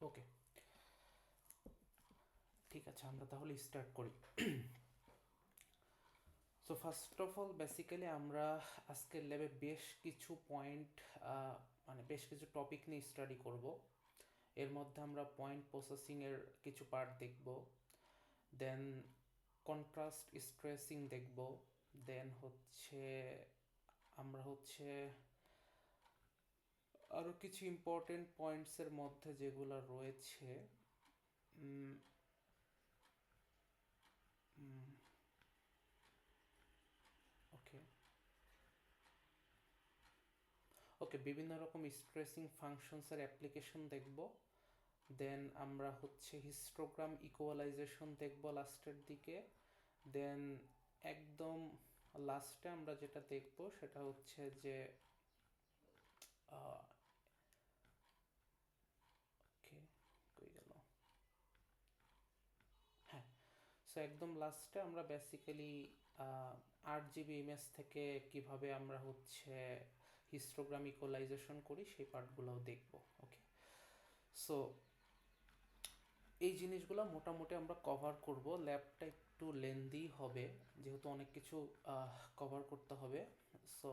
ওকে, ঠিক আছে, আমরা তাহলে স্টার্ট করি। So first of all basically আমরা আজকের ল্যাবে বেশ কিছু পয়েন্ট, মানে বেশ কিছু টপিক নিয়ে স্টাডি করব। এর মধ্যে আমরা পয়েন্ট প্রসেসিংয়ের কিছু পার্ট দেখব, দেন কন্ট্রাস্ট স্ট্রেসিং দেখব, দেন আমরা আরও কিছু ইম্পর্টেন্ট পয়েন্টসের মধ্যে যেগুলো রয়েছে, ওকে ওকে বিভিন্ন রকম স্ট্রেসিং ফাংশনসের অ্যাপ্লিকেশন দেখব। দেন আমরা হিস্টোগ্রাম ইকুয়ালাইজেশন দেখব লাস্টের দিকে। দেন একদম লাস্টে আমরা যেটা দেখব সেটা হচ্ছে যে ওকে, কই গেল, হ্যাঁ। সো একদম লাস্টে আমরা বেসিক্যালি 8 GB ইমেজ থেকে কিভাবে আমরা হিস্টোগ্রাম ইকুয়ালাইজেশন করি সেই পার্টগুলোও দেখব। ওকে, সো এই জিনিসগুলো মোটামুটি আমরা কভার করব। ল্যাবটা একটু লেন্দি হবে যেহেতু অনেক কিছু কভার করতে হবে। সো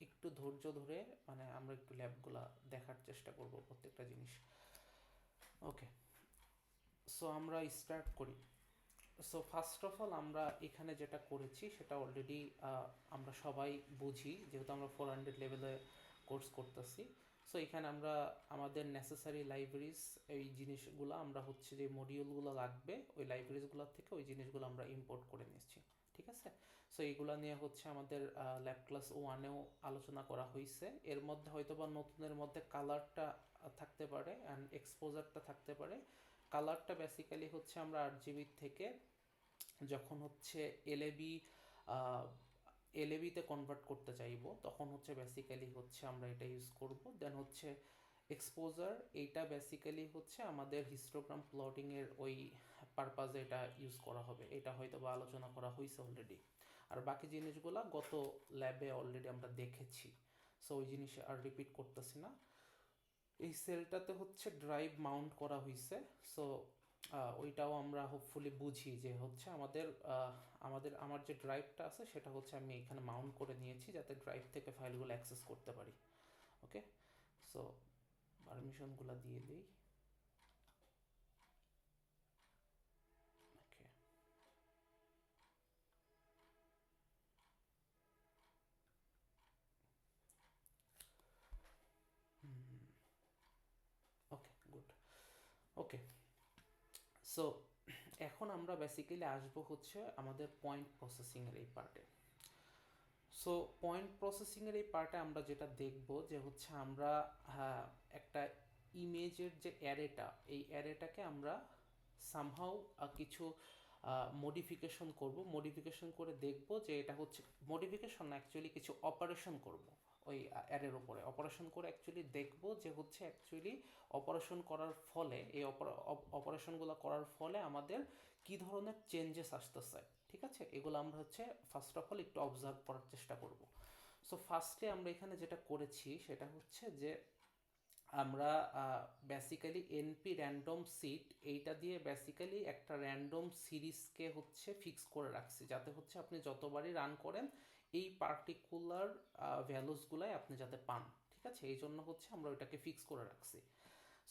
একটু ধৈর্য ধরে মানে আমরা একটু ল্যাবগুলা দেখার চেষ্টা করব প্রত্যেকটা জিনিস। ওকে, সো আমরা স্টার্ট করি। সো ফার্স্ট অফ অল আমরা এখানে যেটা করেছি সেটা অলরেডি আমরা সবাই বুঝি যেহেতু আমরা 400 লেভেলে কোর্স করতেছি। সো এখানে আমরা আমাদের নেসেসারি লাইব্রেরিজ, এই জিনিসগুলো আমরা যে মডিউলগুলো লাগবে ওই লাইব্রেরিজগুলো থেকে ওই জিনিসগুলো আমরা ইম্পোর্ট করে নিচ্ছি। ঠিক আছে, সো এইগুলো নিয়ে আমাদের ল্যাব ক্লাস 1-এও আলোচনা করা হয়েছে। এর মধ্যে হয়তো বা নতুনের মধ্যে কালারটা থাকতে পারে অ্যান্ড এক্সপোজারটা থাকতে পারে। কালারটা বেসিক্যালি আমরা 8 GB থেকে যখন এলএবি এলএবিতে কনভার্ট করতে চাইবো তখন বেসিক্যালি আমরা এটা ইউজ করব। দেন এক্সপোজার, এইটা বেসিক্যালি আমাদের হিস্টোগ্রাম প্লটিংয়ের ওই পারপাজে এটা ইউজ করা হবে। এটা হয়তো বা আলোচনা করা হয়েছে অলরেডি। আর বাকি জিনিসগুলো গত ল্যাবে অলরেডি আমরা দেখেছি, সো ওই জিনিস আর রিপিট করতেছি না। এই সেলটাতে ড্রাইভ মাউন্ট করা হয়েছে। সো ওইটাও আমরা হোপফুলি বুঝি যে আমাদের আমার যে ড্রাইভটা আছে সেটা আমি এখানে মাউন্ট করে নিয়েছি যাতে ড্রাইভ থেকে ফাইলগুলো অ্যাক্সেস করতে পারি। ওকে, সো পারমিশনগুলো দিয়ে দিই। ওকে, ওকে, গুড। ওকে, সো এখন আমরা বেসিক্যালি আসবো আমাদের পয়েন্ট প্রসেসিংয়ের এই পার্টে। সো পয়েন্ট প্রসেসিংয়ের এই পার্টে আমরা যেটা দেখব যে আমরা একটা ইমেজের যে অ্যারেটা, এই অ্যারেটাকে আমরা সামহাউ কিছু মডিফিকেশন করব। মডিফিকেশন করে দেখব যে এটা মডিফিকেশন না, অ্যাকচুয়ালি কিছু অপারেশন করব ওই অ্যারের ওপরে। অপারেশন করে অ্যাকচুয়ালি দেখব যে অ্যাকচুয়ালি অপারেশন করার ফলে এই অপারেশনগুলো করার ফলে আমাদের কী ধরনের চেঞ্জেস আসতেছে। ঠিক আছে, এগুলো আমরা ফার্স্ট অফ অল একটু অবজার্ভ করার চেষ্টা করব। সো ফার্স্টে আমরা এখানে যেটা করেছি সেটা যে আমরা বেসিক্যালি এনপি র্যান্ডম সিট এইটা দিয়ে বেসিক্যালি একটা র্যান্ডম সিরিজকে ফিক্স করে রাখছি যাতে আপনি যতবারই রান করেন এই পার্টিকুলার ভ্যালুসগুলাই আপনি যাতে পান। ঠিক আছে, এই জন্য আমরা ওইটাকে ফিক্স করে রাখছি।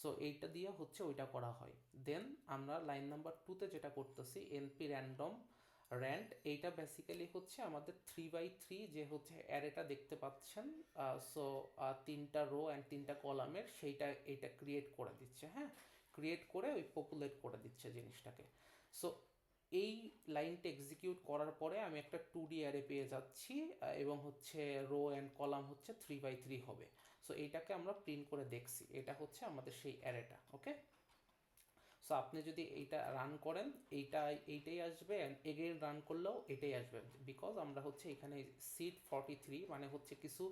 সো এইটা দিয়ে ওইটা করা হয়। দেন আমরা লাইন নাম্বার 2-তে যেটা করতেছি এনপি র্যান্ডম র্যান্ড, এইটা বেসিক্যালি আমাদের 3x3 যে অ্যারেটা দেখতে পাচ্ছেন। সো 3টা রো অ্যান্ড 3টা কলামের এইটা ক্রিয়েট করে দিচ্ছে। হ্যাঁ, ক্রিয়েট করে ওই পপুলেট করে দিচ্ছে জিনিসটাকে। সো এই লাইনটা এক্সিকিউট করার পরে আমি একটা 2D অ্যারে পেয়ে যাচ্ছি এবং রো অ্যান্ড কলাম 3x3 হবে। সো এইটাকে আমরা প্রিন্ট করে দেখছি, এটা আমাদের সেই অ্যারেটা। ওকে, সো আপনি যদি এইটা রান করেন এইটাই আসবে, অ্যান্ড এগেইন রান করলেও এটাই আসবে, বিকজ আমরা এখানে সিট 43 মানে কিছু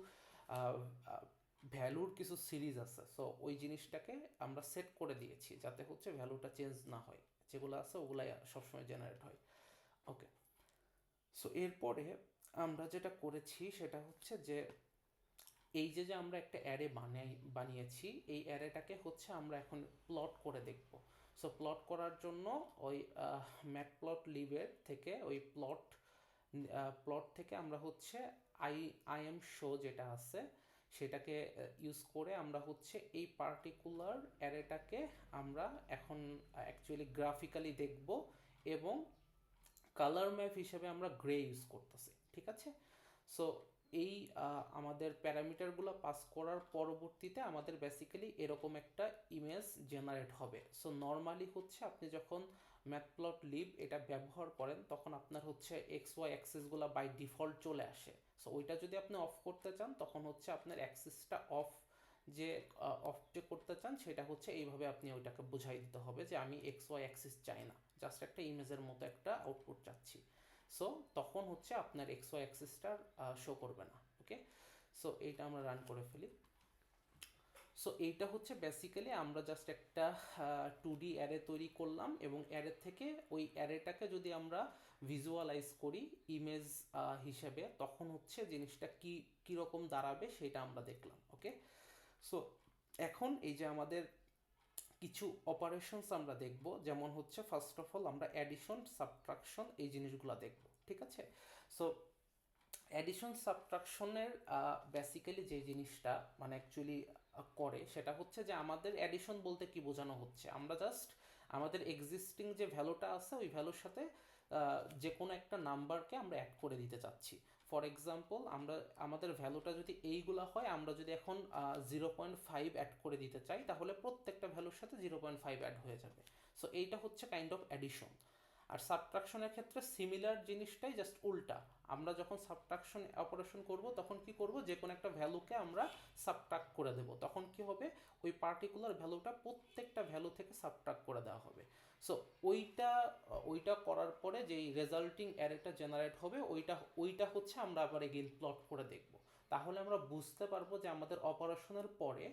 ভ্যালুর কিছু সিরিজ আছে। সো ওই জিনিসটাকে আমরা সেট করে দিয়েছি যাতে ভ্যালুটা চেঞ্জ না হয়, যেগুলো আছে ওগুলাই সবসময় জেনারেট হয়। ওকে, সো এরপরে আমরা যেটা করেছি সেটা যে এই যে যে আমরা একটা অ্যারে বানিয়েছি, এই অ্যারেটাকে হচ্ছে আমরা এখন প্লট করে দেখব। সো প্লট করার জন্য ওই ম্যাটপ্লটলিবের থেকে ওই প্লট থেকে আমরা হচ্ছে আই এম শো যেটা আছে সেটাকে ইউজ করে আমরা হচ্ছে এই পার্টিকুলার অ্যারেটাকে আমরা এখন অ্যাকচুয়ালি গ্রাফিক্যালি দেখব, এবং কালার ম্যাপ হিসেবে আমরা গ্রে ইউজ করতেছি, ঠিক আছে। সো এই আমাদের প্যারামিটারগুলো পাস করার পরবর্তীতে আমাদের বেসিক্যালি এরকম একটা ইমেজ জেনারেট হবে। সো নর্মালি হচ্ছে আপনি যখন ম্যাটপ্লটলিব এটা ব্যবহার করেন তখন আপনার হচ্ছে এক্স ওয়াই অ্যাক্সিসগুলো বাই ডিফল্ট চলে আসে। সো ওইটা যদি আপনি অফ করতে চান তখন হচ্ছে আপনার অ্যাক্সিসটা যে অফ যে করতে চান সেটা হচ্ছে এইভাবে আপনি ওইটাকে বুঝাই দিতে হবে যে আমি এক্স ওয়াই অ্যাক্সিস চাই না, জাস্ট একটা ইমেজের মতো একটা আউটপুট চাচ্ছি। সো তখন হচ্ছে আপনার এক্স ওয়াই অ্যাক্সিসটা শো করবে না। ওকে, সো এইটা আমরা রান করে ফেলি। সো এইটা হচ্ছে বেসিক্যালি আমরা জাস্ট একটা 2D অ্যারে তৈরি করলাম, এবং অ্যারে থেকে ওই অ্যারেটাকে যদি আমরা ভিজুয়ালাইজ করি ইমেজ হিসেবে, তখন হচ্ছে জিনিসটা কীরকম দাঁড়াবে সেটা আমরা দেখলাম। ওকে, সো এখন এই যে আমাদের কিছু অপারেশনস আমরা দেখব, যেমন হচ্ছে ফার্স্ট অফ অল আমরা অ্যাডিশন সাবট্রাকশন এই জিনিসগুলো দেখব, ঠিক আছে। সো অ্যাডিশন সাবট্রাকশনের বেসিক্যালি যে জিনিসটা মানে অ্যাকচুয়ালি করে সেটা হচ্ছে যে আমাদের অ্যাডিশন বলতে কি বোঝানো হচ্ছে, আমরা জাস্ট আমাদের এক্সিস্টিং যে ভ্যালুটা আছে ওই ভ্যালুর সাথে যে কোনো একটা নাম্বারকে আমরা অ্যাড করে দিতে চাচ্ছি। ফর এক্সাম্পল আমরা আমাদের ভ্যালুটা যদি এইগুলা হয়, আমরা যদি এখন 0.5 অ্যাড করে দিতে চাই তাহলে প্রত্যেকটা ভ্যালুর সাথে 0.5 অ্যাড হয়ে যাবে। সো এইটা হচ্ছে কাইন্ড অফ অ্যাডিশন। আর সাবট্রাকশনের ক্ষেত্রে সিমিলার জিনিসটাই, জাস্ট উল্টা। আমরা যখন সাবট্রাকশন অপারেশন করব তখন কি করব, যে কোনো একটা ভ্যালুকে আমরা সাবট্রাক্ট করে দেব, তখন কি হবে ওই পার্টিকুলার ভ্যালুটা প্রত্যেকটা ভ্যালু থেকে সাবট্রাক্ট করে দেওয়া হবে। সো ওইটা করার পরে যেই রেজাল্টিং অ্যারেটা জেনারেট হবে ওইটা হচ্ছে আমরা আবার এগেইন প্লট করে দেখব। তাহলে আমরা বুঝতে পারবো যে আমাদের অপারেশনের পরে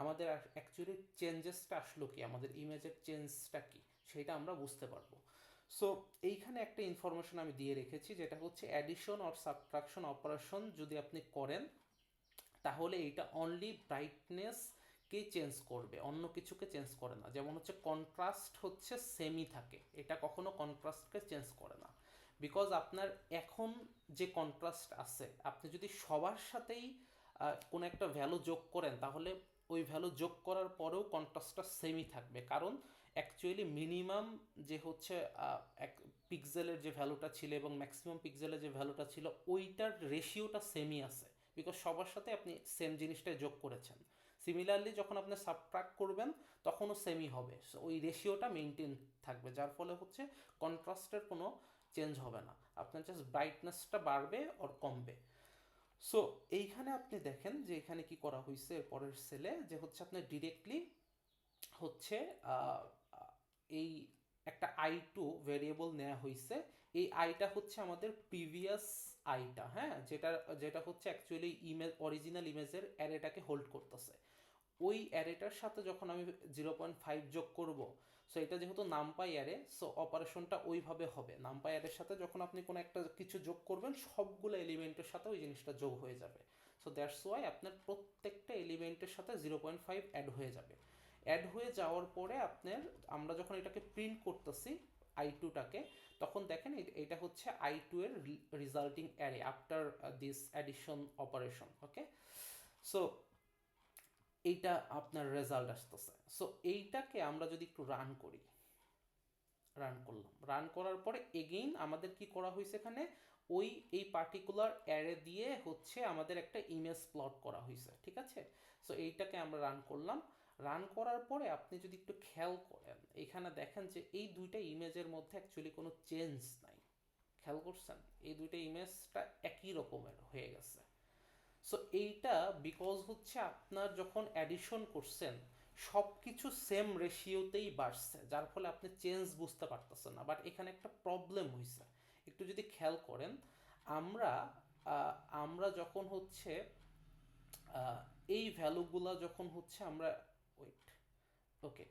আমাদের অ্যাকচুয়ালি চেঞ্জেসটা আসলো কি, আমাদের ইমেজের চেঞ্জটা কি সেটা আমরা বুঝতে পারবো। সো এইখানে একটা ইনফরমেশন আমি দিয়ে রেখেছি, যেটা হচ্ছে অ্যাডিশন অর সাবট্রাকশন অপারেশন যদি আপনি করেন তাহলে এইটা অনলি ব্রাইটনেসকেই চেঞ্জ করবে, অন্য কিছুকে চেঞ্জ করে না। যেমন হচ্ছে কন্ট্রাস্ট হচ্ছে সেমই থাকে, এটা কখনো কন্ট্রাস্টকে চেঞ্জ করে না। বিকজ আপনার এখন যে কন্ট্রাস্ট আছে, আপনি যদি সবার সাথেই কোনো একটা ভ্যালু যোগ করেন তাহলে ওই ভ্যালু যোগ করার পরেও কন্ট্রাস্টটা সেমই থাকবে, কারণ অ্যাকচুয়ালি মিনিমাম যে হচ্ছে এক পিক্সেলের যে ভ্যালুটা ছিল এবং ম্যাক্সিমাম পিক্সেলের যে ভ্যালুটা ছিল ওইটার রেশিওটা সেমই আছে, বিকজ সবার সাথে আপনি সেম জিনিসটাই যোগ করেছেন। সিমিলারলি যখন আপনি সাবট্রাক্ট করবেন তখনও সেমই হবে, সো ওই রেশিওটা মেনটেন থাকবে, যার ফলে হচ্ছে কন্ট্রাস্টের কোনো চেঞ্জ হবে না, আপনার জাস্ট ব্রাইটনেসটা বাড়বে ওর কমবে। সো এইখানে আপনি দেখেন যে এখানে কি করা হয়েছে পরের সেলে, যে হচ্ছে আপনার ডিরেক্টলি হচ্ছে এই একটা টু ভেরিয়েবল নেওয়া হয়েছে। এই আইটা হচ্ছে আমাদের প্রিভিয়াস আইটা, হ্যাঁ, যেটা যেটা হচ্ছে অ্যাকচুয়ালি অরিজিনাল ইমেজের অ্যারেটাকে হোল্ড করতেছে। ওই অ্যারেটার সাথে যখন আমি 0.5 যোগ করব, সো এটা যেহেতু নামপাই অ্যারে, সো অপারেশনটা ওইভাবে হবে। নামপাই অ্যারের সাথে যখন আপনি কোনো একটা কিছু যোগ করবেন সবগুলো এলিমেন্টের সাথে ওই জিনিসটা যোগ হয়ে যাবে। সো দ্যাটস ওয়াই আপনার প্রত্যেকটা এলিমেন্টের সাথে 0.5 অ্যাড হয়ে যাবে। অ্যাড হয়ে যাওয়ার পরে আপনার আমরা যখন এটাকে প্রিন্ট করতেছি টুটাকে, তখন দেখেন এটা হচ্ছে টু এর resulting array after this addition operation. Okay, so এইটা আপনার রেজাল্ট আসতেছে। সো এইটাকে আমরা যদি একটু রান করি, রান করলাম, রান করার পরে এগেইন আমাদের কি করা হয়েছে এখানে এই পার্টিকুলার অ্যারে দিয়ে হচ্ছে আমাদের একটা ইমেজ প্লট করা হয়েছে, ঠিক আছে। সো এইটাকে আমরা রান করলাম, রান করার পরে আপনি যদি একটু খেয়াল করেন এখানে দেখেন যে এই দুইটা ইমেজের মধ্যে অ্যাকচুয়ালি কোনো চেঞ্জ নাই। খেয়াল করছেন এই দুইটা ইমেজটা একই রকমের হয়ে গেছে। সো এইটা বিকজ হচ্ছে আপনার যখন অ্যাডিশন করছেন সব কিছু সেম রেশিওতেই বাড়ছে, যার ফলে আপনি চেঞ্জ বুঝতে পারতেছেন না। বাট এখানে একটা প্রবলেম হয়েছে, একটু যদি খেয়াল করেন আমরা আমরা যখন হচ্ছে এই ভ্যালুগুলা যখন হচ্ছে আমরা ওয়েট ওকে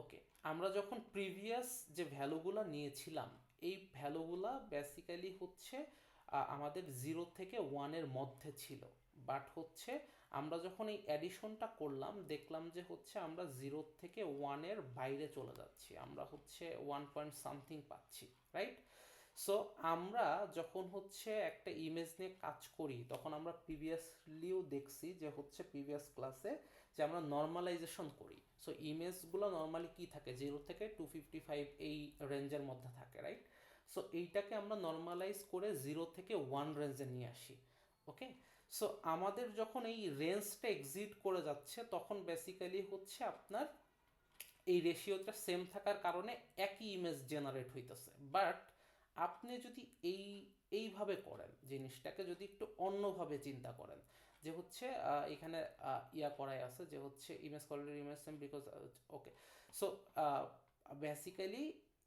ওকে আমরা যখন প্রিভিয়াস যে ভ্যালুগুলো নিয়েছিলাম এই ভ্যালুগুলা বেসিক্যালি হচ্ছে আমাদের 0 থেকে 1-এর মধ্যে ছিল, বাট হচ্ছে আমরা যখন এই অ্যাডিশনটা করলাম দেখলাম যে হচ্ছে আমরা 0 থেকে 1-এর বাইরে চলে যাচ্ছি, আমরা হচ্ছে 1 পয়েন্ট সামথিং পাচ্ছি, রাইট? সো আমরা যখন হচ্ছে একটা ইমেজ নিয়ে কাজ করি তখন আমরা প্রিভিয়াসলিও দেখছি যে হচ্ছে প্রিভিয়াস ক্লাসে যে আমরা নর্মালাইজেশন করি। সো ইমেজগুলো নর্মালি কি থাকে, 0 থেকে 255 এই রেঞ্জের মধ্যে থাকে, রাইট? সো এইটাকে আমরা নর্মালাইজ করে 0 থেকে 1 রেঞ্জে নিয়ে আসি। ওকে, সো আমাদের যখন এই রেঞ্জটা এক্সিট করে যাচ্ছে তখন বেসিক্যালি হচ্ছে আপনার এই রেশিওটা সেম থাকার কারণে একই ইমেজ জেনারেট হইতেছে। বাট আপনি যদি এইভাবে করেন, জিনিসটাকে যদি একটু অন্যভাবে চিন্তা করেন, যে হচ্ছে এখানে ইয়া করাই আছে যে হচ্ছে image quality image same because, okay, so basically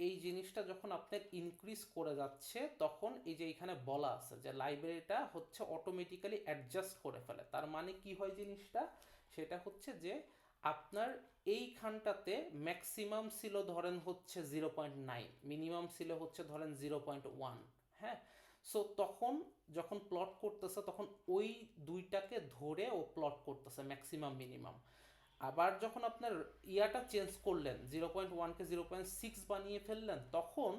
এই জিনিসটা যখন আপনার ইনক্রিজ করে যাচ্ছে তখন এই যে এখানে বলা আছে যে লাইব্রেরিটা হচ্ছে অটোমেটিক্যালি অ্যাডজাস্ট করে ফেলে। তার মানে কি হয় জিনিসটা, সেটা হচ্ছে যে আপনার এইখানটাতে ম্যাক্সিমাম ছিল ধরেন হচ্ছে 0.9, মিনিমাম ছিল হচ্ছে ধরেন 0.1, হ্যাঁ? সো তখন যখন প্লট করতেছে তখন ওই দুইটাকে ধরে ও প্লট করতেছে ম্যাক্সিমাম মিনিমাম। আবার যখন আপনার ইয়াটা চেঞ্জ করলেন, 0.1কে 0.6 বানিয়ে ফেললেন, তখন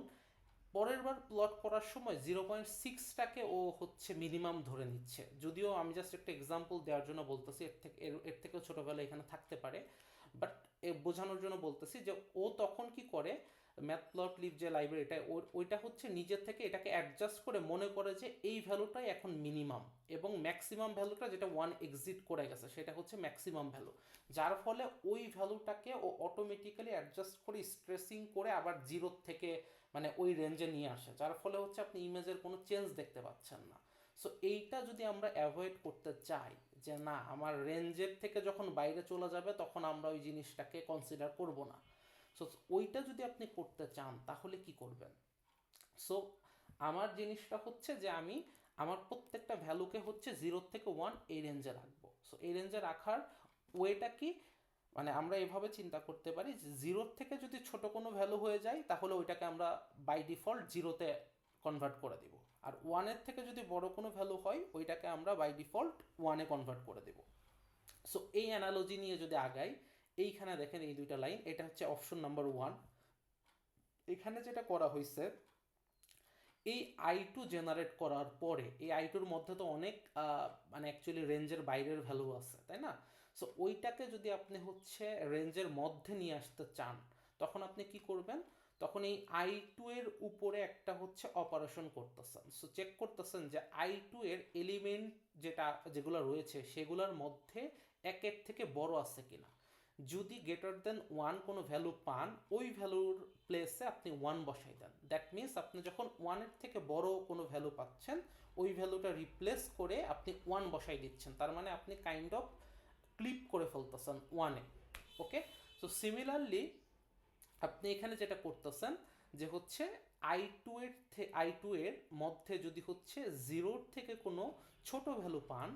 পরের বার প্লট করার সময় 0.6টাকে ও হচ্ছে মিনিমাম ধরে নিচ্ছে। যদিও আমি জাস্ট একটা এক্সাম্পল দেওয়ার জন্য বলতেছি, এর থেকেও ছোটোবেলা এখানে থাকতে পারে, বাট বোঝানোর জন্য বলতেছি যে ও তখন কি করে, ম্যাথপ্লটলিব যে লাইব্রেরিটা ওইটা হচ্ছে নিজের থেকে এটাকে অ্যাডজাস্ট করে মনে করে যে এই ভ্যালুটাই এখন মিনিমাম এবং ম্যাক্সিমাম ভ্যালুটা যেটা 1 এক্সিট করে গেছে সেটা হচ্ছে ম্যাক্সিমাম ভ্যালু, যার ফলে ওই ভ্যালুটাকে ও অটোমেটিক্যালি অ্যাডজাস্ট করে স্ট্রেসিং করে আবার 0 থেকে মানে ওই রেঞ্জে নিয়ে আসে, যার ফলে হচ্ছে আপনি ইমেজের কোনো চেঞ্জ দেখতে পাচ্ছেন না। সো এইটা যদি আমরা অ্যাভয়েড করতে চাই যে না আমার রেঞ্জের থেকে যখন বাইরে চলে যাবে তখন আমরা ওই জিনিসটাকে কনসিডার করব না, সো ওইটা যদি আপনি করতে চান তাহলে কি করবেন? সো আমার জিনিসটা হচ্ছে যে আমি আমার প্রত্যেকটা ভ্যালুকে হচ্ছে 0 থেকে 1 এই রেঞ্জে রাখবো। সো এই রেঞ্জে রাখার ওয়েটা কি, মানে আমরা এভাবে চিন্তা করতে পারি যে 0 থেকে যদি ছোট কোনো ভ্যালু হয়ে যায় তাহলে ওইটাকে আমরা বাই ডিফল্ট 0-তে কনভার্ট করে দিব, আর 1-এর থেকে যদি বড় কোনো ভ্যালু হয় ওইটাকে আমরা বাই ডিফল্ট 1-এ কনভার্ট করে দেব। সো এই অ্যানালজি নিয়ে যদি আগাই, এইখানে দেখেন এই দুইটা লাইন, এটা হচ্ছে অপশন নাম্বার 1। এখানে যেটা করা হয়েছে, এই I2 জেনারেট করার পরে এই I2-র মধ্যে তো অনেক মানে অ্যাকচুয়ালি রেঞ্জের বাইরের ভ্যালু আছে, তাই না? সো ওইটাকে যদি আপনি হচ্ছে রেঞ্জের মধ্যে নিয়ে আসতে চান তখন আপনি কি করবেন, তখন এই I2 এর উপরে একটা হচ্ছে অপারেশন করতেছেন। সো চেক করতেছেন যে I2 এর এলিমেন্ট যেগুলো রয়েছে সেগুলোর মধ্যে একের থেকে বড় আছে কিনা। যদি গ্রেটার দেন 1 কোনো ভ্যালু পান ওই ভ্যালুর প্লেসে আপনি 1 বসাই দেন। দ্যাট মিনস আপনি যখন 1-এর থেকে বড় কোনো ভ্যালু পাচ্ছেন ওই ভ্যালুটা রিপ্লেস করে আপনি 1 বসাই দিচ্ছেন, তার মানে আপনি কাইন্ড অফ ক্লিপ করে ফেলতেছেন 1-এ। ওকে, সো সিমিলারলি আপনি এখানে যেটা করতেছেন যে হচ্ছে I2 এর মধ্যে যদি হচ্ছে 0 থেকে কোনো ছোট ভ্যালু পান,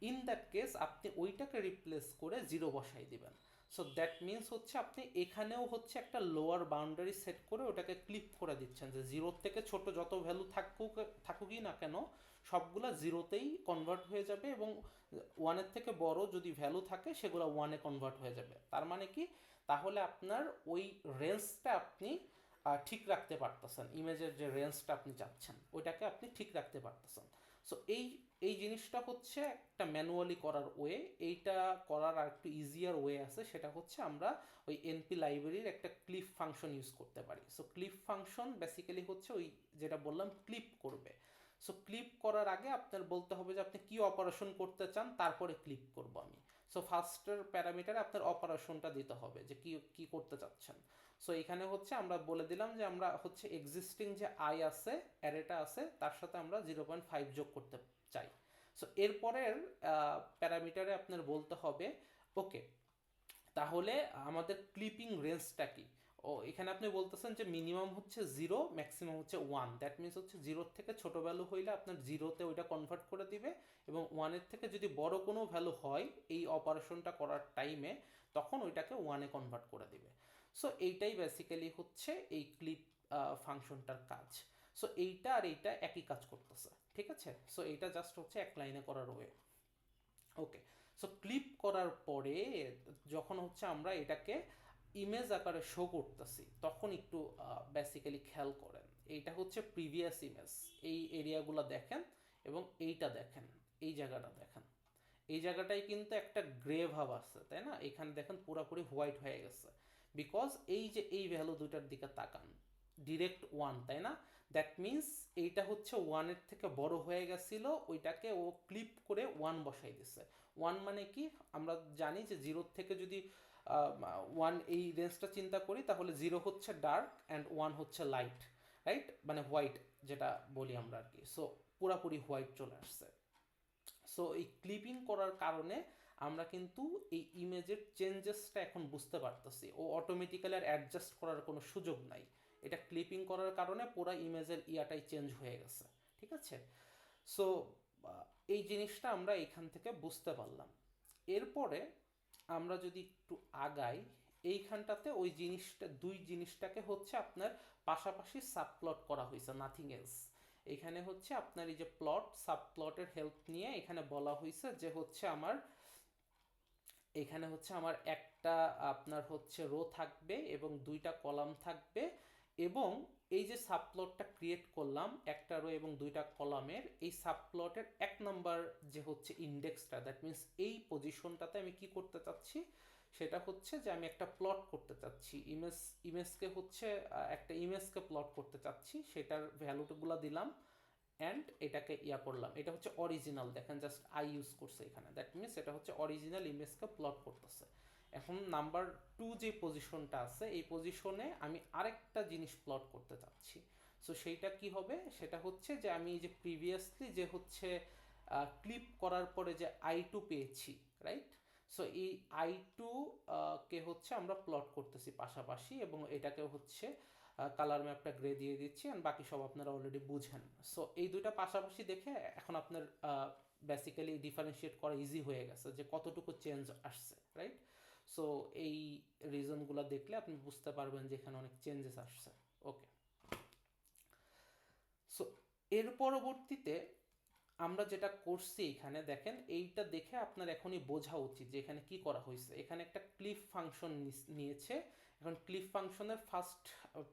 ইন দ্যাট কেস আপনি ওইটাকে রিপ্লেস করে 0 বসাই দিবেন। সো দ্যাট মিনস হচ্ছে আপনি এখানেও হচ্ছে একটা লোয়ার বাউন্ডারি সেট করে ওটাকে ক্লিপ করে দিচ্ছেন যে 0 থেকে ছোট যত ভ্যালু থাকুকই না কেন সবগুলা 0-তেই কনভার্ট হয়ে যাবে এবং 1-এর থেকে বড় যদি ভ্যালু থাকে সেগুলো 1-এ কনভার্ট হয়ে যাবে। তার মানে কি, তাহলে আপনার ওই রেঞ্জটা আপনি ঠিক রাখতে পারতেছেন, ইমেজের যে রেঞ্জটা আপনি চাচ্ছেন ওইটাকে আপনি ঠিক রাখতে পারতেছেন। সো এই জিনিসটা হচ্ছে একটা ম্যানুয়ালি করার ওয়ে। এইটা করার আর একটু ইজিয়ার ওয়ে আছে, সেটা হচ্ছে আমরা ওই এনপি লাইব্রেরির একটা ক্লিপ ফাংশন ইউজ করতে পারি। সো ক্লিপ ফাংশন বেসিক্যালি হচ্ছে ওই যেটা বললাম ক্লিপ করবে। সো ক্লিপ করার আগে আপনার বলতে হবে যে আপনি কি অপারেশন করতে চান, তারপরে ক্লিপ করব আমি। সো ফার্স্টের প্যারামিটারে আপনার অপারেশনটা দিতে হবে যে কি কি করতে চাচ্ছেন। সো এখানে হচ্ছে আমরা বলে দিলাম যে আমরা হচ্ছে এক্সিস্টিং যে আই আছে অ্যারেটা আছে তার সাথে আমরা 0.5 যোগ করতে চাই। সো এরপরের প্যারামিটারে আপনার বলতে হবে ওকে তাহলে আমাদের ক্লিপিং রেঞ্জটা কি। ও এখানে আপনি বলতেছেন যে মিনিমাম হচ্ছে 0, ম্যাক্সিমাম হচ্ছে 1, দ্যাট মিনস হচ্ছে 0-র থেকে ছোট ভ্যালু হইলে আপনার 0-তে ওইটা কনভার্ট করে দিবে এবং 1-এর থেকে যদি বড় কোনো ভ্যালু হয় এই অপারেশনটা করার টাইমে তখন ওইটাকে 1-এ কনভার্ট করে দিবে। সো এইটাই বেসিক্যালি হচ্ছে এই ক্লিপ ফাংশনটার কাজ। সো এইটা আর এইটা একই কাজ করতেছে, ঠিক আছে? সো এইটা জাস্ট হচ্ছে এক লাইনে করার ওয়ে। ওকে, সো ক্লিপ করার পরে যখন হচ্ছে আমরা এটাকে ইমেজ আকারে শো করতেছি তখন একটু বেসিক্যালি খেয়াল করেন, এইটা হচ্ছে প্রিভিয়াস ইমেজ, এই এরিয়াগুলো দেখেন এবং এইটা দেখেন, এই জায়গাটা দেখেন, এই জায়গাটায় কিন্তু একটা গ্রে ভাব আছে তাই না, এখানে দেখেন পুরোপুরি হোয়াইট হয়ে গেছে, বিকজ এই যে এই ভ্যালু দুইটার দিকে তাকান, ডিরেক্ট ওয়ান তাই না, দ্যাট মিন্স এইটা হচ্ছে ওয়ানের থেকে বড় হয়ে গেছিল, ওইটাকে ও ক্লিপ করে ওয়ান বসাই দিছে। ওয়ান মানে কি, আমরা জানি যে জিরোর থেকে যদি ওয়ান এই রেঞ্জটা চিন্তা করি তাহলে জিরো হচ্ছে ডার্ক অ্যান্ড ওয়ান হচ্ছে লাইট, রাইট, মানে হোয়াইট যেটা বলি আমরা আর কি। সো পুরাপুরি হোয়াইট চলে আসছে। সো এই ক্লিপিং করার কারণে আমরা কিন্তু এই ইমেজের চেঞ্জেসটা এখন বুঝতে পারতেছি, ও অটোমেটিক্যালি আর অ্যাডজাস্ট করার কোনো সুযোগ নাই, এটা ক্লিপিং করার কারণে পুরো ইমেজের ইয়াটাই চেঞ্জ হয়ে গেছে, ঠিক আছে। সো এই জিনিসটা আমরা এখান থেকে বুঝতে পারলাম। এরপরে আমরা যদি একটু আগাই, এইখানটাতে ওই জিনিসটা দুই জিনিসটাকে হচ্ছে আপনার পাশাপাশি সাবপ্লট করা হয়েছে, নাথিং এলস। এখানে হচ্ছে আপনার এই যে প্লট সাবপ্লটের হেল্প নিয়ে এখানে বলা হয়েছে যে হচ্ছে আমার এখানে হচ্ছে আমার একটা আপনার হচ্ছে রো থাকবে এবং দুইটা কলাম থাকবে, এবং এই যে সাবপ্লটটা ক্রিয়েট করলাম একটা রো এবং দুইটা কলামের, এই সাবপ্লটের এক নাম্বার যে হচ্ছে ইন্ডেক্সটা, দ্যাট মিন্স এই পজিশনটাতে আমি কি করতে চাচ্ছি, সেটা হচ্ছে যে আমি একটা প্লট করতে চাচ্ছি, ইমেজকে হচ্ছে একটা ইমেজকে প্লট করতে চাচ্ছি, সেটার ভ্যালুগুলো দিলাম অ্যান্ড এটাকে ইয়া করলাম, এটা হচ্ছে অরিজিনাল, দেখেন জাস্ট আই ইউজ করছে এখানে, দ্যাট মিনস এটা হচ্ছে অরিজিনাল ইমেজকে প্লট করতেছে। এখন নাম্বার টু যে পজিশনটা আছে এই পজিশনে আমি আরেকটা জিনিস প্লট করতে চাচ্ছি। সো সেইটা কি হবে, সেটা হচ্ছে যে আমি এই যে প্রিভিয়াসলি যে হচ্ছে ক্লিপ করার পরে যে আই টু পেয়েছি, রাইট, সো এই আই টু কে হচ্ছে আমরা প্লট করতেছি পাশাপাশি, এবং এটাকে হচ্ছে কালার ম্যাপটা গ্রে দিয়ে দিচ্ছি, অ্যান্ড বাকি সব আপনারা অলরেডি বুঝেন। সো এই দুইটা পাশাপাশি দেখে এখন আপনার বেসিক্যালি ডিফারেন্সিয়েট করা ইজি হয়ে গেছে যে কতটুকু চেঞ্জ আসছে, রাইট। সো এই রিজনগুলো দেখলে আপনি বুঝতে পারবেন যে এখানে অনেক চেঞ্জেস আসছে। ওকে, সো এর পরবর্তীতে আমরা যেটা করছি এখানে দেখেন, এইটা দেখে আপনার এখনই বোঝা উচিত যে এখানে কি করা হয়েছে। এখানে একটা ক্লিপ ফাংশন নিয়েছে, এখন ক্লিপ ফাংশনের ফার্স্ট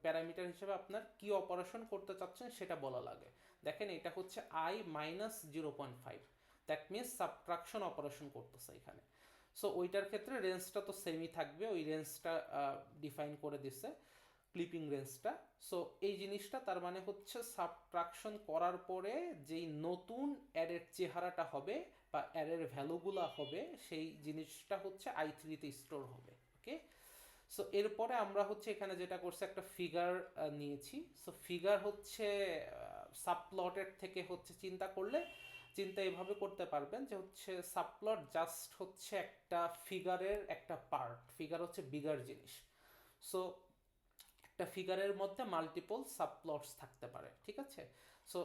প্যারামিটার হিসেবে আপনার কি অপারেশন করতে চাচ্ছেন সেটা বলা লাগে। দেখেন এটা হচ্ছে I minus 0.5, that means subtraction operation করতেছে এখানে। সো ওইটার ক্ষেত্রে রেঞ্জটা তো সেমই থাকবে, ওই রেঞ্জটা ডিফাইন করে দিছে, ক্লিপিং রেঞ্জটা। সো এই জিনিসটা তার মানে হচ্ছে সাবট্রাকশন করার পরে যেই নতুন অ্যারের চেহারাটা হবে বা অ্যারের ভ্যালুগুলো হবে সেই জিনিসটা হচ্ছে আই থ্রিতে স্টোর হবে। ওকে, সো এরপরে আমরা হচ্ছে এখানে যেটা করছি একটা ফিগার নিয়েছি। সো ফিগার হচ্ছে সাবপ্লটের থেকে হচ্ছে চিন্তা করলে চিন্তা এভাবে করতে পারবেন যে হচ্ছে সাবপ্লট জাস্ট হচ্ছে একটা ফিগারের একটা পার্ট, ফিগার হচ্ছে বিগার জিনিস। সো একটা ফিগারের মধ্যে মাল্টিপল সাবপ্লটস থাকতে পারে, ঠিক আছে। সো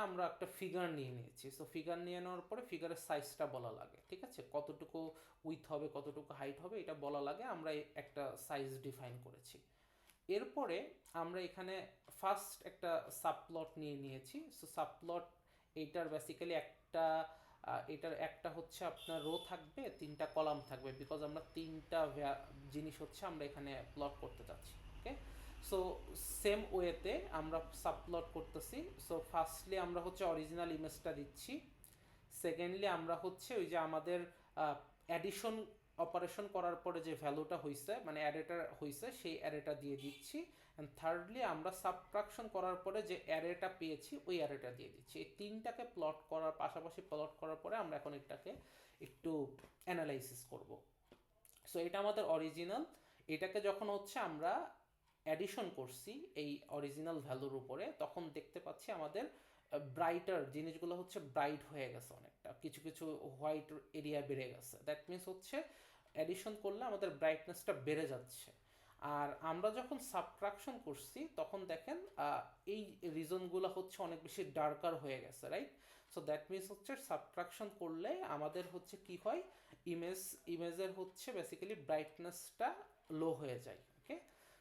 আমরা একটা ফিগার নিয়ে নিয়েছি, সো ফিগার নিয়ে নেওয়ার পরে ফিগারের সাইজটা বলা লাগে, ঠিক আছে, কতটুকু উইথ হবে কতটুকু হাইট হবে এটা বলা লাগে, আমরা একটা সাইজ ডিফাইন করেছি। এরপরে আমরা এখানে ফার্স্ট একটা সাবপ্লট নিয়ে নিয়েছি। সো সাবপ্লট এইটার বেসিক্যালি এটার একটা হচ্ছে আপনার রো থাকবে, তিনটা কলাম থাকবে, বিকজ আমরা তিনটা জিনিস হচ্ছে আমরা এখানে প্লট করতে চাচ্ছি। ওকে, সো সেম ওয়েতে আমরা সাবপ্লট করতেছি। সো ফার্স্টলি আমরা হচ্ছে অরিজিনাল ইমেজটা দিচ্ছি, সেকেন্ডলি আমরা হচ্ছে ওই যে আমাদের অ্যাডিশন অপারেশন করার পরে যে ভ্যালুটা হয়েছে মানে অ্যারেটা হয়েছে সেই অ্যারেটা দিয়ে দিচ্ছি, অ্যান্ড থার্ডলি আমরা সাবট্রাকশন করার পরে যে অ্যারেটা পেয়েছি ওই অ্যারেটা দিয়ে দিচ্ছি। এই তিনটাকে প্লট করার পাশাপাশি প্লট করার পরে আমরা এখন এটাকে একটু অ্যানালাইসিস করব। সো এটা আমাদের অরিজিনাল, এটাকে যখন হচ্ছে আমরা অ্যাডিশন করছি এই অরিজিনাল ভ্যালুর উপরে তখন দেখতে পাচ্ছি আমাদের ব্রাইটার জিনিসগুলো হচ্ছে ব্রাইট হয়ে গেছে, অনেকটা কিছু কিছু হোয়াইট এরিয়া বেড়ে গেছে, দ্যাট মিনস হচ্ছে অ্যাডিশন করলে আমাদের ব্রাইটনেসটা বেড়ে যাচ্ছে। আর আমরা যখন সাবট্রাকশন করছি তখন দেখেন এই রিজনগুলো হচ্ছে অনেক বেশি ডার্কার হয়ে গেছে, রাইট। সো দ্যাট মিনস হচ্ছে সাবট্রাকশন করলে আমাদের হচ্ছে কি হয়, ইমেজের হচ্ছে বেসিক্যালি ব্রাইটনেসটা লো হয়ে যায়, ওকে,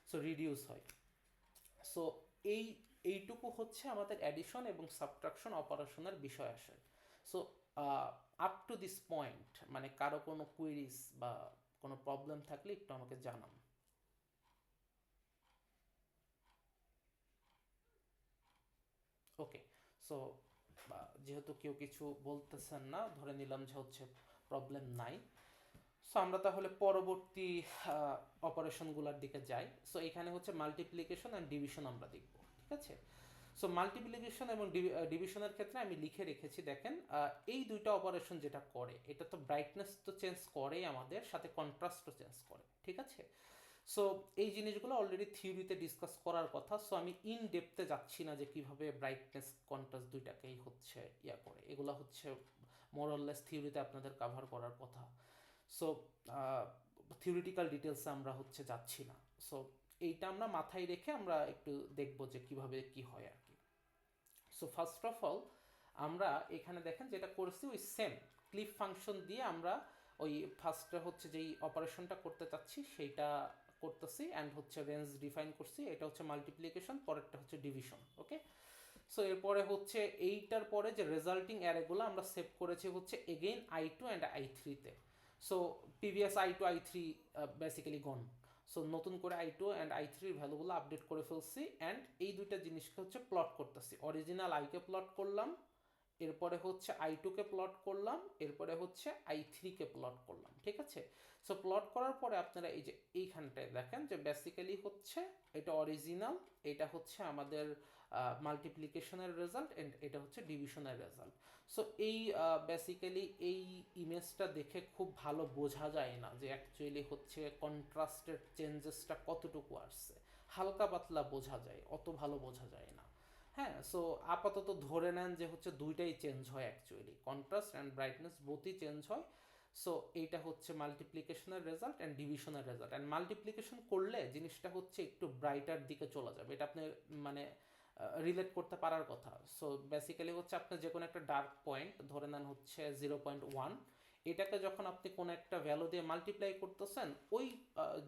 সো রিডিউস হয়। সো এই এইটুকু হচ্ছে আমাদের অ্যাডিশন এবং সাবট্রাকশন অপারেশনের বিষয় আসে। So up to this point মানে কারো কোনো কুইরিজ বা কোনো প্রবলেম থাকলে একটু আমাকে জানান। ওকে, সো যেহেতু কেউ কিছু বলতেছেন না, ধরে নিলাম যে হচ্ছে প্রবলেম নাই। সো আমরা তাহলে পরবর্তী অপারেশনগুলোর দিকে যাই। সো এখানে হচ্ছে মাল্টিপ্লিকেশন অ্যান্ড ডিভিশন আমরা দেখব, ঠিক আছে। সো মাল্টিপ্লিকেশন এবং ডিভিশনের ক্ষেত্রে আমি লিখে রেখেছি, দেখেন এই দুইটা অপারেশন যেটা করে, এটা তো ব্রাইটনেস তো চেঞ্জ করেই আমাদের, সাথে কন্ট্রাস্টও চেঞ্জ করে, ঠিক আছে। সো এই জিনিসগুলো অলরেডি থিওরিতে ডিসকাস করার কথা। সো আমি ইন ডেপথে যাচ্ছি না যে কিভাবে ব্রাইটনেস কন্ট্রাস্ট দুইটাকেই হচ্ছে ইয়া করে, এগুলো হচ্ছে মোরলেস থিওরিতে আপনাদের কাভার করার কথা। সো থিওরিটিক্যাল ডিটেলসে আমরা হচ্ছে যাচ্ছি না। সো এইটা আমরা মাথায় রেখে আমরা একটু দেখব যে কিভাবে কি হয় আর কি। সো ফার্স্ট অফ অল আমরা এখানে দেখেন যেটা করেছি ওই সেম ক্লিপ ফাংশন দিয়ে আমরা ওই ফার্স্টে হচ্ছে যেই অপারেশনটা করতে চাচ্ছি সেইটা করতেছি, অ্যান্ড হচ্ছে রেঞ্জ ডিফাইন করছি, এটা হচ্ছে মাল্টিপ্লিকেশন, পরেরটা হচ্ছে ডিভিশন। ওকে, সো এরপরে হচ্ছে এইটার পরে যে রেজাল্টিং অ্যারেগুলো আমরা সেভ করেছি হচ্ছে এগেইন i2 অ্যান্ড i3-তে। So previous i2 i3 basically gone. So নতুন করে i2 অ্যান্ড i3-র ভ্যালুগুলো আপডেট করে ফেলছি, অ্যান্ড এই দুইটা জিনিসকে হচ্ছে প্লট করতেছি। অরিজিনাল i-কে প্লট করলাম, এরপরে হচ্ছে i2-কে প্লট করলাম, এরপরে হচ্ছে i3-কে প্লট করলাম, ঠিক আছে। সো প্লট করার পরে আপনারা এই যে এইখানটায় দেখেন যে বেসিক্যালি হচ্ছে এটা অরিজিনাল, এটা হচ্ছে আমাদের মাল্টিপ্লিকেশনের রেজাল্ট, এন্ড এটা হচ্ছে ডিভিশনের রেজাল্ট। সো এই বেসিক্যালি এই ইমেজটা দেখে খুব ভালো বোঝা যায় না যে অ্যাকচুয়ালি হচ্ছে কন্ট্রাস্টের চেঞ্জেসটা কতটুকু আসছে, হালকা পাতলা বোঝা যায়, অত ভালো বোঝা যায় না। হ্যাঁ, সো আপাতত ধরে নেন যে হচ্ছে দুইটাই চেঞ্জ হয়, অ্যাকচুয়ালি কন্ট্রাস্ট অ্যান্ড ব্রাইটনেস বোথই চেঞ্জ হয়। সো এইটা হচ্ছে মাল্টিপ্লিকেশনের রেজাল্ট অ্যান্ড ডিভিশনের রেজাল্ট। অ্যান্ড মাল্টিপ্লিকেশন করলে জিনিসটা হচ্ছে একটু ব্রাইটার দিকে চলে যাবে, এটা আপনি মানে রিলেট করতে পারার কথা। সো বেসিক্যালি হচ্ছে আপনি যে কোনো একটা ডার্ক পয়েন্ট ধরে নেন হচ্ছে 0.1, এটাকে যখন আপনি কোনো একটা ভ্যালু দিয়ে মাল্টিপ্লাই করতেছেন, ওই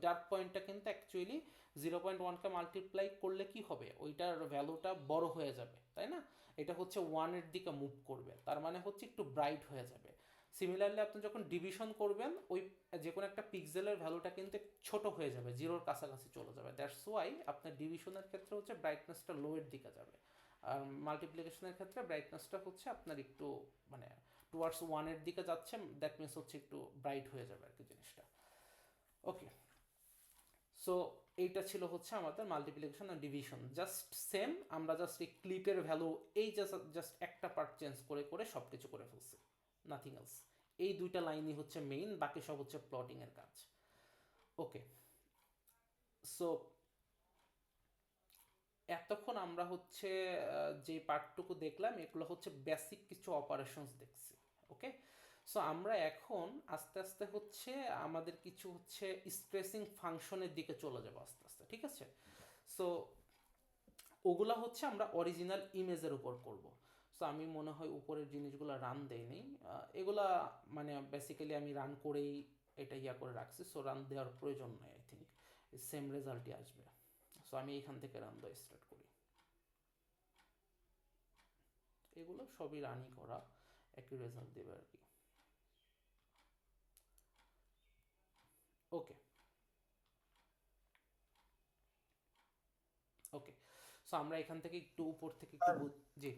ডার্ক পয়েন্টটা কিন্তু অ্যাকচুয়ালি 0.1কে মাল্টিপ্লাই করলে কি হবে, ওইটার ভ্যালুটা বড় হয়ে যাবে, তাই না। এটা হচ্ছে ওয়ানের দিকে মুভ করবে, তার মানে হচ্ছে একটু ব্রাইট হয়ে যাবে। সিমিলারলি আপনি যখন ডিভিশন করবেন, ওই যে কোনো একটা পিক্সেলের ভ্যালুটা কিন্তু ছোট হয়ে যাবে, জিরোর কাছাকাছি চলে যাবে। দ্যাটস ওয়াই আপনার ডিভিশনের ক্ষেত্রে হচ্ছে ব্রাইটনেসটা লোয়ের দিকে যাবে, আর মাল্টিপ্লিকেশনের ক্ষেত্রে ব্রাইটনেসটা হচ্ছে আপনার একটু মানে টুয়ার্ডস ওয়ানের দিকে যাচ্ছে, দ্যাট মিনস হচ্ছে একটু ব্রাইট হয়ে যাবে আর কি জিনিসটা। ওকে, সো এইটা ছিল হচ্ছে আমাদের মাল্টিপ্লিকেশন আর ডিভিশন। জাস্ট সেম, আমরা জাস্ট এই ক্লিপের ভ্যালু এই জাস্ট একটা পার্ট চেঞ্জ করে করে সব কিছু করে ফেলছি, নাথিং এলস। এই দুইটা লাইনই হচ্ছে মেইন, বাকি সব হচ্ছে প্লটিং এর কাজ। ওকে, সো এতক্ষণ আমরা হচ্ছে যে পার্টটুকু দেখলাম এগুলো হচ্ছে বেসিক কিছু অপারেশনস দেখছি। ওকে, সো আমরা এখন আস্তে আস্তে হচ্ছে আমাদের কিছু হচ্ছে স্ট্রেসিং ফাংশনের দিকে চলে যাবো আস্তে আস্তে, ঠিক আছে। সো ওগুলা হচ্ছে আমরা অরিজিনাল ইমেজের উপর করব। সো আমি মনে হয় উপরের জিনিসগুলো রান দেয়নি, এগুলা মানে বেসিক্যালি আমি রান করেই এটা ইয়া করে রাখছি। সো রান দেওয়ার প্রয়োজন নয়, আই থিঙ্ক সেম রেজাল্টই আসবে। সো আমি এখান থেকে রান দেওয়া স্টার্ট করি, এগুলো সবই রানই করা, একই রেজাল্ট দেবে আর কি। ওকে, ওকে, সো আমরা এখান থেকে একটু উপর থেকে একটু জি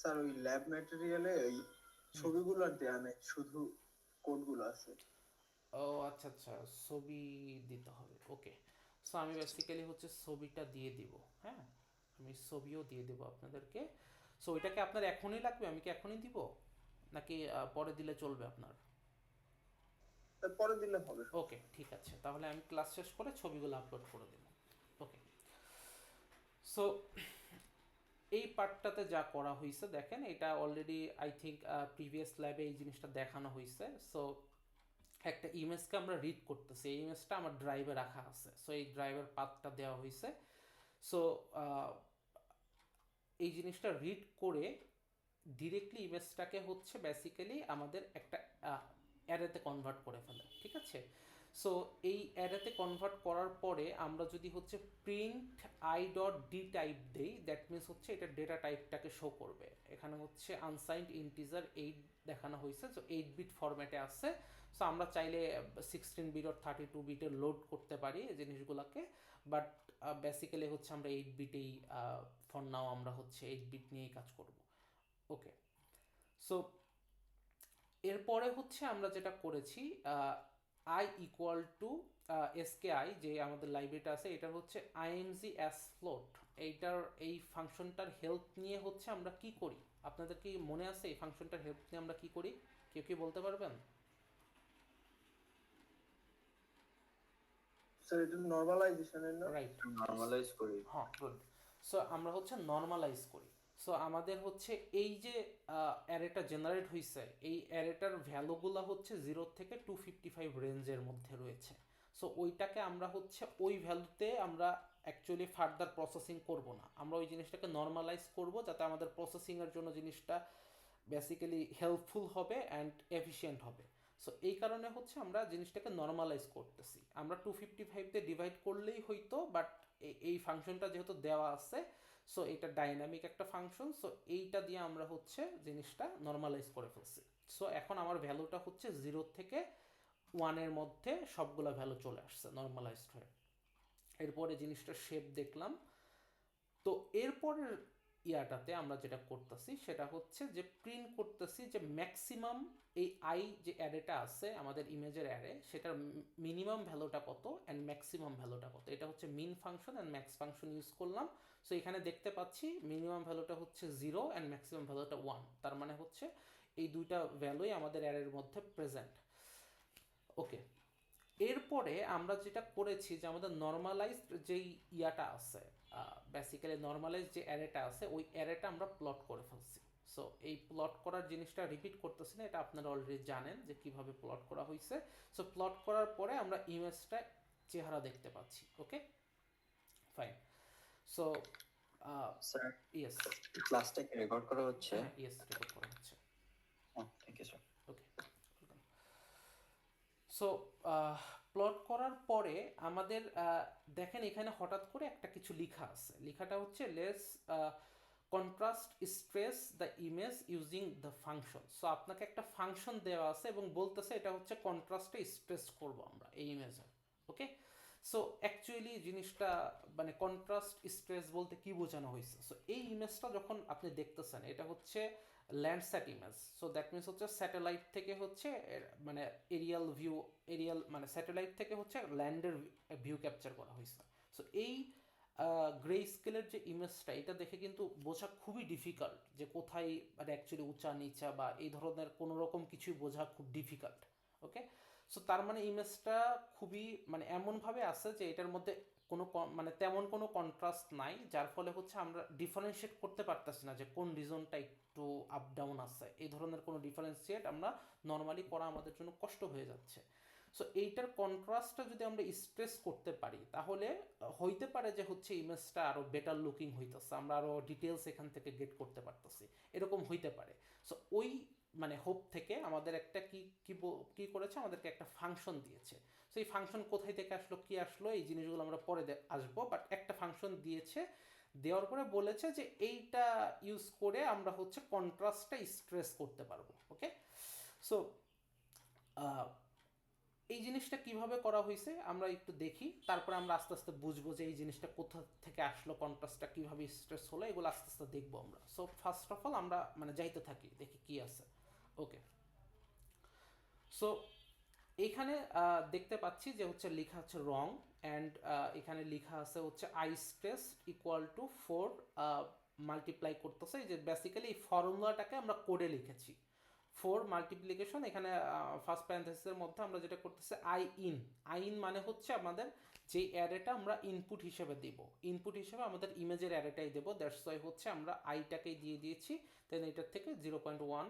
স্যার ওই ল্যাব ম্যাটেরিয়ালে ওই ছবিগুলো আর দেয়া নেই, শুধু কোডগুলো আছে। ও আচ্ছা আচ্ছা, ছবি দিতে হবে। ওকে, সো আমি বেসিক্যালি হচ্ছে ছবিটা দিয়ে দিব। হ্যাঁ, আমি ছবিও দিয়ে দেবো আপনাদেরকে। সো ওইটাকে আপনার এখনই লাগবে, আমি কি এখনই দিব নাকি পরে দিলে চলবে আপনার? পরে দিলে হবে। ওকে, ঠিক আছে, তাহলে আমি ক্লাস শেষ করে ছবিগুলো আপলোড করে দেব। ওকে, সো এই পার্টটাতে যা করা হয়েছে দেখেন, এটা অলরেডি আই থিঙ্ক প্রিভিয়াস ল্যাবে এই জিনিসটা দেখানো হয়েছে। সো একটা ইমেজকে আমরা রিড করতেছি, এই ইমেজটা আমার ড্রাইভে রাখা আছে। সো এই ড্রাইভের পাথটা দেওয়া হয়েছে। সো এই জিনিসটা রিড করে ডিরেক্টলি ইমেজটাকে হচ্ছে বেসিক্যালি আমাদের একটা অ্যারেতে কনভার্ট করে ফেলে, ঠিক আছে। সো এই অ্যারেতে কনভার্ট করার পরে আমরা যদি হচ্ছে print I dot D type দেই, দ্যাট মিনস হচ্ছে এটা ডেটা টাইপটাকে শো করবে। এখানে হচ্ছে আনসাইন্ড ইন্টিজার 8 দেখানো হয়েছে, সো 8 বিট ফরম্যাটে আছে। সো আমরা চাইলে 16 বিট আর 32 বিটে লোড করতে পারি এই জিনিসগুলোকে, বাট বেসিক্যালি হচ্ছে আমরা 8 বিটেই ফর নাও আমরা হচ্ছে 8 বিট নিয়েই কাজ করব। ওকে, সো এরপরে হচ্ছে আমরা যেটা করেছি, I equal to SK I, যে আমাদের লাইব্রেরিটা আছে, এটা হচ্ছে আইএমজি অ্যাস ফ্লোট। এইটার এই ফাংশনটার হেল্প নিয়ে হচ্ছে আমরা কি করি, আপনাদের কি মনে আছে এই ফাংশনটার হেল্প নিয়ে আমরা কি করি? কেউ কি বলতে পারবেন? স্যার এটা নরমালাইজেশনের না? রাইট, নর্মালাইজ করি। হ্যাঁ, গুড। সো আমরা হচ্ছে নর্মালাইজ করি। সো আমাদের হচ্ছে এই যে অ্যারেটা জেনারেট হয়েছে, এই অ্যারেটার ভ্যালুগুলো হচ্ছে 0 থেকে 255 রেঞ্জের মধ্যে রয়েছে। সো ওইটাকে আমরা হচ্ছে ওই ভ্যালুতে আমরা অ্যাকচুয়ালি ফার্দার প্রসেসিং করব না, আমরা ওই জিনিসটাকে নর্মালাইজ করব যাতে আমাদের প্রসেসিংয়ের জন্য জিনিসটা বেসিক্যালি হেল্পফুল হবে অ্যান্ড এফিশিয়েন্ট হবে। সো এই কারণে হচ্ছে আমরা জিনিসটাকে নর্মালাইজ করতেছি। আমরা 255 ডিভাইড করলেই হইতো, বাট এই ফাংশনটা যেহেতু দেওয়া আছে, সো এটা ডাইনামিক একটা ফাংশন, সো এইটা দিয়ে আমরা হচ্ছে জিনিসটা নর্মালাইজ করে ফেলছি। সো এখন আমার ভ্যালুটা হচ্ছে 0 থেকে 1-এর মধ্যে সবগুলো ভ্যালু চলে আসছে নর্মালাইজড হয়ে। এরপরে জিনিসটা শেপ দেখলাম। তো এরপরের ইয়াটাতে আমরা যেটা করতেছি সেটা হচ্ছে যে প্রিন্ট করতেছি যে ম্যাক্সিমাম এই আই যে অ্যারেটা আছে আমাদের ইমেজের অ্যারে, সেটার মিনিমাম ভ্যালুটা কত অ্যান্ড ম্যাক্সিমাম ভ্যালুটা কত। এটা হচ্ছে min function and max function use করলাম। সো এখানে দেখতে পাচ্ছি মিনিমাম ভ্যালুটা হচ্ছে 0 অ্যান্ড ম্যাক্সিমাম ভ্যালুটা 1, তার মানে হচ্ছে এই দুইটা ভ্যালুই আমাদের অ্যারের মধ্যে প্রেজেন্ট। ওকে, এরপরে আমরা যেটা করেছি যে আমাদের নর্মালাইজড যেই ইয়াটা আছে, বেসিক্যালি নর্মালাইজ যে অ্যারেটা আছে, ওই অ্যারেটা আমরা প্লট করে ফেলছি। সো এই প্লট করার জিনিসটা রিপিট করতেছি না, এটা আপনারা অলরেডি জানেন যে কিভাবে প্লট করা হয়েছে। সো প্লট করার পরে আমরা ইমেজটা চেহারা দেখতে পাচ্ছি। Okay, fine. So sir, yes, ক্লাসটা কি রেকর্ড করা হচ্ছে? ইয়েস, রেকর্ড করা হচ্ছে। Thank you sir. Okay, so plot করার পরে আমাদের দেখেন এখানে হঠাৎ করে একটা কিছু লেখা আছে, লেখাটা হচ্ছে let's contrast stress the image using the function. So আপনাকে একটা ফাংশন দেওয়া আছে এবং বলতেছে এটা হচ্ছে কন্ট্রাস্টে স্ট্রেস করব আমরা এই ইমেজে। ওকে, সো অ্যাকচুয়ালি জিনিসটা মানে কন্ট্রাস্ট স্ট্রেস বলতে কি বোঝানো হয়েছে? সো এই ইমেজটা যখন আপনি দেখতেছেন এটা হচ্ছে ল্যান্ডস্যাট ইমেজ। সো দ্যাট মিনস হচ্ছে স্যাটেলাইট থেকে হচ্ছে মানে এরিয়াল ভিউ, এরিয়াল মানে স্যাটেলাইট থেকে হচ্ছে ল্যান্ডের ভিউ ক্যাপচার করা হয়েছে। সো এই গ্রে স্কেলের যে ইমেজটা, এটা দেখে কিন্তু বোঝা খুবই ডিফিকাল্ট যে কোথায় মানে অ্যাকচুয়ালি উঁচা নিচা বা এই ধরনের কোনো রকম কিছুই বোঝা খুব ডিফিকাল্ট। ওকে, সো তার মানে ইমেজটা খুবই মানে এমনভাবে আছে যে এটার মধ্যে কোনো মানে তেমন কোনো কন্ট্রাস্ট নাই, যার ফলে হচ্ছে আমরা ডিফারেন্সিয়েট করতে পারতেছি না যে কোন রিজনটা একটু আপ ডাউন আছে। এই ধরনের কোনো ডিফারেন্সিয়েট আমরা নর্মালি করা আমাদের জন্য কষ্ট হয়ে যাচ্ছে। সো এইটার কন্ট্রাস্টটা যদি আমরা স্ট্রেস করতে পারি তাহলে হইতে পারে যে হচ্ছে ইমেজটা আরও বেটার লুকিং হইতেছে, আমরা আরও ডিটেলস এখান থেকে গেট করতে পারতেছি, এরকম হইতে পারে। সো ওই মানে হোপ থেকে আমাদের একটা কি করেছে, আমাদেরকে একটা ফাংশন দিয়েছে। সো এই ফাংশন কোথায় থেকে আসলো কি আসলো এই জিনিসগুলো আমরা পরে আসবো, বাট একটা ফাংশন দিয়েছে, দেওয়ার পরে বলেছে যে এইটা ইউজ করে আমরা হচ্ছে কন্ট্রাস্টটা স্ট্রেস করতে পারবো। ওকে, সো এই জিনিসটা কিভাবে করা হয়েছে আমরা একটু দেখি, তারপরে আমরা আস্তে আস্তে বুঝবো যে এই জিনিসটা কোথা থেকে আসলো, কন্ট্রাস্টটা কিভাবে স্ট্রেস হলো, এগুলো আস্তে আস্তে দেখবো আমরা। সো ফার্স্ট অফ অল আমরা মানে যাইতে থাকি দেখি কি আছে। ওকে, সো এইখানে দেখতে পাচ্ছি যে হচ্ছে লেখা হচ্ছে রং অ্যান্ড এখানে লেখা আছে হচ্ছে I stress equal to 4 multiply করতেছে, যে বেসিক্যালি এই ফর্মুলাটাকে আমরা কোডে লিখেছি 4 মাল্টিপ্লিকেশন। এখানে ফার্স্ট প্যারেনথেসিসের মধ্যে আমরা যেটা করতেছি আই ইন মানে হচ্ছে আমাদের যে অ্যারেটা আমরা ইনপুট হিসেবে দিব, ইনপুট হিসেবে আমাদের ইমেজের অ্যারেটাই দেবো, দ্যাটস ওয়াই হচ্ছে আমরা আইটাকেই দিয়ে দিয়েছি, দেন এটার থেকে 0.1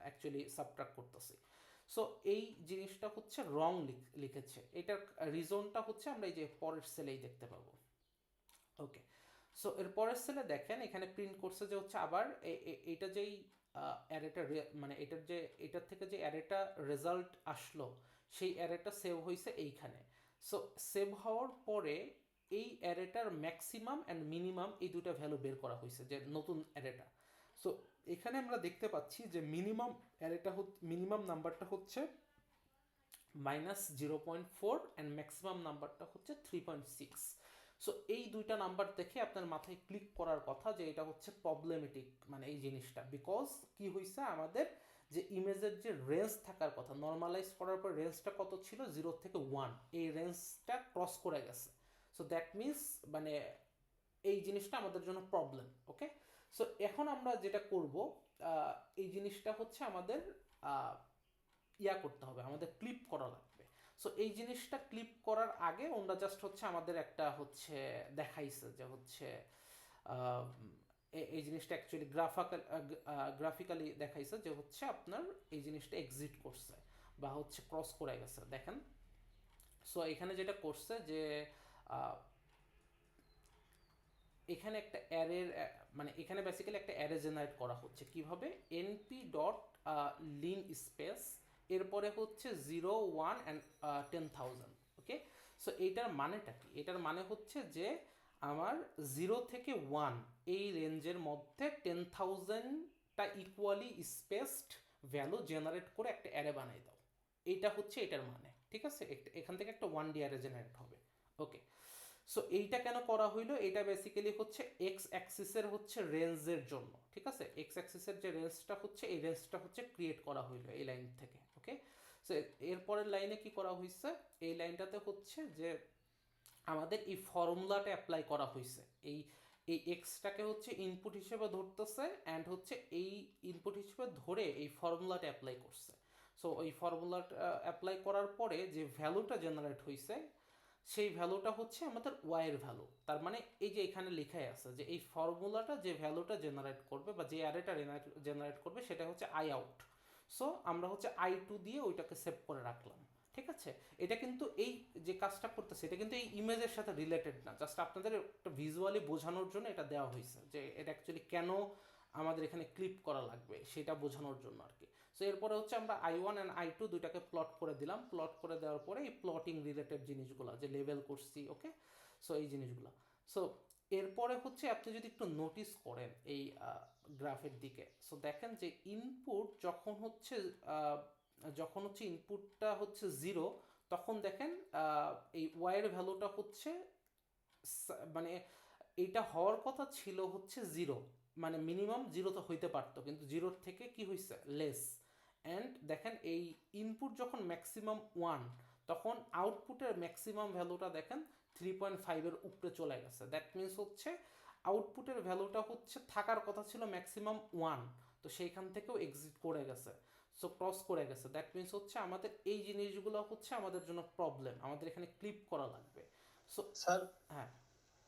অ্যাকচুয়ালি সাবট্রাক্ট করতেছি। সো এই জিনিসটা হচ্ছে রং লিখেছে, এটার রিজনটা হচ্ছে আমরা এই যে পরের সেলেই দেখতে পাবো। ওকে, সো এর পরের সেলে দেখেন এখানে প্রিন্ট করছে যে হচ্ছে আবার এটা যেই অ্যারেটা মানে এটার থেকে যে অ্যারেটা রেজাল্ট আসলো সেই অ্যারেটা সেভ হয়েছে এইখানে। সো সেভ হওয়ার পরে এই অ্যারেটার ম্যাক্সিমাম অ্যান্ড মিনিমাম এই দুটো ভ্যালু বের করা হয়েছে, যে নতুন অ্যারেটা। সো এখানে আমরা দেখতে পাচ্ছি যে মিনিমাম নাম্বারটা হচ্ছে -0.4 অ্যান্ড ম্যাক্সিমাম নাম্বারটা হচ্ছে 3.6। সো এই দুইটা নাম্বার দেখে আপনার মাথায় ক্লিক করার কথা যে এটা হচ্ছে প্রবলেমেটিক, মানে এই জিনিসটা, বিকজ কি হয়েছে আমাদের যে ইমেজের যে রেঞ্জ থাকার কথা, নর্মালাইজ করার পর রেঞ্জটা কত ছিল 0 থেকে 1, এই রেঞ্জটা ক্রস করে গেছে। সো দ্যাট মিনস মানে এই জিনিসটা আমাদের জন্য প্রবলেম। ওকে, সো এখন আমরা যেটা করব, এই জিনিসটা হচ্ছে আমাদের করতে হবে, আমাদের ক্লিপ করা লাগবে। সো এই জিনিসটা ক্লিপ করার আগে ওরা জাস্ট হচ্ছে আমাদের একটা হচ্ছে দেখাইছে যে হচ্ছে এই জিনিসটা অ্যাকচুয়ালি গ্রাফিক্যালি দেখাইছে যে হচ্ছে আপনার এই জিনিসটা এক্সিট করছে বা হচ্ছে ক্রস করে গেছে, দেখেন। সো এখানে যেটা করছে যে এখানে একটা অ্যারের মানে এখানে বেসিক্যালি একটা অ্যারে জেনারেট করা হচ্ছে কিভাবে, এনপি ডট লিন স্পেস, এরপরে হচ্ছে 0, 1 অ্যান্ড 10,000। ওকে, সো এইটার মানেটা কি? এটার মানে হচ্ছে যে আমার 0 থেকে 1 এই রেঞ্জের মধ্যে 10,000টা ইকুয়ালি স্পেসড ভ্যালু জেনারেট করে একটা অ্যারে বানাই দাও। এইটা হচ্ছে এটার মানে, ঠিক আছে? এখান থেকে একটা 1D অ্যারে জেনারেট হবে। ওকে, সো এইটা কেন করা হইলো? এটা বেসিক্যালি হচ্ছে এক্স অ্যাক্সিসের হচ্ছে রেঞ্জের জন্য, ঠিক আছে? এক্স অ্যাক্সিসের যে রেঞ্জটা হচ্ছে এই রেঞ্জটা হচ্ছে ক্রিয়েট করা হইলো এই লাইন থেকে। ওকে, সো এরপরের লাইনে কি করা হয়েছে, এই লাইনটাতে হচ্ছে যে আমাদের এই ফর্মুলাটা অ্যাপ্লাই করা হয়েছে। এই এই এক্সটাকে হচ্ছে ইনপুট হিসেবে ধরতেছে অ্যান্ড হচ্ছে এই ইনপুট হিসেবে ধরে এই ফর্মুলাটা অ্যাপ্লাই করছে। সো ওই ফর্মুলাটা অ্যাপ্লাই করার পরে যে ভ্যালুটা জেনারেট হয়েছে সেই ভ্যালুটা হচ্ছে আমাদের ওয়াইয়ের ভ্যালু। তার মানে এই যে এখানে লেখাই আছে যে এই ফর্মুলাটা যে ভ্যালুটা জেনারেট করবে বা যে অ্যারেটা জেনারেট করবে সেটা হচ্ছে আই আউট। সো আমরা হচ্ছে I2 দিয়ে ওইটাকে সেভ করে রাখলাম, ঠিক আছে? এটা কিন্তু এই যে কাজটা করতেছে এটা কিন্তু এই ইমেজের সাথে রিলেটেড না, জাস্ট আপনাদের একটা ভিজুয়ালি বোঝানোর জন্য এটা দেওয়া হয়েছে যে এটা অ্যাকচুয়ালি কেন আমাদের এখানে ক্লিপ করা লাগবে সেটা বোঝানোর জন্য আর কি। সো এরপরে হচ্ছে আমরা I1 অ্যান্ড I2 দুইটাকে প্লট করে দিলাম। প্লট করে দেওয়ার পরে এই প্লটিং রিলেটেড জিনিসগুলো যে লেভেল করছি, ওকে, সো এই জিনিসগুলো। সো এরপরে হচ্ছে আপনি যদি একটু নোটিস করেন এই গ্রাফের দিকে, সো দেখেন যে ইনপুট যখন হচ্ছে ইনপুটটা হচ্ছে 0, তখন দেখেন এই ওয়াইয়ের ভ্যালুটা হচ্ছে মানে এইটা হওয়ার কথা ছিল হচ্ছে 0, মানে মিনিমাম 0 তো হইতে পারতো, কিন্তু 0 থেকে কি হয়েছে লেস। অ্যান্ড দেখেন এই ইনপুট যখন ম্যাক্সিমাম 1, তখন আউটপুটের ম্যাক্সিমাম ভ্যালুটা দেখেন 3.5-এর উপরে চলে গেছে। দ্যাট মিনস হচ্ছে আউটপুটের ভ্যালুটা হচ্ছে থাকার কথা ছিল ম্যাক্সিমাম 1, তো সেইখান থেকেও এক্সিট করে গেছে, সো ক্রস করে গেছে। দ্যাট মিনস হচ্ছে আমাদের এই জিনিসগুলো হচ্ছে আমাদের জন্য প্রবলেম, আমাদের এখানে ক্লিপ করা লাগবে। সো স্যার, হ্যাঁ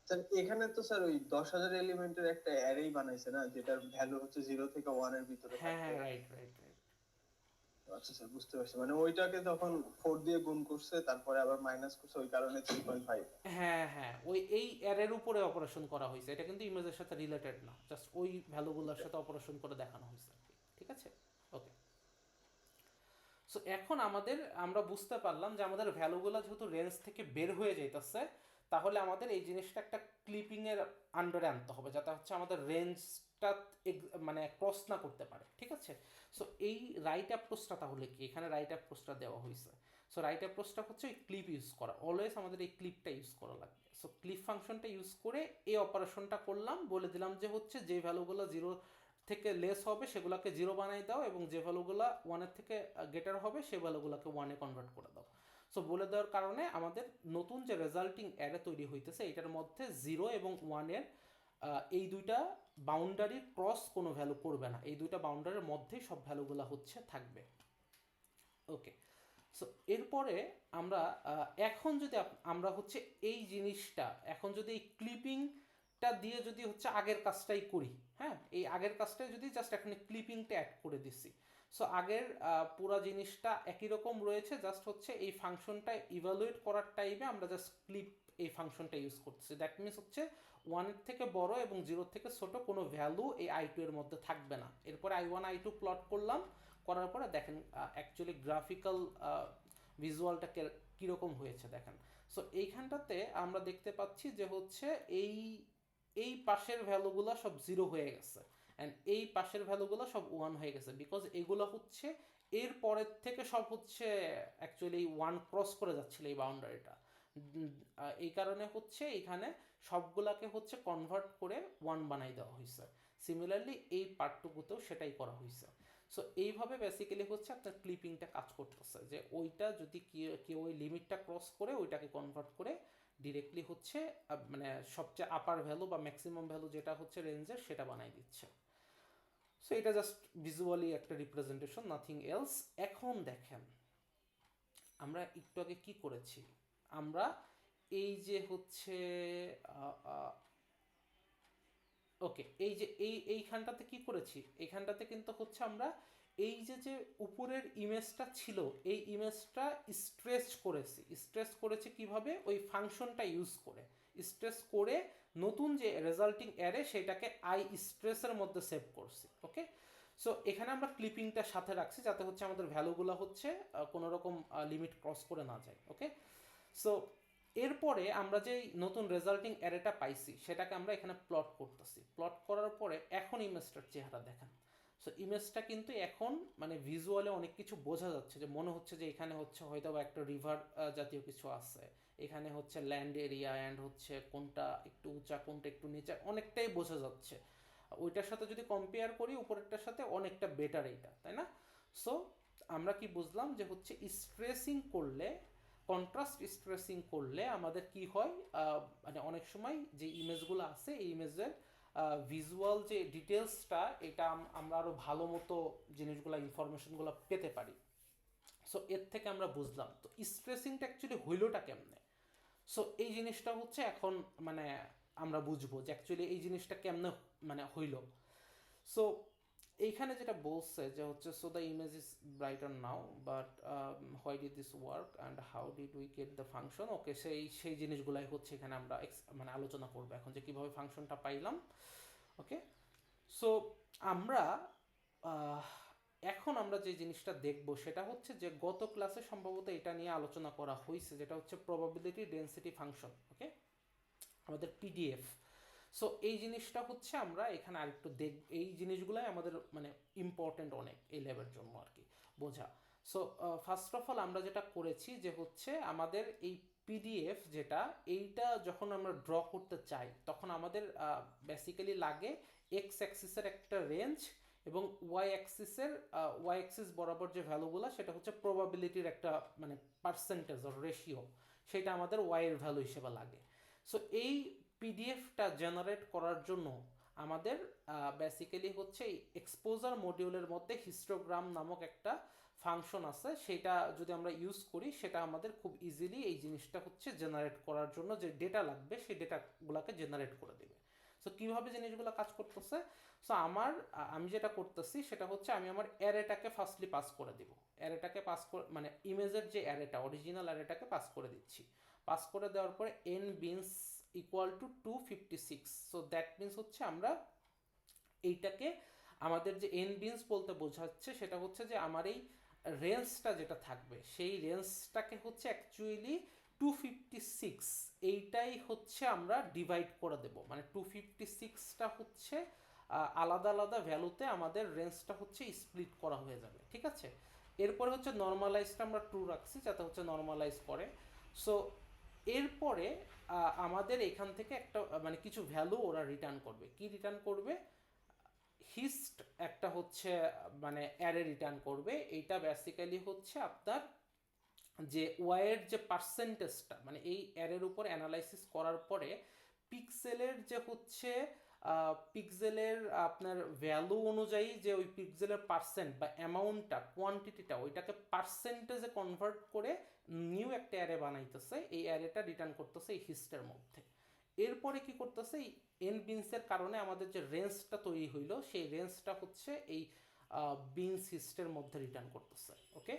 স্যার এখানে তো স্যার ওই 10,000 এলিমেন্টের একটা অ্যারেই বানাইছে না, যেটার ভ্যালু হচ্ছে 0 থেকে 1 এর ভিতরে হ্যাঁ থাকবে। হ্যাঁ, রাইট রাইট রাইট। আচ্ছা স্যার, বুঝতে পারছি। মানে ওইটাকে তখন 4 দিয়ে গুণ করছে, তারপরে আবার মাইনাস করছে, ওই কারণে 3.5। হ্যাঁ হ্যাঁ, ওই এই অ্যারের উপরে অপারেশন করা হয়েছে, এটা কিন্তু ইমেজের সাথে রিলেটেড না, জাস্ট ওই ভ্যালুগুলোর সাথে অপারেশন করে দেখানো হয়েছে আর কি, ঠিক আছে? ওকে, সো এখন আমরা বুঝতে পারলাম যে আমাদের ভ্যালুগুলো যেহেতু রেঞ্জ থেকে বের হয়ে যাইতেছে, তাহলে আমাদের এই জিনিসটা একটা ক্লিপিংয়ের আন্ডারে আনতে হবে যাতে হচ্ছে আমাদের রেঞ্জটা মানে ক্রস না করতে পারে, ঠিক আছে? সো এই রাইট অ্যাপ্রোচটা তাহলে কি, এখানে রাইট অ্যাপ্রোচটা দেওয়া হয়েছে। সো রাইট অ্যাপ্রোচটা হচ্ছে ওই ক্লিপ ইউজ করা, অলওয়েজ আমাদের এই ক্লিপটা ইউজ করা লাগবে। সো ক্লিপ ফাংশনটা ইউজ করে এই অপারেশনটা করলাম, বলে দিলাম যে হচ্ছে যে ভ্যালুগুলো 0 থেকে লেস হবে সেগুলোকে 0 বানাই দাও, এবং যে ভ্যালুগুলো 1-এর থেকে গ্রেটার হবে সেই ভ্যালুগুলোকে 1-এ কনভার্ট করে দাও। সো বলে দেওয়ার কারণে আমাদের নতুন যে রেজাল্টিং অ্যারে তৈরি হইতেছে এটার মধ্যে 0 এবং 1-এর এই দুইটা বাউন্ডারির ক্রস কোনো ভ্যালু করবে না, এই দুইটা বাউন্ডারির মধ্যেই সব ভ্যালুগুলো হচ্ছে থাকবে। ওকে, সো এরপরে আমরা এখন যদি আমরা হচ্ছে এই জিনিসটা এখন যদি এই ক্লিপিংটা দিয়ে যদি হচ্ছে আগের কাজটাই করি, হ্যাঁ, এই আগের কাজটাই যদি জাস্ট এখানে ক্লিপিংটা অ্যাড করে দিছি। সো আগের পুরো জিনিসটা একই রকম রয়েছে, জাস্ট হচ্ছে এই ফাংশনটা ইভালুয়েট করার টাইমে আমরা জাস্ট ক্লিপ এই ফাংশনটা ইউজ করতেছি। দ্যাট মিনস হচ্ছে 1-এর থেকে বড় এবং 0-এর থেকে ছোট কোনো ভ্যালু এই I2 এর মধ্যে থাকবে না। এরপরে I1 I2 প্লট করলাম, করার পরে দেখেন অ্যাকচুয়ালি গ্রাফিক্যাল ভিজুয়ালটা কীরকম হয়েছে দেখেন। সো এইখানটাতে আমরা দেখতে পাচ্ছি যে হচ্ছে এই এই পাশের ভ্যালুগুলো সব জিরো হয়ে গেছে অ্যান্ড এই পাশের ভ্যালুগুলো সব ওয়ান হয়ে গেছে, বিকজ এগুলো হচ্ছে এর পরের থেকে সব হচ্ছে অ্যাকচুয়ালি ওয়ান ক্রস করে যাচ্ছিল এই বাউন্ডারিটা। এই কারণে হচ্ছে এখানে সবগুলাকে হচ্ছে কনভার্ট করে ওয়ান বানাই দেওয়া হয়েছে। সিমিলারলি এই পার্টটুকুতেও সেটাই করা হয়েছে। সো এইভাবে বেসিক্যালি হচ্ছে আপনার ক্লিপিংটা কাজ করতেছে, যে ওইটা যদি কেউ ওই লিমিটটা ক্রস করে ওইটাকে কনভার্ট করে ডিরেক্টলি হচ্ছে মানে সবচেয়ে আপার ভ্যালু বা ম্যাক্সিমাম ভ্যালু যেটা হচ্ছে রেঞ্জের সেটা বানাই দিচ্ছে। সো এটা জাস্ট ভিজুয়ালি একটা রিপ্রেজেন্টেশন, নাথিং এলস। এখন দেখেন আমরা একটু আগে কি করেছি, আমরা এই যে হচ্ছে ওকে এই যে এইখানটাতে কি করেছি, এইখানটাতে কিন্তু হচ্ছে আমরা এই যে উপরের ইমেজটা ছিল এই ইমেজটা স্ট্রেচ করেছি কিভাবে, ওই ফাংশনটা ইউজ করে স্ট্রেচ করে নতুন যে রেজাল্টিং অ্যারে সেটাকে আই স্ট্রেসের মধ্যে সেভ করছি। ওকে, সো এখানে আমরা ক্লিপিংটা সাথে রাখছি যাতে হচ্ছে আমাদের ভ্যালুগুলো হচ্ছে কোনো রকম লিমিট ক্রস করে না যায়। ওকে, সো এরপরে আমরা যে নতুন রেজাল্টিং অ্যারেটা পাইছি সেটাকে আমরা এখানে প্লট করতেছি। প্লট করার পরে এখন ইমেজটার চেহারা দেখেন। সো ইমেজটা কিন্তু এখন মানে ভিজুয়ালে অনেক কিছু বোঝা যাচ্ছে, যে মনে হচ্ছে যে এখানে হচ্ছে হয়তো একটা রিভার জাতীয় কিছু আছে, এখানে হচ্ছে ল্যান্ড এরিয়া অ্যান্ড হচ্ছে কোনটা একটু উঁচা কোনটা একটু নিচা অনেকটাই বোঝা যাচ্ছে। ওইটার সাথে যদি কম্পেয়ার করি উপরেরটার সাথে অনেকটা বেটার এইটা, তাই না? সো আমরা কি বুঝলাম যে হচ্ছে স্ট্রেসিং করলে, কন্ট্রাস্ট স্ট্রেসিং করলে আমাদের কি হয়, মানে অনেক সময় যে ইমেজগুলো আছে এই ইমেজের ভিজুয়াল যে ডিটেলসটা এটা আমরা আরও ভালো মতো জিনিসগুলো ইনফরমেশনগুলো পেতে পারি। সো এর থেকে আমরা বুঝলাম তো স্ট্রেসিংটা অ্যাকচুয়ালি হইলোটা কেমনে। সো এই জিনিসটা হচ্ছে এখন মানে আমরা বুঝবো যে অ্যাকচুয়ালি এই জিনিসটা কেমনে মানে হইল। সো এইখানে যেটা বলছে যে হচ্ছে so the image is brighter now but why did this work and how did we get the function. Okay, সেই জিনিসগুলাই হচ্ছে এখানে আমরা মানে আলোচনা করবো এখন, যে কীভাবে ফাংশনটা পাইলাম। ওকে, সো আমরা এখন আমরা যে জিনিসটা দেখব সেটা হচ্ছে যে গত ক্লাসে সম্ভবত এটা নিয়ে আলোচনা করা হয়েছে, যেটা হচ্ছে প্রবাবিলিটি ডেন্সিটি ফাংশন। ওকে, আমাদের পিডিএফ। সো এই জিনিসটা হচ্ছে আমরা এখানে আরেকটু এই জিনিসগুলাই আমাদের মানে ইম্পর্টেন্ট অনেক এই ল্যাবের জন্য আর কি বোঝা। সো ফার্স্ট অফ অল আমরা যেটা করেছি যে হচ্ছে আমাদের এই পিডিএফ যেটা এইটা যখন আমরা ড্র করতে চাই তখন আমাদের বেসিক্যালি লাগে এক্স অ্যাক্সিসের একটা রেঞ্জ এবং ওয়াই অ্যাক্সিস বরাবর যে ভ্যালুগুলো সেটা হচ্ছে প্রবাবিলিটির একটা মানে পার্সেন্টেজ অর রেশিও, সেটা আমাদের ওয়াই এর ভ্যালু হিসেবে লাগে। সো এই পিডিএফটা জেনারেট করার জন্য আমাদের বেসিক্যালি হচ্ছে এই এক্সপোজার মডিউলের মধ্যে হিস্টোগ্রাম নামক একটা ফাংশন আছে, সেটা যদি আমরা ইউজ করি সেটা আমাদের খুব ইজিলি এই জিনিসটা হচ্ছে জেনারেট করার জন্য যে ডেটা লাগবে সেই ডেটাগুলোকে জেনারেট করে দেবে। সো কীভাবে জিনিসগুলো কাজ করতেছে, সো আমি যেটা করতেছি সেটা হচ্ছে আমি আমার অ্যারেটাকে ফার্স্টলি পাস করে দিব। অ্যারেটাকে পাস করে মানে ইমেজের যে অ্যারেটা অরিজিনাল অ্যারেটাকে পাস করে দিচ্ছি। পাস করে দেওয়ার পরে n beans equal to 256। So that means হচ্ছে আমরা এইটাকে আমাদের যে n বিনস বলতে বোঝাচ্ছে সেটা হচ্ছে যে আমার এই রেঞ্জটা যেটা থাকবে সেই রেঞ্জটাকে হচ্ছে অ্যাকচুয়ালি 256 এইটাই হচ্ছে আমরা ডিভাইড করে দেব, মানে 256টা হচ্ছে আলাদা আলাদা ভ্যালুতে আমাদের রেঞ্জটা হচ্ছে স্প্লিট করা হয়ে যাবে। ঠিক আছে, এরপরে হচ্ছে নর্মালাইজটা আমরা ট্রু রাখছি যাতে হচ্ছে নর্মালাইজ করে। সো এরপরে আমাদের এখান থেকে একটা মানে কিছু ভ্যালু ওরা রিটার্ন করবে। কি রিটার্ন করবে, হিস্ট একটা হচ্ছে মানে অ্যারে রিটার্ন করবে। এইটা বেসিক্যালি হচ্ছে আপনার যে ওয়াইয়ের যে পার্সেন্টেজটা মানে এই অ্যারের উপর অ্যানালাইসিস করার পরে পিক্সেলের যে হচ্ছে পিক্সেলের আপনার ভ্যালু অনুযায়ী যে ওই পিক্সেলের পার্সেন্ট বা অ্যামাউন্টটা কোয়ান্টিটিটা ওইটাকে পার্সেন্টেজে কনভার্ট করে নিউ একটা অ্যারে বানাইতেছে, এই অ্যারেটা রিটার্ন করতেছে এই হিস্টের মধ্যে। এরপরে কি করতেছে, এই এন বিনসের কারণে আমাদের যে রেঞ্জটা তৈরি হইলো সেই রেঞ্জটা হচ্ছে এই বিনস হিস্টের মধ্যে রিটার্ন করতেছে। ওকে,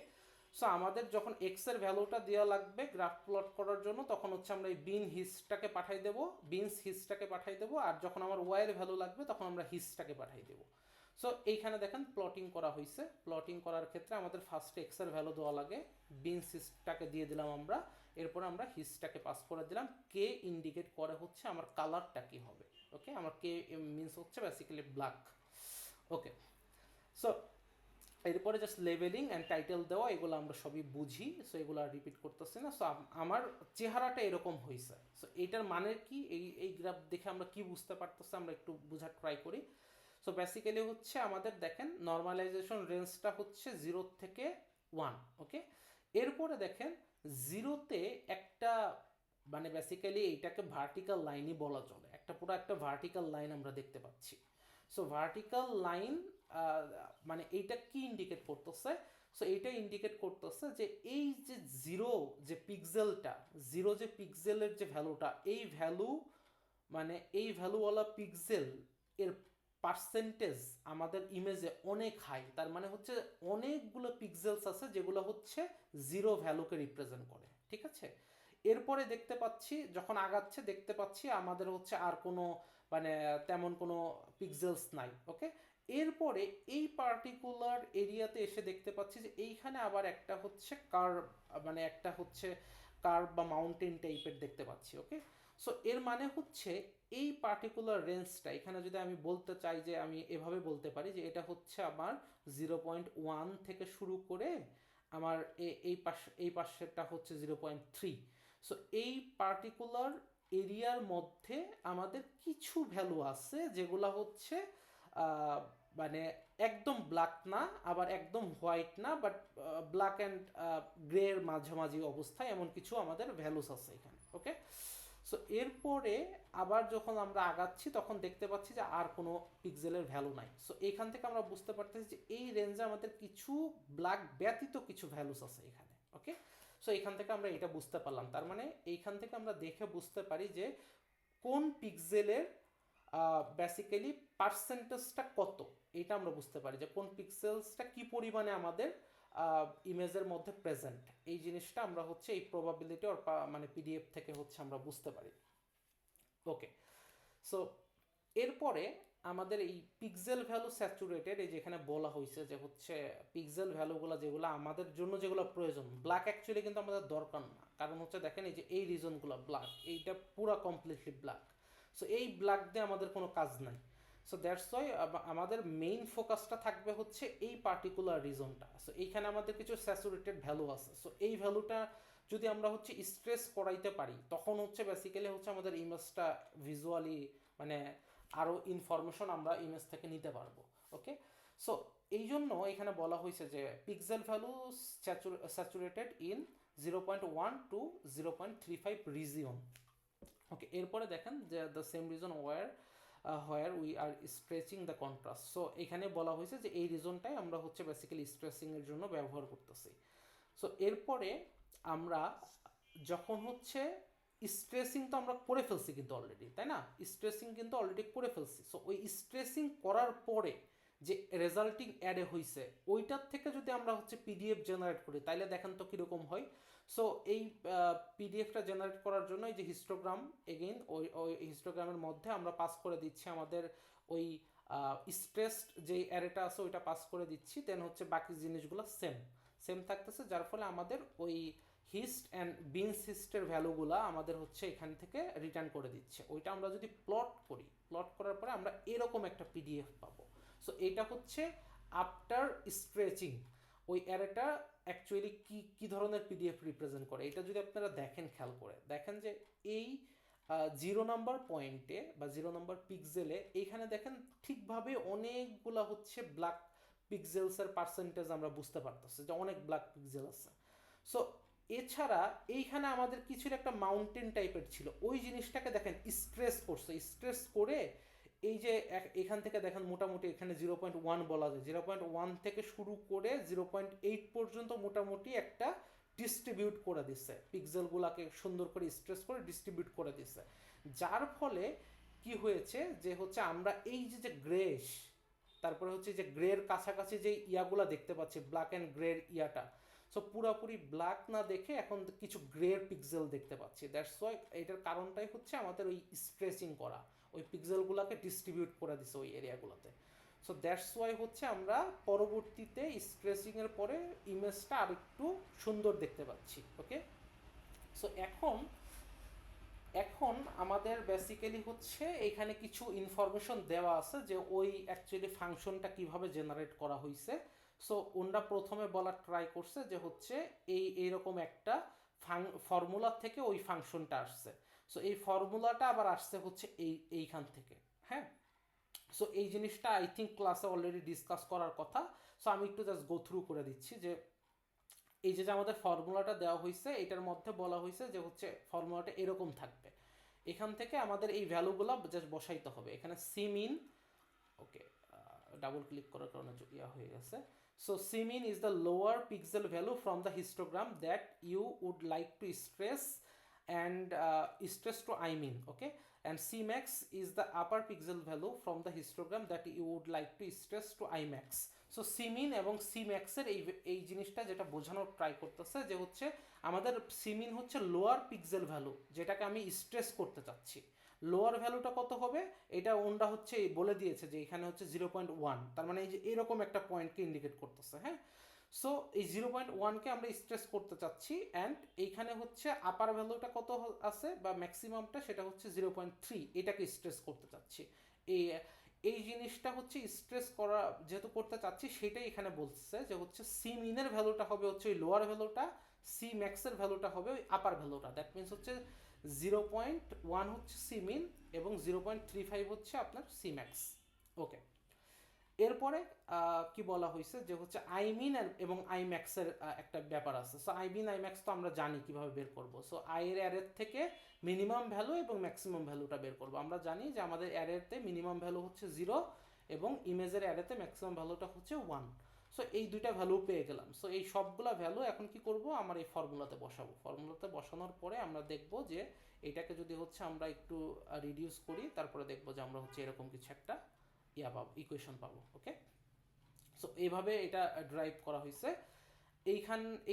সো আমাদের যখন এক্স এর ভ্যালুটা দেওয়া লাগবে গ্রাফ প্লট করার জন্য তখন হচ্ছে আমরা এই হিস্টটাকে পাঠাই দেবো, বিনস হিস্টটাকে পাঠাই দেবো, আর যখন আমার ওয়াই এর ভ্যালু লাগবে তখন আমরা হিস্টটাকে পাঠাই দেবো। সো এইখানে দেখেন প্লটিং করা হয়েছে। প্লটিং করার ক্ষেত্রে আমাদের ফার্স্টে এক্স এর ভ্যালু দেওয়া লাগে, বিনস হিস্টটাকে দিয়ে দিলাম আমরা, এরপর আমরা হিস্টটাকে পাস করে দিলাম। কে ইন্ডিকেট করে হচ্ছে আমার কালারটা কি হবে। ওকে, আমার কে মিনস হচ্ছে বেসিক্যালি ব্ল্যাক। ওকে, সো এরপরে জাস্ট লেভেলিং অ্যান্ড টাইটেল দেওয়া, এগুলো আমরা সবই বুঝি, সো এগুলো আর রিপিট করতেছি না। সো আমার চেহারাটা এরকম হয়েছে। সো এইটার মানে কি, এই গ্রাফ দেখে আমরা কি বুঝতে পারতেছি, আমরা একটু বোঝার ট্রাই করি। সো বেসিক্যালি হচ্ছে আমাদের দেখেন নর্মালাইজেশন রেঞ্জটা হচ্ছে 0 থেকে 1। ওকে, এরপরে দেখেন 0-তে একটা মানে বেসিক্যালি এইটাকে ভার্টিক্যাল লাইনই বলা চলে, একটা পুরো একটা ভার্টিক্যাল লাইন আমরা দেখতে পাচ্ছি। সো ভার্টিক্যাল লাইন মানে এইটা কি ইন্ডিকেট করতেছে? সো এইটা ইন্ডিকেট করতেছে যে এই যে যে পিক্সেলটা, যে পিক্সেলের যে ভ্যালুটা, এই ভ্যালু মানে এই ভ্যালুওয়ালা পিক্সেল এর পার্সেন্টেজ আমাদের ইমেজে অনেক হাই। তার মানে হচ্ছে অনেকগুলো পিক্সেলস আছে যেগুলো হচ্ছে 0 ভ্যালুকে রিপ্রেজেন্ট করে। ঠিক আছে, এরপরে দেখতে পাচ্ছি যখন আগাচ্ছে দেখতে পাচ্ছি আমাদের হচ্ছে আর কোনো মানে তেমন কোনো পিক্সেলস নাই। ওকে, এরপরে এই পার্টিকুলার এরিয়াতে এসে দেখতে পাচ্ছি যে এইখানে আবার একটা হচ্ছে কার্ভ, মানে একটা হচ্ছে কার্ভ বা মাউন্টেন টাইপের দেখতে পাচ্ছি। ওকে, সো এর মানে হচ্ছে এই পার্টিকুলার রেঞ্জটা, এখানে যদি আমি বলতে চাই যে আমি এভাবে বলতে পারি যে এটা হচ্ছে আমার 0.1 থেকে শুরু করে আমার এই পাশেরটা হচ্ছে 0.3। সো এই পার্টিকুলার এরিয়ার মধ্যে আমাদের কিছু ভ্যালু আছে যেগুলো হচ্ছে মানে একদম ব্ল্যাক না আবার একদম হোয়াইট না, বাট ব্ল্যাক অ্যান্ড গ্রে এর মাঝামাঝি অবস্থায় এমন কিছু আমাদের ভ্যালুস আছে এখানে। ওকে, সো এরপরে আবার যখন আমরা আগাচ্ছি তখন দেখতে পাচ্ছি যে আর কোনো পিক্সেলের ভ্যালু নাই। সো এইখান থেকে আমরা বুঝতে পারতেছি যে এই রেঞ্জে আমাদের কিছু ব্ল্যাক ব্যতীত কিছু ভ্যালুস আছে এখানে। ওকে, সো এখান থেকে আমরা এটা বুঝতে পারলাম। তার মানে এইখান থেকে আমরা দেখে বুঝতে পারি যে কোন পিক্সেলের বেসিক্যালি পার্সেন্টেজটা কত, এটা আমরা বুঝতে পারি যে কোন পিক্সেলসটা কি পরিমাণে আমাদের ইমেজের মধ্যে প্রেজেন্ট। এই জিনিসটা আমরা হচ্ছে এই প্রবাবিলিটি অর মানে পিডিএফ থেকে হচ্ছে আমরা বুঝতে পারি। ওকে, সো এরপরে আমাদের এই পিক্সেল ভ্যালু স্যাচুরেটেড, এই যেখানে বলা হয়েছে যে হচ্ছে পিক্সেল ভ্যালুগুলো যেগুলো আমাদের জন্য যেগুলো প্রয়োজন, ব্ল্যাক অ্যাকচুয়ালি কিন্তু আমাদের দরকার না। কারণ হচ্ছে দেখেন এই যে এই রিজনগুলো ব্ল্যাক, এইটা পুরো কমপ্লিটলি ব্ল্যাক। সো এই ব্ল্যাক দিয়ে আমাদের কোনো কাজ নাই। সো দ্যাটস ওয়াই আমাদের মেইন ফোকাসটা থাকবে হচ্ছে এই পার্টিকুলার রিজনটা। সো এইখানে আমাদের কিছু স্যাচুরেটেড ভ্যালু আছে। সো এই ভ্যালুটা যদি আমরা হচ্ছে স্ট্রেস করাইতে পারি তখন হচ্ছে বেসিক্যালি হচ্ছে আমাদের ইমেজটা ভিজুয়ালি মানে আরও ইনফরমেশন আমরা ইমেজ থেকে নিতে পারবো। ওকে, সো এই জন্য এখানে বলা হয়েছে যে pixel value saturated in 0.1 to 0.35 region. Okay, এরপরে দেখেন যে the same region where we are stretching the contrast. So এখানে বলা হয়েছে যে এই রিজনটাই আমরা হচ্ছে বেসিক্যালি স্ট্রেচিংয়ের জন্য ব্যবহার করতেছি। সো এরপরে আমরা যখন হচ্ছে স্ট্রেসিং তো আমরা করে ফেলছি কিন্তু অলরেডি, তাই না? স্ট্রেসিং কিন্তু অলরেডি করে ফেলছি। সো ওই স্ট্রেসিং করার পরে যে রেজাল্টিং অ্যাডে হয়েছে ওইটার থেকে যদি আমরা হচ্ছে পিডিএফ জেনারেট করি তাইলে দেখেন তো কীরকম হয়। সো এই পিডিএফটা জেনারেট করার জন্য এই যে হিস্টোগ্রাম, এগেইন ওই হিস্টোগ্রামের মধ্যে আমরা পাস করে দিচ্ছি আমাদের ওই স্ট্রেসড যে অ্যারেটা আছে ওইটা পাস করে দিচ্ছি, দেন হচ্ছে বাকি জিনিসগুলো সেম থাকতেছে, যার ফলে আমাদের ওই হিস্ট অ্যান্ড বিনস হিস্টের ভ্যালুগুলো আমাদের হচ্ছে এখান থেকে রিটার্ন করে দিচ্ছে। ওইটা আমরা যদি প্লট করার পরে আমরা এরকম একটা পিডিএফ পাবো। সো এটা হচ্ছে আফটার স্ট্রেচিং ওই অ্যারেটা অ্যাকচুয়ালি কি ধরনের পিডিএফ রিপ্রেজেন্ট করে। এটা যদি আপনারা দেখেন, খেয়াল করে দেখেন যে এই 0 নম্বর পয়েন্টে বা 0 নম্বর পিক্সেলে এইখানে দেখেন ঠিকভাবে অনেকগুলা হচ্ছে ব্ল্যাক পিক্সেলসের পার্সেন্টেজ আমরা বুঝতে পারতেছি যে অনেক ব্ল্যাক পিক্সেল আছে। সো এছাড়া এইখানে আমাদের কিছু একটা মাউন্টেন টাইপের ছিল, ওই জিনিসটাকে দেখেন স্ট্রেস করে এই যে এখান থেকে দেখেন মোটামুটি এখানে 0.1 বলা যায়, 0.1 থেকে শুরু করে 0.8 পর্যন্ত মোটামুটি একটা ডিস্ট্রিবিউট করে দিচ্ছে, পিক্সেলগুলোকে সুন্দর করে স্ট্রেস করে ডিস্ট্রিবিউট করে দিচ্ছে। যার ফলে কি হয়েছে যে হচ্ছে আমরা এই যে গ্রেশ, তারপরে হচ্ছে যে গ্রের কাছাকাছি যে ইয়াগুলা দেখতে পাচ্ছি, ব্ল্যাক অ্যান্ড গ্রের ইয়াটা, সো পুরাপুরি ব্ল্যাক না দেখে এখন কিছু গ্রের পিক্সেল দেখতে পাচ্ছি। দ্যাটস ওয়াই এটার কারণটাই হচ্ছে আমাদের ওই স্ট্রেচিং করা, ওই পিক্সেলগুলোকে ডিস্ট্রিবিউট করে দিছে ওই এরিয়াগুলোতে। সো দ্যাটস ওয়াই হচ্ছে আমরা পরবর্তীতে স্ট্রেসিংয়ের পরে ইমেজটা আরেকটু সুন্দর দেখতে পাচ্ছি। ওকে, সো এখন এখন আমাদের বেসিক্যালি হচ্ছে এখানে কিছু ইনফরমেশন দেওয়া আছে যে ওই অ্যাকচুয়ালি ফাংশনটা কিভাবে জেনারেট করা হয়েছে। সো ওনরা প্রথমে বলার ট্রাই করছে যে হচ্ছে এইরকম একটা ফর্মুলা থেকে ওই ফাংশনটা আসছে। সো এই ফর্মুলাটা আবার আসছে হচ্ছে এইখান থেকে। হ্যাঁ, সো এই জিনিসটা আই থিঙ্ক ক্লাসে অলরেডি ডিসকাস করার কথা। সো আমি একটু জাস্ট গো থ্রু করে দিচ্ছি যে এই যে আমাদের ফর্মুলাটা দেওয়া হয়েছে এটার মধ্যে বলা হয়েছে যে হচ্ছে ফর্মুলাটা এরকম থাকবে। এখান থেকে আমাদের এই ভ্যালুগুলো জাস্ট বসাইতে হবে। এখানে সিমিন, ওকে, ডাবল ক্লিক করার কারণে ইয়া হয়ে গেছে। So c min is the lower pixel value from the histogram that you would like to stress and stress to imin, okay, and cmax is the upper pixel value from the histogram that you would like to stress to imax. So c min এবং সিম্যাক্সের এই জিনিসটা যেটা বোঝানোর try করতেছে যে হচ্ছে আমাদের সিমিন হচ্ছে লোয়ার পিক্সেল ভ্যালু, যেটাকে আমি স্ট্রেস করতে চাচ্ছি। লোয়ার ভ্যালুটা কত হবে এটা ওনরা হচ্ছে বলে দিয়েছে যে এখানে হচ্ছে 0.1, তার মানে এই যে এরকম একটা পয়েন্টকে ইন্ডিকেট করতেছে। হ্যাঁ, সো এই 0.1কে আমরা স্ট্রেস করতে চাচ্ছি, অ্যান্ড এইখানে হচ্ছে আপার ভ্যালুটা কত আছে বা ম্যাক্সিমামটা সেটা হচ্ছে 0.3, এটাকে স্ট্রেস করতে চাচ্ছি। এই এই জিনিসটা হচ্ছে স্ট্রেস করা যেহেতু করতে চাচ্ছি সেটাই এখানে বলছে যে হচ্ছে সি মিনের ভ্যালুটা হবে হচ্ছে ওই লোয়ার ভ্যালুটা, সি ম্যাক্সের ভ্যালুটা হবে ওই আপার ভ্যালুটা। দ্যাট মিনস হচ্ছে 0.1 হচ্ছে সি মিন এবং 0.35 হচ্ছে আপনার সি ম্যাক্স। ওকে, এরপরে কি বলা হয়েছে যে হচ্ছে আইমিন এবং আইম্যাক্সের একটা ব্যাপার আছে। সো আইমিন আইম্যাক্স তো আমরা জানি কিভাবে বের করব। সো আইয়ের অ্যারের থেকে মিনিমাম ভ্যালু এবং ম্যাক্সিমাম ভ্যালুটা বের করব। আমরা জানি যে আমাদের অ্যারেতে মিনিমাম ভ্যালু হচ্ছে 0 এবং ইমেজের অ্যারেতে ম্যাক্সিমাম ভ্যালুটা হচ্ছে 1। সো এই দুইটা ভ্যালু পেয়ে গেলাম। সো এই সবগুলা ভ্যালু এখন কি করব, আমার এই ফর্মুলাতে বসাবো। ফর্মুলাতে বসানোর পরে আমরা দেখব যে এটাকে যদি হচ্ছে আমরা একটু রিডিউস করি, তারপরে দেখব যে আমরা হচ্ছে এরকম কিছু একটা ইয়া পাবো, ইকুয়েশন পাবো। ওকে, সো এইভাবে এটা ড্রাইভ করা হয়েছে।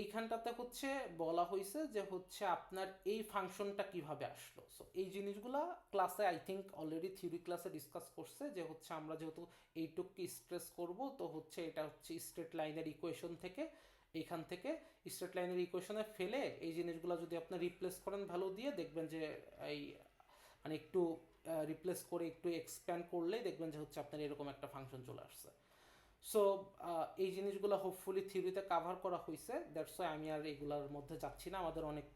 এইখানটাতে হচ্ছে বলা হয়েছে যে হচ্ছে আপনার এই ফাংশনটা কিভাবে আসলো। সো এই জিনিসগুলা ক্লাসে আই থিঙ্ক অলরেডি থিওরি ক্লাসে ডিসকাস করছে যে হচ্ছে আমরা যেহেতু এইটুকু স্ট্রেস করব তো হচ্ছে এটা হচ্ছে স্ট্রেট লাইনের ইকুয়েশন থেকে, এইখান থেকে স্ট্রেট লাইনের ইকুয়েশনে ফেলে এই জিনিসগুলো যদি আপনি রিপ্লেস করেন ভ্যালু দিয়ে, দেখবেন যে এই মানে একটু রিপ্লেস করে একটু এক্সপ্যান্ড করলেই দেখবেন যে হচ্ছে আপনার এরকম একটা ফাংশন চলে আসছে। সো এই জিনিসগুলো হোপফুলি থিওরিতে কাভার করা হয়েছে। দ্যাটস ওয়াই আমি আর এগুলোর মধ্যে যাচ্ছি না, আমাদের অনেক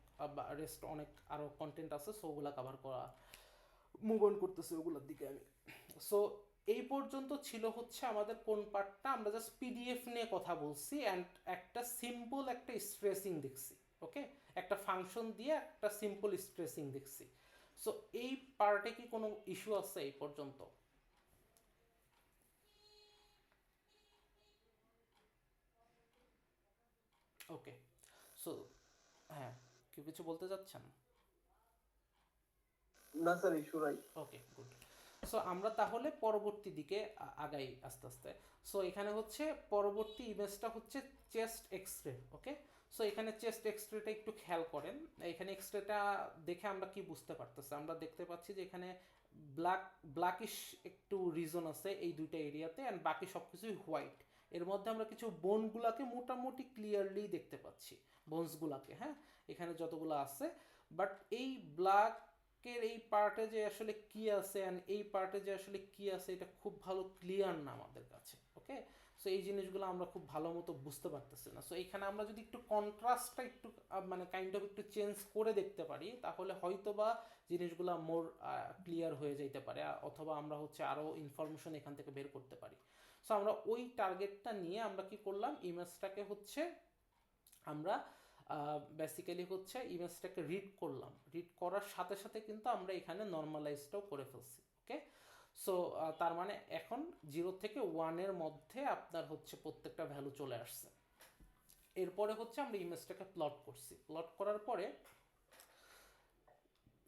রেস্ট অনেক আরও কন্টেন্ট আছে, সো ওগুলো কাভার করা মুভ অন করতেছে ওগুলোর দিকে আমি। সো এই পর্যন্ত ছিল হচ্ছে আমাদের কোন পার্টটা, আমরা জাস্ট পিডিএফ নিয়ে কথা বলছি অ্যান্ড একটা সিম্পল একটা স্ট্রেসিং দেখছি। ওকে, একটা ফাংশন দিয়ে একটা সিম্পল স্ট্রেসিং দেখছি। সো এই পার্টে কি কোনো ইস্যু আছে এই পর্যন্ত? ওকে, সো হ্যাঁ, কেউ কিছু বলতে চাচ্ছেন? না স্যার, ইস্যু নাই। ওকে, গুড। সো আমরা তাহলে পরবর্তী দিকে আগাই আস্তে আস্তে। সো এখানে হচ্ছে পরবর্তী ইমেজটা হচ্ছে চেস্ট এক্সরে। ওকে, সো এখানে চেস্ট এক্সরেটা একটু খেয়াল করেন। এখানে এক্সরেটা দেখে আমরা কি বুঝতে পারতেছি, আমরা দেখতে পাচ্ছি যে এখানে ব্ল্যাকিশ একটু রিজন আছে এই দুইটা এরিয়াতে, অ্যান্ড বাকি সব কিছুই হোয়াইট। এর মধ্যে আমরা কিছু বোনগুলাকে মোটামুটি ক্লিয়ারলি দেখতে পাচ্ছি, বোনসগুলাকে। হ্যাঁ, এখানে যতগুলো আছে, বাট এই ব্ল্যাকের এই পার্টে যে আসলে কি আছে অ্যান্ড এই পার্টে যে আসলে কি আছে এটা খুব ভালো ক্লিয়ার না আমাদের কাছে। ওকে, সো এই জিনিসগুলো আমরা খুব ভালো মতো বুঝতে পারতেছি না। সো এখানে আমরা যদি একটু কন্ট্রাস্টটা একটু মানে কাইন্ড অফ একটু চেঞ্জ করে দেখতে পারি তাহলে হয়তো বা জিনিসগুলো মোর ক্লিয়ার হয়ে যাইতে পারে, অথবা আমরা হচ্ছে আরও ইনফরমেশন এখান থেকে বের করতে পারি। সো আমরা ওই টার্গেটটা নিয়ে আমরা কি করলাম, ইমেজটাকে হচ্ছে আমরা বেসিক্যালি হচ্ছে ইমেজটাকে রিড করলাম। রিড করার সাথে সাথে কিন্তু আমরা এখানে নর্মালাইজটাও করে ফেলছি। ওকে, সো তার মানে এখন 0 থেকে 1-এর মধ্যে আপনার হচ্ছে প্রত্যেকটা ভ্যালু চলে আসছে। এরপরে হচ্ছে আমরা ইমেজটাকে প্লট করছি। প্লট করার পরে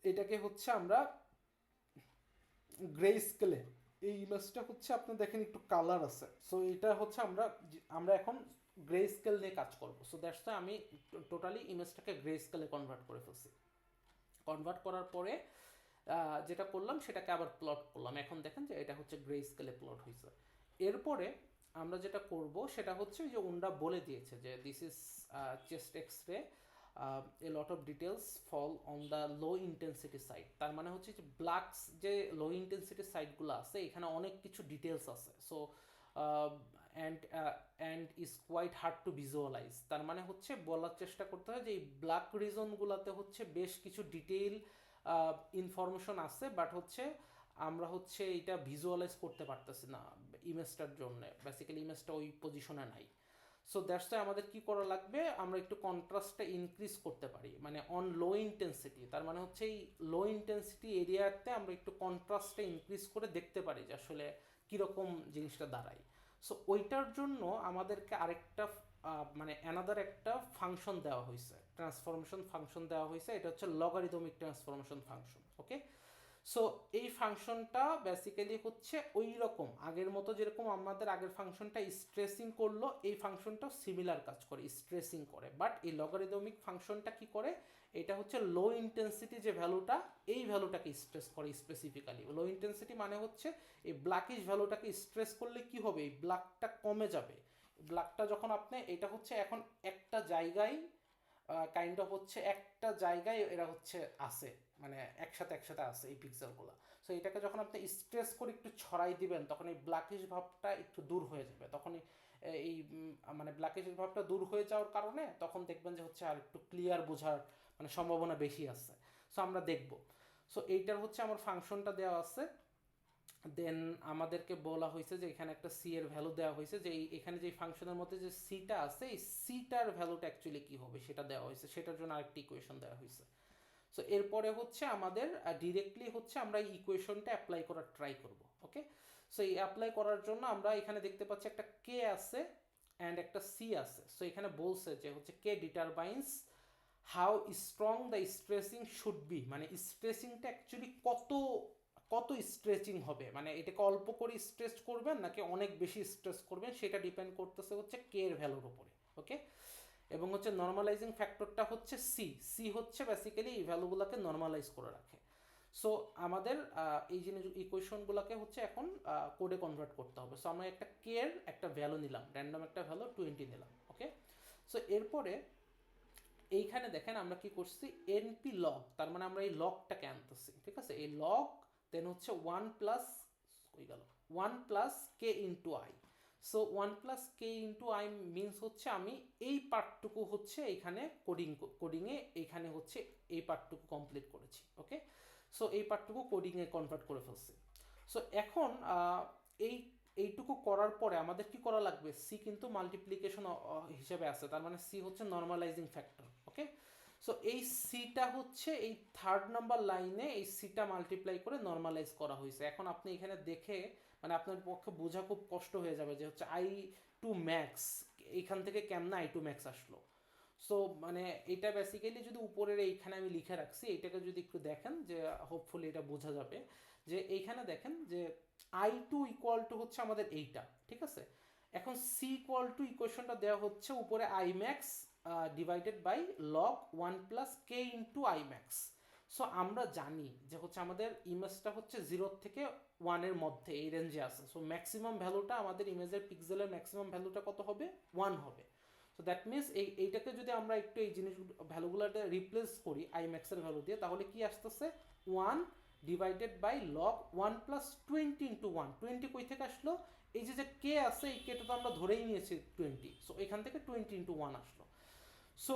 এটাকে হচ্ছে আমরা গ্রে স্কেলে, এই ইমেজটা হচ্ছে আপনি দেখেন একটু কালার আছে, সো এটা হচ্ছে আমরা এখন গ্রে স্কেল নিয়ে কাজ করবো। সো দ্যাটস ওয়াই আমি টোটালি ইমেজটাকে গ্রে স্কেলে কনভার্ট করে ফেলছি। কনভার্ট করার পরে যেটা করলাম সেটাকে আবার প্লট করলাম। এখন দেখেন যে এটা হচ্ছে গ্রে স্কেলে প্লট হয়েছে। এরপরে আমরা যেটা করব সেটা হচ্ছে যে ওনরা বলে দিয়েছে যে this is chest x ray, a lot of details fall on the low intensity side. তার মানে হচ্ছে যে ব্লাক্স যে লো ইন্টেন্সিটি সাইডগুলো আছে এখানে অনেক কিছু ডিটেলস আছে। So and is quite hard to visualise. তার মানে হচ্ছে বলার চেষ্টা করতে হয় যে এই ব্ল্যাক রিজনগুলোতে হচ্ছে বেশ কিছু ডিটেইল ইনফরমেশন আছে, বাট হচ্ছে আমরা হচ্ছে এটা ভিজুয়ালাইজ করতে পারতেছি না ইমেজটার জন্য, বেসিক্যালি ইমেজটা ওই পজিশনে নাই। সো দ্যাটস ওয়াই আমাদের কি করা লাগবে, আমরা একটু কন্ট্রাস্টটা ইনক্রিজ করতে পারি, মানে অন লো ইন্টেন্সিটি। তার মানে হচ্ছে এই লো ইন্টেন্সিটি এরিয়াতে আমরা একটু কন্ট্রাস্টটা ইনক্রিজ করে দেখতে পারি যে আসলে কীরকম জিনিসটা দাঁড়ায়। সো ওইটার জন্য আমাদেরকে আরেকটা মানে অ্যানাদার একটা ফাংশন দেওয়া হয়েছে, ট্রান্সফরমেশন ফাংশন দেওয়া হয়েছে, এটা হচ্ছে লগারিদমিক ট্রান্সফরমেশন ফাংশন। ওকে, সো এই ফাংশনটা বেসিক্যালি হচ্ছে ওই রকম আগের মতো, যেরকম আমাদের আগের ফাংশনটা স্ট্রেসিং করলো, এই ফাংশনটাও সিমিলার কাজ করে, স্ট্রেসিং করে। বাট এই লগারিদমিক ফাংশনটা কি করে, এটা হচ্ছে লো ইন্টেন্সিটি যে ভ্যালুটা, এই ভ্যালুটাকে স্ট্রেস করে স্পেসিফিক্যালি। লো ইন্টেন্সিটি মানে হচ্ছে এই ব্ল্যাকিশ ভ্যালুটাকে স্ট্রেস করলে কি হবে, এই ব্ল্যাকটা কমে যাবে। ব্ল্যাকটা যখন আপনি, এটা হচ্ছে এখন একটা জায়গায় কাইন্ড অফ হচ্ছে একটা জায়গায় এরা হচ্ছে আসে, মানে একসাথে একসাথে আসে এই পিক্সেলগুলো। সো এটাকে যখন আপনি স্ট্রেস করে একটু ছড়াই দিবেন তখন এই ব্ল্যাকিশ ভাবটা একটু দূর হয়ে যাবে। তখন এই মানে ব্ল্যাকিশ ভাবটা দূর হয়ে যাওয়ার কারণে তখন দেখবেন যে হচ্ছে আর একটু ক্লিয়ার বোঝার মানে সম্ভাবনা বেশি আছে। সো আমরা দেখব। সো এইটার হচ্ছে আমার ফাংশনটা দেওয়া আছে। দেন আমাদেরকে বলা হয়েছে যে এখানে একটা সি এর ভ্যালু দেওয়া হয়েছে, যে এখানে যে ফাংশনের মধ্যে যে সিটা আছে এই সিটার ভ্যালুটা অ্যাকচুয়ালি কি হবে সেটা দেওয়া হয়েছে, সেটার জন্য আরেকটি ইকুয়েশন দেওয়া হয়েছে। সো এরপরে হচ্ছে আমাদের ডিরেক্টলি হচ্ছে আমরা এই ইকুয়েশনটা অ্যাপ্লাই করার ট্রাই করব। ওকে, সো এই অ্যাপ্লাই করার জন্য আমরা এখানে দেখতে পাচ্ছি একটা কে আছে অ্যান্ড একটা সি আছে। সো এখানে বলছে যে হচ্ছে K determines how strong the stretching should be, মানে স্ট্রেসিংটা অ্যাকচুয়ালি কত কত স্ট্রেচিং হবে, মানে এটাকে অল্প করে স্ট্রেচ করবেন নাকি অনেক বেশি স্ট্রেচ করবেন সেটা ডিপেন্ড করতেছে হচ্ছে কে এর ভ্যালুর উপরে। ওকে, এবং হচ্ছে নর্মালাইজিং ফ্যাক্টরটা হচ্ছে সি। সি হচ্ছে বেসিক্যালি এই ভ্যালুগুলোকে নর্মালাইজ করে রাখে। সো আমাদের এই জিনিস ইকুয়েশনগুলোকে হচ্ছে এখন কোডে কনভার্ট করতে হবে। সো আমরা একটা কে এর একটা ভ্যালু নিলাম, র্যান্ডম একটা ভ্যালু 20 নিলাম। ওকে, সো এরপরে এইখানে দেখেন আমরা কি করছি, এনপি লগ, তার মানে আমরা এই লগটাকে আনতেছি। ঠিক আছে, এই লগ দেন হচ্ছে 1 প্লাস ওই গেল 1 plus k into I. So 1 plus k into I means হচ্ছে আমি এই পার্টটুকু হচ্ছে এইখানে কোডিংয়ে এইখানে হচ্ছে এই পার্টটুকু কমপ্লিট করেছি। ওকে, সো এই পার্টটুকু কোডিংয়ে কনভার্ট করে ফেলছি। সো এখন এই এইটুকু করার পরে আমাদের কি করা লাগবে, সি কিন্তু মাল্টিপ্লিকেশন হিসেবে আছে, তার মানে সি হচ্ছে নর্মালাইজিং ফ্যাক্টর। ওকে, সো এই সিটা হচ্ছে এই থার্ড নাম্বার লাইনে এই সিটা মাল্টিপ্লাই করে নর্মালাইজ করা হয়েছে। এখন আপনি এখানে দেখে মানে আপনার পক্ষে বোঝা খুব কষ্ট হয়ে যাবে যে হচ্ছে আই টু ম্যাক্স এইখান থেকে কেমন আই টু ম্যাক্স আসলো। সো মানে এটা বেসিক্যালি যদি উপরের এইখানে আমি লিখে রাখছি, এইটাকে যদি একটু দেখেন যে হোপফুলি এটা বোঝা যাবে যে এইখানে দেখেন যে আই টু ইকুয়াল টু হচ্ছে আমাদের এইটা। ঠিক আছে, এখন সি ইকুয়াল টু ইকুয়েশনটা দেওয়া হচ্ছে উপরে I max divided by log 1 plus k into I max. So আমরা জানি যে হচ্ছে আমাদের ইমেজটা হচ্ছে 0 থেকে 1 এর মধ্যে এই রেঞ্জে আছে। সো ম্যাক্সিমাম ভ্যালুটা আমাদের ইমেজের পিক্সেলের ম্যাক্সিমাম ভ্যালুটা কত হবে, 1 হবে। সো দ্যাট মিনস এইটাকে যদি আমরা একটু এই জিনিস ভ্যালুগুলোতে রিপ্লেস করি আই ম্যাক্সের ভ্যালু দিয়ে, তাহলে কি আসতেছে 1 divided by log 1 plus 20 into 1। 20 কই থেকে আসলো, এই যে কে আছে এই কেটা তো আমরা ধরেই নিয়েছি 20, সো এখান থেকে 20 ইন্টু 1 আসলো। সো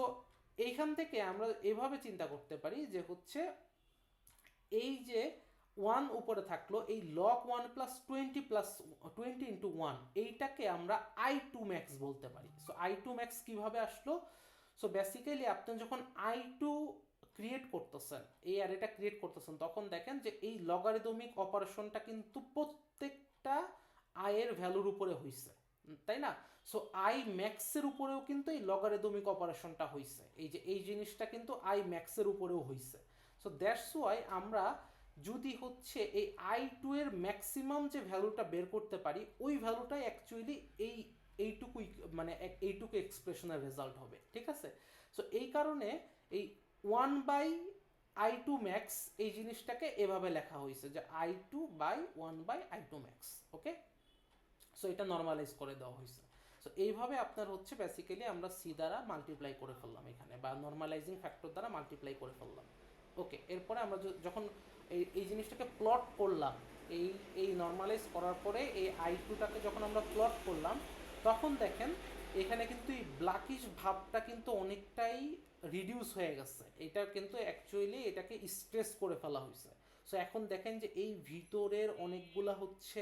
এইখান থেকে আমরা এভাবে চিন্তা করতে পারি যে হচ্ছে এই যে 1 উপরে থাকলো, এই লগ 1 প্লাস 20 ইন্টু 1 এইটাকে আমরা আই টু ম্যাক্স বলতে পারি। সো আই টু ম্যাক্স কীভাবে আসলো, সো বেসিক্যালি আপনি যখন আই টু ক্রিয়েট করতেছেন, এই অ্যারেটা ক্রিয়েট করতেছেন, তখন দেখেন যে এই লগারিদমিক অপারেশনটা কিন্তু প্রত্যেকটা আয়ের ভ্যালুর উপরে হয়েছে, তাই না? সো আই ম্যাক্সের উপরেও কিন্তু এই লগারিদমিক অপারেশনটা হয়েছে, এই যে এই জিনিসটা কিন্তু আই ম্যাক্সের উপরেও হয়েছে। সো দ্যাটস ওয়াই আমরা যদি হচ্ছে এই আই টু এর ম্যাক্সিমাম যে ভ্যালুটা বের করতে পারি, ওই ভ্যালুটাই অ্যাকচুয়ালি এইটুকুই মানে এইটুকু এক্সপ্রেশনের রেজাল্ট হবে। ঠিক আছে, সো এই কারণে এই 1 বাই আই টু ম্যাক্স এই জিনিসটাকে এভাবে লেখা হয়েছে যে I two by 1 by I two max. Okay, so এটা নর্মালাইজ করে দেওয়া হয়েছে। সো এইভাবে আপনার হচ্ছে বেসিক্যালি আমরা সি দ্বারা মাল্টিপ্লাই করে ফেললাম এখানে, বা নর্মালাইজিং ফ্যাক্টর দ্বারা মাল্টিপ্লাই করে ফেললাম। ওকে, এরপরে আমরা যখন এই জিনিসটাকে প্লট করলাম, এই এই নর্মালাইজ করার পরে এই I2টাকে যখন আমরা প্লট করলাম, তখন দেখেন এখানে কিন্তু এই ব্ল্যাকিশ ভাবটা কিন্তু অনেকটাই রিডিউস হয়ে গেছে। এটা কিন্তু অ্যাকচুয়ালি এটাকে স্ট্রেস করে ফেলা হয়েছে। সো এখন দেখেন যে এই ভিতরের অনেকগুলা হচ্ছে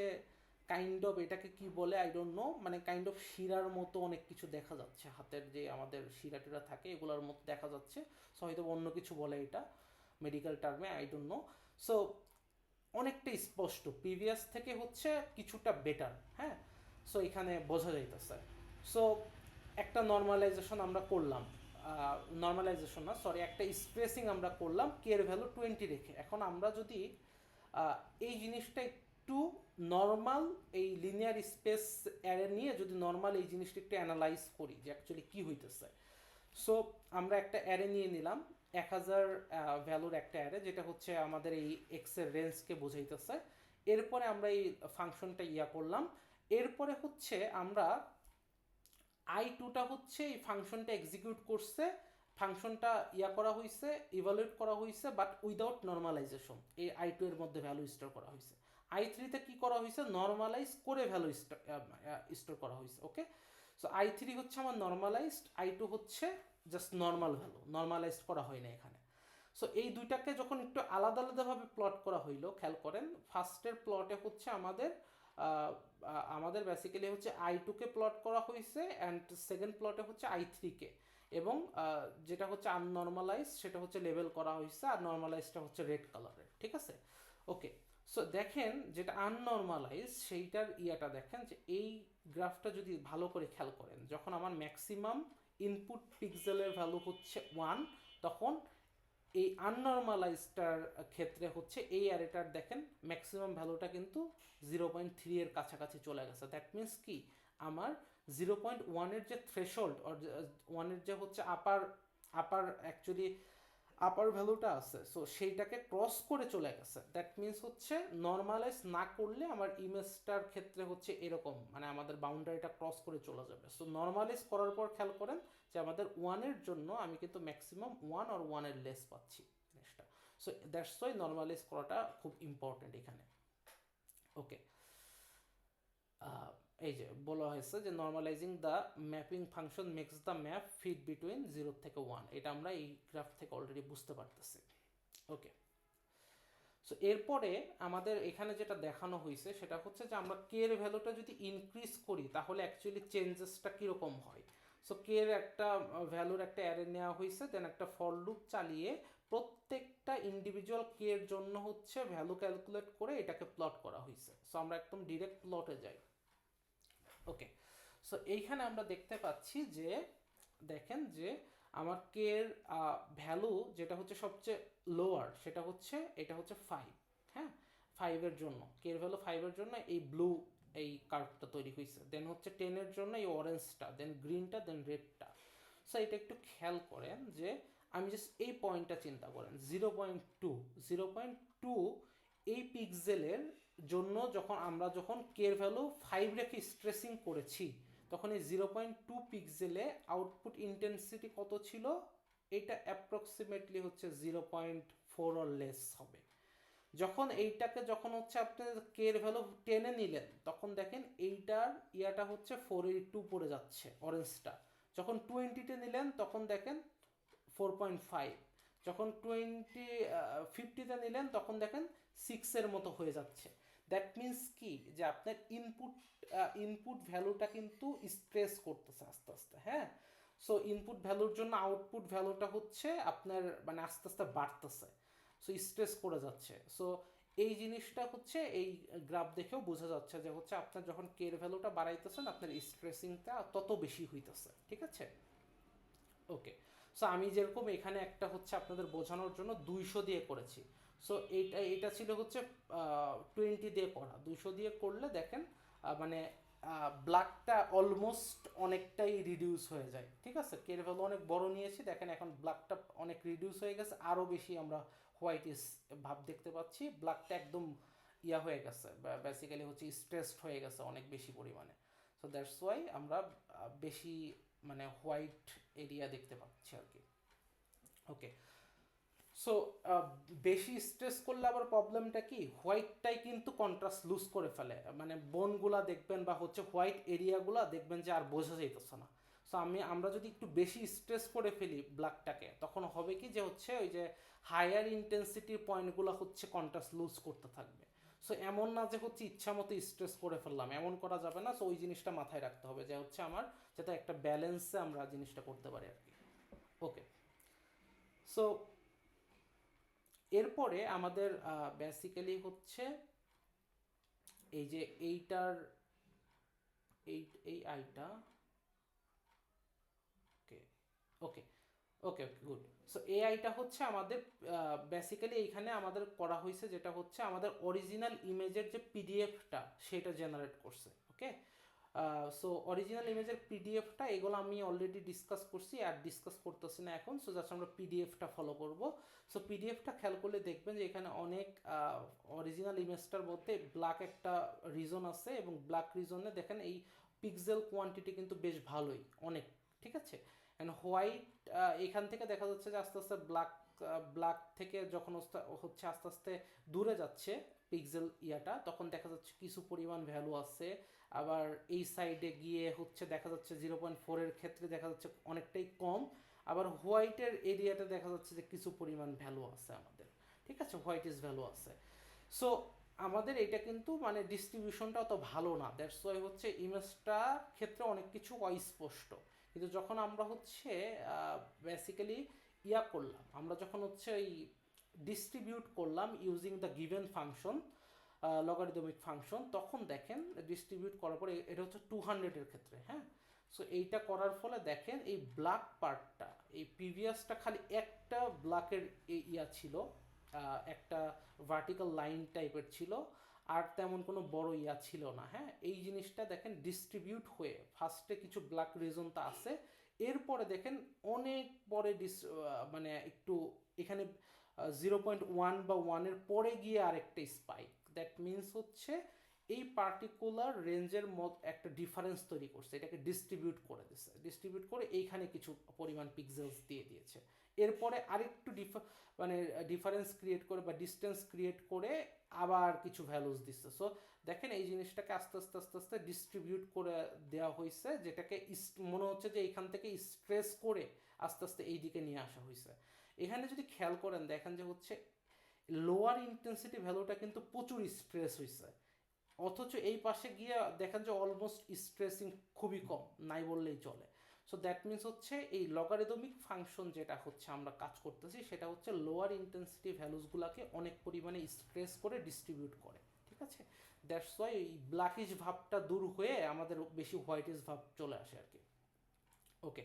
কাইন্ড অফ, এটাকে কি বলে আই ডোন্ট নো, মানে কাইন্ড অফ শিরার মতো অনেক কিছু দেখা যাচ্ছে, হাতের যে আমাদের শিরা টিরা থাকে এগুলোর মতো দেখা যাচ্ছে। সো হয়তো অন্য কিছু বলে এটা মেডিকেল টার্মে, আই ডোন্ট নো। সো অনেকটা স্পষ্ট, প্রিভিয়াস থেকে হচ্ছে কিছুটা বেটার। হ্যাঁ, সো এখানে বোঝা যাইতেছে। সো একটা নর্মালাইজেশন আমরা করলাম, নর্মালাইজেশন না সরি, একটা স্প্রেসিং আমরা করলাম কে এর ভ্যালু 20 রেখে। এখন আমরা যদি এই জিনিসটা একটু নর্মাল এই লিনিয়ার স্পেস অ্যারে নিয়ে যদি নর্মাল এই জিনিসটা একটু অ্যানালাইজ করি যে অ্যাকচুয়ালি কী হইতেছে। সো আমরা একটা অ্যারে নিয়ে নিলাম 1000 ভ্যালুর একটা অ্যারে, যেটা হচ্ছে আমাদের এই এক্সের রেঞ্জকে বোঝাইতেছে। এরপরে আমরা এই ফাংশনটা করলাম। এরপরে হচ্ছে আমরা I2টা হচ্ছে এই ফাংশনটা এক্সিকিউট করছে, ফাংশনটা করা হয়েছে, ইভালুয়েট করা হয়েছে, বাট উইদাউট নর্মালাইজেশন। এই I2 এর মধ্যে ভ্যালু স্টোর করা হয়েছে। I3তে কি করা হয়েছে, নর্মালাইজ করে ভ্যালু স্টোর করা হয়েছে। ওকে, সো I3 হচ্ছে আমার নর্মালাইজড, I2 হচ্ছে জাস্ট নর্মাল ভ্যালু, নর্মালাইজড করা হয় না এখানে। সো এই দুইটাকে যখন একটু আলাদা আলাদাভাবে প্লট করা হইলো, খেয়াল করেন ফার্স্টের প্লটে হচ্ছে আমাদের বেসিক্যালি হচ্ছে I2কে প্লট করা হয়েছে, অ্যান্ড সেকেন্ড প্লটে হচ্ছে I3কে, এবং যেটা হচ্ছে আননর্মালাইজ সেটা হচ্ছে লেবেল করা হয়েছে, আর নর্মালাইজটা হচ্ছে রেড কালারের। ঠিক আছে, ওকে। সো দেখেন যেটা আননর্মালাইজ সেইটার দেখেন যে এই গ্রাফটা যদি ভালো করে খেয়াল করেন, যখন আমার ম্যাক্সিমাম ইনপুট পিক্সেলের ভ্যালু হচ্ছে 1, তখন এই আননর্মালাইজটার ক্ষেত্রে হচ্ছে এই অ্যারেটার দেখেন ম্যাক্সিমাম ভ্যালুটা কিন্তু 0.3 এর কাছাকাছি চলে গেছে। দ্যাট মিনস কি, আমার 0.1-এর যে থ্রেশহোল্ড, অর 1-এর যে হচ্ছে আপার অ্যাকচুয়ালি আপার ভ্যালুটা আছে, সো সেইটাকে ক্রস করে চলে গেছে। দ্যাট মিনস হচ্ছে নর্মালাইজ না করলে আমার ইমেজটার ক্ষেত্রে হচ্ছে এরকম, মানে আমাদের বাউন্ডারিটা ক্রস করে চলে যাবে। সো নর্মালাইজ করার পর খেয়াল করেন যে আমাদের 1-এর জন্য আমি কিন্তু ম্যাক্সিমাম 1 আর 1-এর লেস পাচ্ছি জিনিসটা। সো দ্যাটস ওয়াই নর্মালাইজ করাটা খুব ইম্পর্টেন্ট এখানে। ওকে, এই যে বলা হয়েছে যে normalising the mapping function makes the map fit between 0 থেকে 1, এটা আমরা এই গ্রাফ থেকে অলরেডি বুঝতে পারতেছি। ওকে, সো এরপরে আমাদের এখানে যেটা দেখানো হয়েছে সেটা হচ্ছে যে আমরা কে এর ভ্যালুটা যদি ইনক্রিজ করি তাহলে অ্যাকচুয়ালি চেঞ্জেসটা কীরকম হয়। সো কে এর একটা ভ্যালুর একটা অ্যারে নেওয়া হয়েছে, দেন একটা ফর লুপ চালিয়ে প্রত্যেকটা ইন্ডিভিজুয়াল কে এর জন্য হচ্ছে ভ্যালু ক্যালকুলেট করে এটাকে প্লট করা হয়েছে। সো আমরা একদম ডিরেক্ট প্লটে যাই। ওকে, সো এইখানে আমরা দেখতে পাচ্ছি যে দেখেন যে আমার কে এর ভ্যালু যেটা হচ্ছে সবচেয়ে লোয়ার সেটা হচ্ছে এটা হচ্ছে 5। হ্যাঁ, 5-এর জন্য কে এর ভ্যালু 5-এর জন্য এই ব্লু এই কার্ভটা তৈরি হয়েছে, দেন হচ্ছে 10-এর জন্য এই অরেঞ্জটা, দেন গ্রিনটা, দেন রেডটা। সো এটা একটু খেয়াল করেন যে আমি জাস্ট এই পয়েন্টটা চিন্তা করেন, 0.2 এই পিক্সেলের জন্য যখন কে এর ভ্যালু 5 রেখে স্ট্রেসিং করেছি, তখন এই 0.2 পিক্সেলে আউটপুট ইন্টেন্সিটি কত ছিল, এটা অ্যাপ্রক্সিমেটলি হচ্ছে 0.4 অর লেস হবে। যখন হচ্ছে আপনি কে এর ভ্যালু 10-এ নিলেন, তখন দেখেন এইটার হচ্ছে 482 পড়ে যাচ্ছে অরেঞ্জটা। যখন 20-তে নিলেন তখন দেখেন 4.5, যখন 50-তে নিলেন তখন দেখেন 6-এর মতো হয়ে যাচ্ছে। দ্যাট মিনস কি, যে আপনার ইনপুট ভ্যালুটা কিন্তু স্ট্রেস করতেছে আস্তে আস্তে। হ্যাঁ, সো ইনপুট ভ্যালুর জন্য আউটপুট ভ্যালুটা হচ্ছে আপনার মানে আস্তে আস্তে বাড়তেছে, সো স্ট্রেস করে যাচ্ছে। সো এই জিনিসটা হচ্ছে এই গ্রাফ দেখেও বোঝা যাচ্ছে যে হচ্ছে আপনার যখন কে এর ভ্যালুটা বাড়াইতেছেন আপনার স্ট্রেসিংটা তত বেশি হইতেছে। ঠিক আছে, ওকে। সো আমি যেরকম এখানে একটা হচ্ছে আপনাদের বোঝানোর জন্য 200 দিয়ে করেছি। সো এটা ছিল হচ্ছে 20 দিয়ে করা। 200 দিয়ে করলে দেখেন মানে ব্ল্যাকটা অলমোস্ট অনেকটাই রিডিউস হয়ে যায়। ঠিক আছে, কে এর ভ্যালু অনেক বড় নিয়েছি, দেখেন এখন ব্ল্যাকটা অনেক রিডিউস হয়ে গেছে, আরও বেশি আমরা হোয়াইটিস ভাব দেখতে পাচ্ছি, ব্ল্যাকটা একদম ইয়া হয়ে গেছে, বেসিক্যালি হচ্ছে স্ট্রেসড হয়ে গেছে অনেক বেশি পরিমাণে। সো দ্যাটস ওয়াই আমরা বেশি মানে হোয়াইট এরিয়া দেখতে পাচ্ছি আর কি। ওকে, সো বেশি স্ট্রেস করলে আবার প্রবলেমটা কি, হোয়াইটটাই কিন্তু কন্ট্রাস্ট লুজ করে ফেলে, মানে বোনগুলা দেখবেন বা হচ্ছে হোয়াইট এরিয়াগুলা দেখবেন যে আর বোঝা যাইতেছে না। সো আমরা যদি একটু বেশি স্ট্রেস করে ফেলি ব্ল্যাকটাকে, তখন হবে কি যে হচ্ছে ওই যে হায়ার ইন্টেন্সিটির পয়েন্টগুলো হচ্ছে কন্ট্রাস্ট লুজ করতে থাকবে। সো এমন না যে হচ্ছে ইচ্ছা মতো স্ট্রেস করে ফেললাম, এমন করা যাবে না। সো ওই জিনিসটা মাথায় রাখতে হবে যে হচ্ছে আমার যাতে একটা ব্যালেন্সে আমরা জিনিসটা করতে পারি আর কি। ওকে, সো এরপরে আমাদের বেসিক্যালি হচ্ছে এই যে এইটার এই আইটা, ওকে ওকে ওকে ওকে গুড। সো এআইটা হচ্ছে আমাদের বেসিক্যালি এইখানে আমাদের করা হয়েছে যেটা হচ্ছে আমাদের অরিজিনাল ইমেজের যে পিডিএফটা সেটা জেনারেট করছে। ওকে, সো অরিজিনাল ইমেজের পিডিএফটা এগুলো আমি অলরেডি ডিসকাস করছি, আর ডিসকাস করতেছি না এখন। সো জাস্ট আমরা পিডিএফটা ফলো করব। সো পিডিএফটা খেয়াল করলে দেখবেন যে এখানে অনেক অরিজিনাল ইমেজটার মধ্যে ব্ল্যাক একটা রিজন আছে, এবং ব্ল্যাক রিজনে দেখেন এই পিক্সেল কোয়ান্টিটি কিন্তু বেশ ভালোই অনেক, ঠিক আছে। অ্যান্ড হোয়াইট এখান থেকে দেখা যাচ্ছে যে আস্তে আস্তে ব্ল্যাক থেকে যখন হচ্ছে আস্তে আস্তে দূরে যাচ্ছে পিক্সেল ইয়াটা, তখন দেখা যাচ্ছে কিছু পরিমাণ ভ্যালু আছে। আবার এই সাইডে গিয়ে হচ্ছে দেখা যাচ্ছে 0.4-এর ক্ষেত্রে দেখা যাচ্ছে অনেকটাই কম। আবার হোয়াইটের এরিয়াতে দেখা যাচ্ছে যে কিছু পরিমাণ ভ্যালু আছে আমাদের, ঠিক আছে, হোয়াইট ইজ ভ্যালু আছে। সো আমাদের এটা কিন্তু মানে ডিস্ট্রিবিউশনটা অত ভালো না, দ্যাটস ওয়াই হচ্ছে ইমেজটা ক্ষেত্রে অনেক কিছু অস্পষ্ট। কিন্তু যখন আমরা হচ্ছে বেসিক্যালি ইয়া করলাম, আমরা যখন হচ্ছে এই ডিস্ট্রিবিউট করলাম using the given function, logarithmic function, তখন দেখেন ডিস্ট্রিবিউট করার পরে এটা হচ্ছে 200-এর ক্ষেত্রে, হ্যাঁ। সো এইটা করার ফলে দেখেন এই ব্ল্যাক পার্টটা, এই প্রিভিয়াসটা খালি একটা ব্ল্যাকের ইয়া ছিল, একটা ভার্টিক্যাল লাইন টাইপের ছিল, আর তেমন কোনো বড় ইয়া ছিল না, হ্যাঁ। এই জিনিসটা দেখেন ডিস্ট্রিবিউট হয়ে ফার্স্টে কিছু ব্ল্যাক রিজন তা আছে, এরপরে দেখেন অনেক পরে মানে একটু এখানে 0.1 বা 1-এর পরে গিয়ে আরেকটা স্পাইক, দ্যাট মিনস হচ্ছে এই পার্টিকুলার রেঞ্জের একটা ডিফারেন্স তৈরি করছে, এটাকে ডিস্ট্রিবিউট করে দিচ্ছে, ডিস্ট্রিবিউট করে এইখানে কিছু পরিমাণ পিক্সেলস দিয়ে দিয়েছে। এরপরে আরেকটু মানে ডিফারেন্স ক্রিয়েট করে বা ডিস্টেন্স ক্রিয়েট করে আবার কিছু ভ্যালুস দিচ্ছে। সো দেখেন এই জিনিসটাকে আস্তে আস্তে আস্তে আস্তে ডিস্ট্রিবিউট করে দেওয়া হয়েছে, যেটাকে মনে হচ্ছে যে এইখান থেকে স্ট্রেস করে আস্তে আস্তে এই দিকে নিয়ে আসা হয়েছে। এখানে যদি খেয়াল করেন দেখেন যে হচ্ছে লোয়ার ইন্টেন্সিটি ভ্যালুটা কিন্তু প্রচুর স্ট্রেস হয়েছে, অথচ এই পাশে গিয়ে দেখেন যে অলমোস্ট স্ট্রেসিং খুবই কম, নাই বললেই চলে। সো দ্যাট মিনস হচ্ছে এই লগারিদমিক ফাংশন যেটা হচ্ছে আমরা কাজ করতেছি সেটা হচ্ছে লোয়ার ইন্টেন্সিটি ভ্যালুসগুলোকে অনেক পরিমাণে স্ট্রেস করে ডিস্ট্রিবিউট করে, ঠিক আছে। দ্যাটস ওয়াই এই ব্ল্যাকিশ ভাবটা দূর হয়ে আমাদের বেশি হোয়াইটিশ ভাব চলে আসে আর কি। ওকে,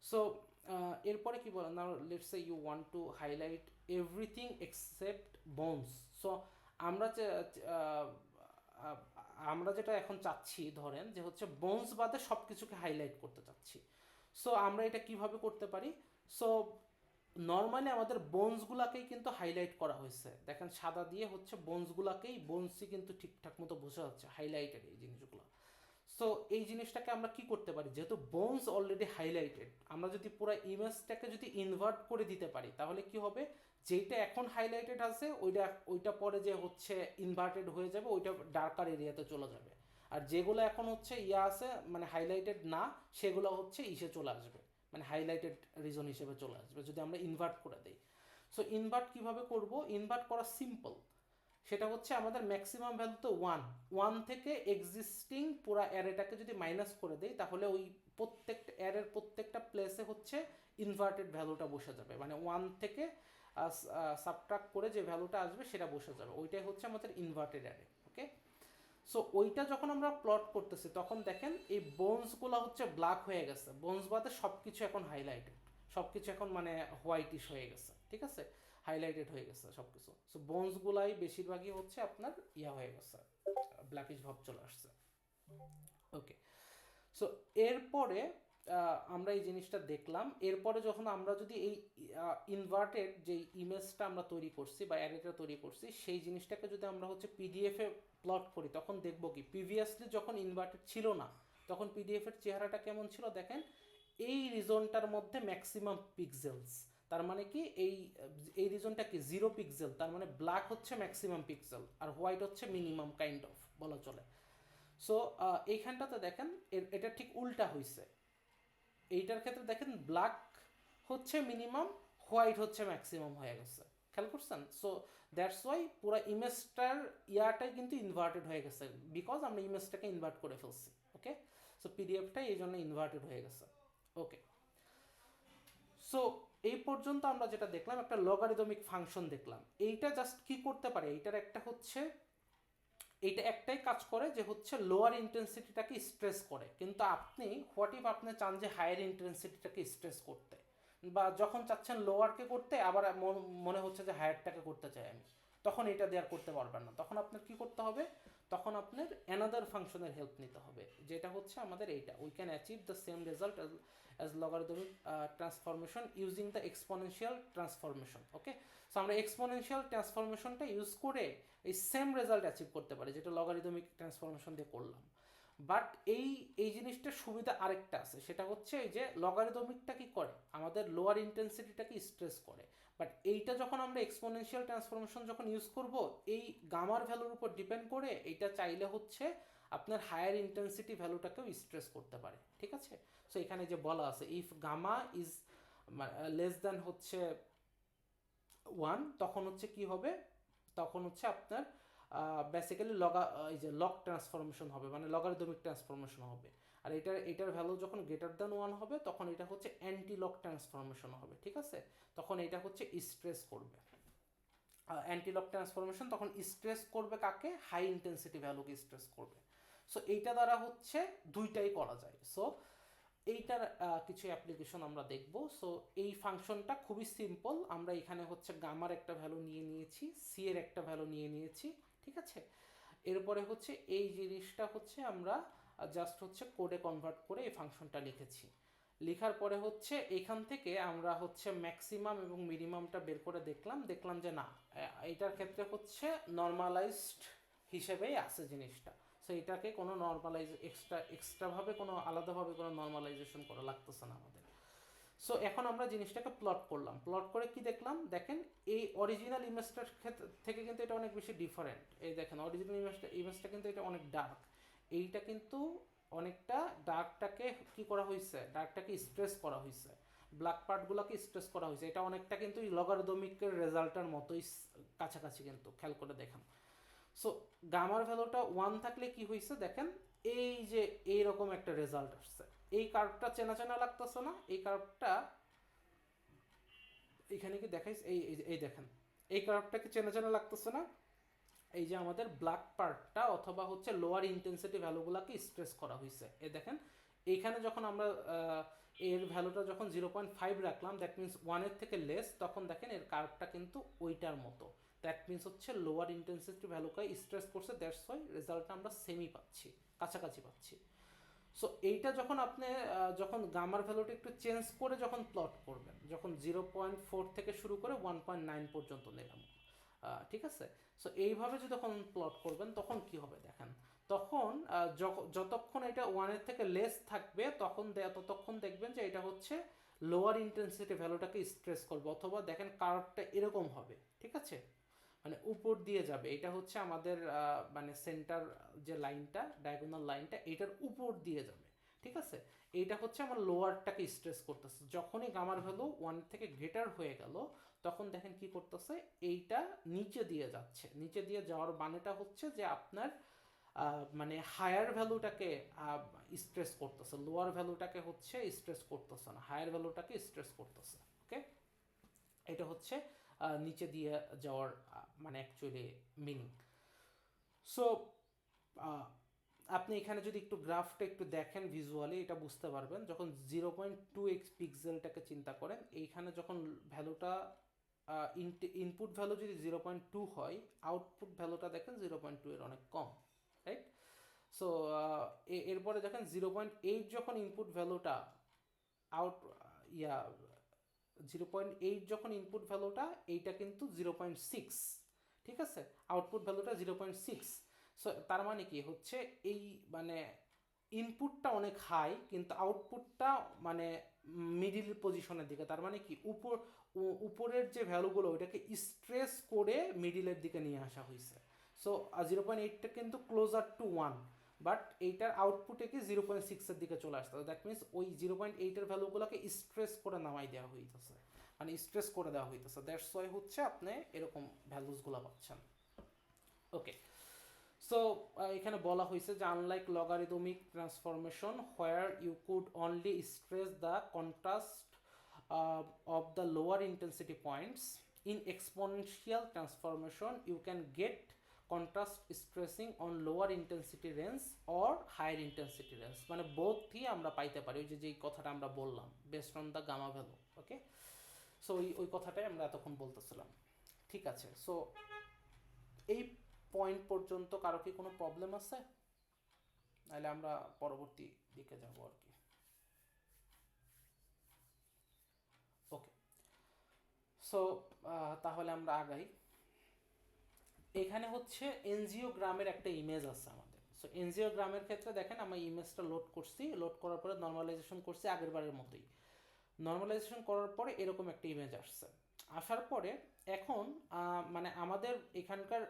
সো এরপরে কি বলেন, now let's say you want to highlight everything except bones. So আমরা আমরা যেটা এখন চাচ্ছি ধরেন যে হচ্ছে বোনস বাদে সব কিছুকে হাইলাইট করতে চাচ্ছি। সো আমরা এটা কিভাবে করতে পারি? সো নর্মালি আমাদের বোনসগুলাকেই কিন্তু হাইলাইট করা হয়েছে, দেখেন সাদা দিয়ে হচ্ছে বোনসগুলাকেই, বোনসই কিন্তু ঠিকঠাক মতো বোঝা যাচ্ছে হাইলাইটেড এই জিনিসগুলো। সো এই জিনিসটাকে আমরা কি করতে পারি, যেহেতু বোনস অলরেডি হাইলাইটেড, আমরা যদি পুরো ইমেজটাকে যদি ইনভার্ট করে দিতে পারি তাহলে কি হবে, যেইটা এখন হাইলাইটেড আছে ওইটা পরে যে হচ্ছে ইনভার্টেড হয়ে যাবে, ওইটা ডার্কার এরিয়াতে চলে যাবে। আর যেগুলো এখন হচ্ছে ইয়া আছে মানে হাইলাইটেড না, সেগুলো হচ্ছে ইসে চলে আসবে, মানে হাইলাইটেড রিজন হিসেবে চলে আসবে যদি আমরা ইনভার্ট করে দিই। সো ইনভার্ট কিভাবে করব, ইনভার্ট করা সিম্পল, সেটা হচ্ছে আমাদের ম্যাক্সিমাম ভ্যালু তো 1 থেকে এক্সিস্টিং পুরো অ্যারেটাকে যদি মাইনাস করে দেই তাহলে ওই প্রত্যেকটা অ্যারের প্রত্যেকটা প্লেসে হচ্ছে ইনভার্টেড ভ্যালুটা বসে যাবে, মানে 1 থেকে সাবট্রাক্ট করে যে ভ্যালুটা আসবে সেটা বসে যাবে, ওইটাই হচ্ছে আমাদের ইনভার্টেড অ্যারে। ওকে, সো ওইটা যখন আমরা প্লট করতেছি তখন দেখেন এই বোনসগুলো হচ্ছে ব্ল্যাক হয়ে গেছে, বোনস বাদে সব কিছু এখন হাইলাইটেড, সব কিছু এখন মানে হোয়াইটিশ হয়ে গেছে, ঠিক আছে, হাইলাইটেড হয়ে গেছে সব কিছু। সো বোনসগুলাই বেশিরভাগই হচ্ছে আপনার ইয়া হয়ে গেছে, ব্ল্যাকিশ ভাব চলে আসছে। ওকে, সো এরপরে আমরা এই জিনিসটা দেখলাম। এরপরে যখন আমরা যদি এই ইনভার্টেড যে ইমেজটা আমরা তৈরি করছি বা অ্যারেটা তৈরি করছি সেই জিনিসটাকে যদি আমরা হচ্ছে পিডিএফে প্লট করি তখন দেখব কি প্রিভিয়াসলি যখন ইনভার্টেড ছিল না তখন পিডিএফের চেহারাটা কেমন ছিল দেখেন, এই রিজনটার মধ্যে ম্যাক্সিমাম পিক্সেলস, তার মানে কি এই রিজনটা কি 0 পিক্সেল, তার মানে ব্ল্যাক হচ্ছে ম্যাক্সিমাম পিক্সেল আর হোয়াইট হচ্ছে মিনিমাম কাইন্ড অফ বলা চলে। সো এইখানটাতে দেখেন এটা ঠিক উল্টা হয়েছে, এইটার ক্ষেত্রে দেখেন ব্ল্যাক হচ্ছে মিনিমাম, হোয়াইট হচ্ছে ম্যাক্সিমাম হয়ে গেছে, খেয়াল করছেন? সো দ্যাটস ওয়াই পুরো ইমেজটার ইয়াটাই কিন্তু ইনভার্টেড হয়ে গেছে, বিকজ আমরা ইমেজটাকে ইনভার্ট করে ফেলছি। ওকে, সো পিডিএফটাই এই জন্য ইনভার্টেড হয়ে গেছে। ওকে, সো এই পর্যন্ত আমরা যেটা দেখলাম একটা লগারিদমিক ফাংশন দেখলাম। এইটা জাস্ট কি করতে পারে, এইটার একটা হচ্ছে এইটা একটাই কাজ করে যে হচ্ছে লোয়ার ইন্টেন্সিটিটাকে স্ট্রেস করে, কিন্তু আপনি হোয়াট ইফ আপনি চান যে হায়ার ইন্টেন্সিটিটাকে স্ট্রেস করতে, বা যখন চাচ্ছেন লোয়ারকে করতে আবার মনে হচ্ছে যে হায়ারটাকে করতে চাই আমি, তখন এটা দিয়ে আর করতে পারবেন না। তখন আপনার কি করতে হবে, তখন আপনার অ্যানাদার ফাংশনের হেল্প নিতে হবে, যেটা হচ্ছে আমাদের এইটা we can achieve the same result as logarithmic transformation using the exponential transformation. Okay, so আমরা এক্সপোনেনশিয়াল ট্রান্সফরমেশনটা ইউজ করে এই সেম রেজাল্ট অ্যাচিভ করতে পারি যেটা লগারিদমিক ট্রান্সফরমেশন দিয়ে করলাম। বাট এই জিনিসটার সুবিধা আরেকটা আছে, সেটা হচ্ছে এই যে লগারিদমিকটা কি করে আমাদের লোয়ার ইন্টেন্সিটিটাকে স্ট্রেস করে, বাট এইটা যখন আমরা এক্সপোনেনশিয়াল ট্রান্সফরমেশন যখন ইউজ করব এই গামার ভ্যালুর উপর ডিপেন্ড করে এইটা চাইলে হচ্ছে আপনার হায়ার ইন্টেন্সিটি ভ্যালুটাকেও স্ট্রেস করতে পারে। ঠিক আছে, সো এখানে যে বলা আছে if gamma is less than হচ্ছে 1 তখন হচ্ছে কি হবে, তখন হচ্ছে আপনার বেসিক্যালি এই যে লগ ট্রান্সফরমেশন হবে, মানে লগারিদমিক ট্রান্সফরমেশন হবে। আর এটার ভ্যালু যখন গ্রেটার দ্যান 1 হবে তখন এটা হচ্ছে অ্যান্টি লগ ট্রান্সফরমেশন হবে। ঠিক আছে, তখন এটা হচ্ছে স্ট্রেস করবে, অ্যান্টি লগ ট্রান্সফরমেশন তখন স্ট্রেস করবে কাকে, হাই ইন্টেন্সিটি ভ্যালুকে স্ট্রেস করবে। সো এইটা দ্বারা হচ্ছে দুইটাই করা যায়। সো এইটার কিছু অ্যাপ্লিকেশন আমরা দেখব। সো এই ফাংশনটা খুবই সিম্পল, আমরা এখানে হচ্ছে গামার একটা ভ্যালু নিয়ে নিয়েছি, সি এর একটা ভ্যালু নিয়ে নিয়েছি। ঠিক আছে, এরপরে হচ্ছে এই জিনিসটা হচ্ছে আমরা জাস্ট হচ্ছে কোডে কনভার্ট করে এই ফাংশনটা লিখেছি। লেখার পরে হচ্ছে এখান থেকে আমরা হচ্ছে ম্যাক্সিমাম এবং মিনিমামটা বের করে দেখলাম যে না এটার ক্ষেত্রে হচ্ছে নর্মালাইজড হিসেবেই আছে জিনিসটা। সো এটাকে কোনো এক্সট্রাভাবে কোনো আলাদাভাবে কোনো নর্মালাইজেশন করা লাগতেছে না আমাদের। সো এখন আমরা জিনিসটাকে প্লট করলাম, প্লট করে কি দেখলাম দেখেন এই অরিজিনাল ইমেজটার ক্ষেত্রে থেকে কিন্তু এটা অনেক বেশি ডিফারেন্ট। এই দেখেন অরিজিনাল ইমেজটা কিন্তু এটা অনেক ডার্ক, এইটা কিন্তু অনেকটা ডার্কটাকে কি করা হয়েছে, ডার্কটাকে স্ট্রেস করা হয়েছে, ব্ল্যাক পার্টগুলোকে স্ট্রেস করা হয়েছে, এটা অনেকটা কিন্তু লগারিদমিকের রেজাল্টের মতোই কাছাকাছি কিন্তু, খেয়াল করে দেখেন। সো গামার ভ্যালুটা 1 থাকলে কি হয়েছে দেখেন এই যে এইরকম একটা রেজাল্ট আসছে, এই কার্ভটা চেনা চেনা লাগতেছে না, এই কার্ভটা এখানে কি দেখাইছে, এই দেখেন এই কার্ভটাকে চেনা চেনা লাগতেছে না, এই যে আমাদের ব্ল্যাক পার্টটা অথবা হচ্ছে লোয়ার ইন্টেন্সিটি ভ্যালুগুলোকে স্ট্রেস করা হয়েছে। এ দেখেন এইখানে যখন আমরা এর ভ্যালুটা যখন 0.5 রাখলাম দ্যাট মিনস 1-এর থেকে লেস, তখন দেখেন এর কার্ভটা কিন্তু ওইটার মতো, দ্যাট মিনস হচ্ছে লোয়ার ইন্টেন্সিটি ভ্যালুকে স্ট্রেস করছে, দ্যাটস ওয়াই রেজাল্টটা আমরা সেমই পাচ্ছি, কাছাকাছি পাচ্ছি। সো এইটা যখন আপনি যখন গামার ভ্যালুটা একটু চেঞ্জ করে যখন প্লট করবেন, যখন 0.4 থেকে শুরু করে 1.9 পর্যন্ত নিলাম, ঠিক আছে, সো এইভাবে যদি যখন প্লট করবেন তখন কি হবে দেখেন, তখন যতক্ষণ এটা 1-এর থেকে লেস থাকবে ততক্ষণ দেখবেন যে এটা হচ্ছে লোয়ার ইন্টেন্সিটি ভ্যালুটাকে স্ট্রেস করবে, অথবা দেখেন কার্ভটা এরকম হবে। ঠিক আছে, মানে উপর দিয়ে যাবে, এটা হচ্ছে আমাদের মানে সেন্টার যে লাইনটা, ডায়াগোনাল লাইনটা এটার উপর দিয়ে যাবে। ঠিক আছে, এইটা হচ্ছে আমার লোয়ারটাকে স্ট্রেস করতেছে। যখনই গামার ভ্যালু 1 থেকে গ্রেটার হয়ে গেল তখন দেখেন কি করতেছে, এইটা নিচে দিয়ে যাচ্ছে, নিচে দিয়ে যাওয়ার মানেটা হচ্ছে যে আপনার মানে হায়ার ভ্যালুটাকে স্ট্রেস করতেছে, লোয়ার ভ্যালুটাকে হচ্ছে স্ট্রেস করতেছে না, হায়ার ভ্যালুটাকে স্ট্রেস করতেছে। ওকে, এটা হচ্ছে নিচে দিয়ে যাওয়ার মানে অ্যাকচুয়ালি মিনিং। সো আপনি এখানে যদি একটু গ্রাফটা একটু দেখেন ভিজুয়ালি এটা বুঝতে পারবেন, যখন 0.2x পিক্সেলটাকে চিন্তা করেন, এইখানে যখন ভ্যালুটা ইনপুট ভ্যালু যদি 0.2 হয়, আউটপুট ভ্যালুটা দেখেন 0.2 এর অনেক কম, রাইট? সো এরপরে দেখেন 0.8 যখন ইনপুট ভ্যালুটা ইয়া 0.8 যখন ইনপুট ভ্যালুটা, এইটা কিন্তু 0.6, ঠিক আছে, আউটপুট ভ্যালুটা 0.6। সো তার মানে কি হচ্ছে, এই মানে ইনপুটটা অনেক হাই কিন্তু আউটপুটটা মানে মিডিল পজিশনের দিকে, তার মানে কি উপরের যে ভ্যালুগুলো ওইটাকে স্ট্রেস করে মিডিলের দিকে নিয়ে আসা হয়েছে। সো 0.8টা কিন্তু ক্লোজার টু 1, বাট এইটার আউটপুটে কি 0.6-এর দিকে চলে আসতে হবে। দ্যাট মিনস ওই 0.8-এর ভ্যালুগুলোকে স্ট্রেস করে নামাই দেওয়া হইতেছে, মানে স্ট্রেস করে দেওয়া হইতেছে। দ্যাটস ওয়াই হচ্ছে আপনি এরকম ভ্যালুসগুলো পাচ্ছেন। ওকে, সো এখানে বলা হয়েছে যে unlike logarithmic transformation where you could only stress the contrast of the lower intensity points, in exponential transformation you can get contrast stressing on lower intensity range or higher intensity range, মানে বোথই আমরা পাইতে পারি, ওই যে যেই কথাটা আমরা বললাম based on the gamma value. Okay, so ওই কথাটাই আমরা এতক্ষণ বলতেছিলাম। ঠিক আছে, সো এই পয়েন্ট পর্যন্ত কারো কি কোনো প্রবলেম আছে? নাহলে আমরা পরবর্তী দিকে যাব আর কি। ওকে, সো তাহলে আমরা আগাই। এখানে হচ্ছে এনজিওগ্রামের একটা ইমেজ আছে আমাদের। সো এনজিওগ্রামের ক্ষেত্রে দেখেন আমি ইমেজটা লোড করছি, লোড করার পরে নর্মালাইজেশন করছি আগের বারের মতোই। নর্মালাইজেশন করার পরে এরকম একটা ইমেজ আসছে। আসার পরে এখন মানে আমাদের এখানকার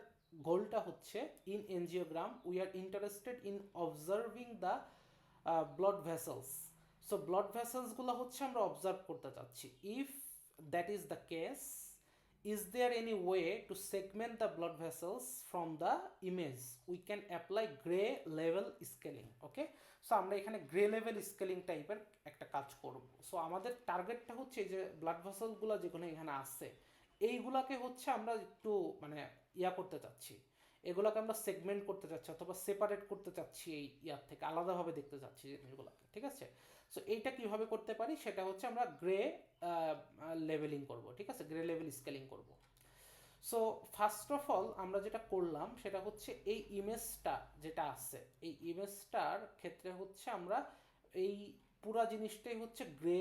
গোলটা হচ্ছে in angiogram we are interested in observing the blood vessels. So blood ভেসেলসগুলো হচ্ছে আমরা অবজার্ভ করতে চাচ্ছি। If that is the case, is there any way to segment the blood vessels from the image? We can apply gray level scaling. Okay, so আমরা এখানে grey level scaling টাইপের একটা কাজ করব। সো আমাদের টার্গেটটা হচ্ছে যে ব্লাড ভেসেলগুলো যেগুলো এখানে আছে এইগুলাকে হচ্ছে আমরা একটু মানে করতে চাচ্ছি, এগুলোকে আমরা সেগমেন্ট করতে চাচ্ছি অথবা সেপারেট করতে চাচ্ছি, এই ইয়ার থেকে আলাদাভাবে দেখতে চাচ্ছি জিনিসগুলোকে। ঠিক আছে, সো এইটা কিভাবে করতে পারি সেটা হচ্ছে আমরা গ্রে লেভেলিং করব। ঠিক আছে, গ্রে লেভেল স্কেলিং করব। সো ফার্স্ট অফ অল আমরা যেটা করলাম সেটা হচ্ছে এই ইমেজটা যেটা আছে, এই ইমেজটার ক্ষেত্রে হচ্ছে আমরা এই পুরা জিনিসটাই হচ্ছে গ্রে,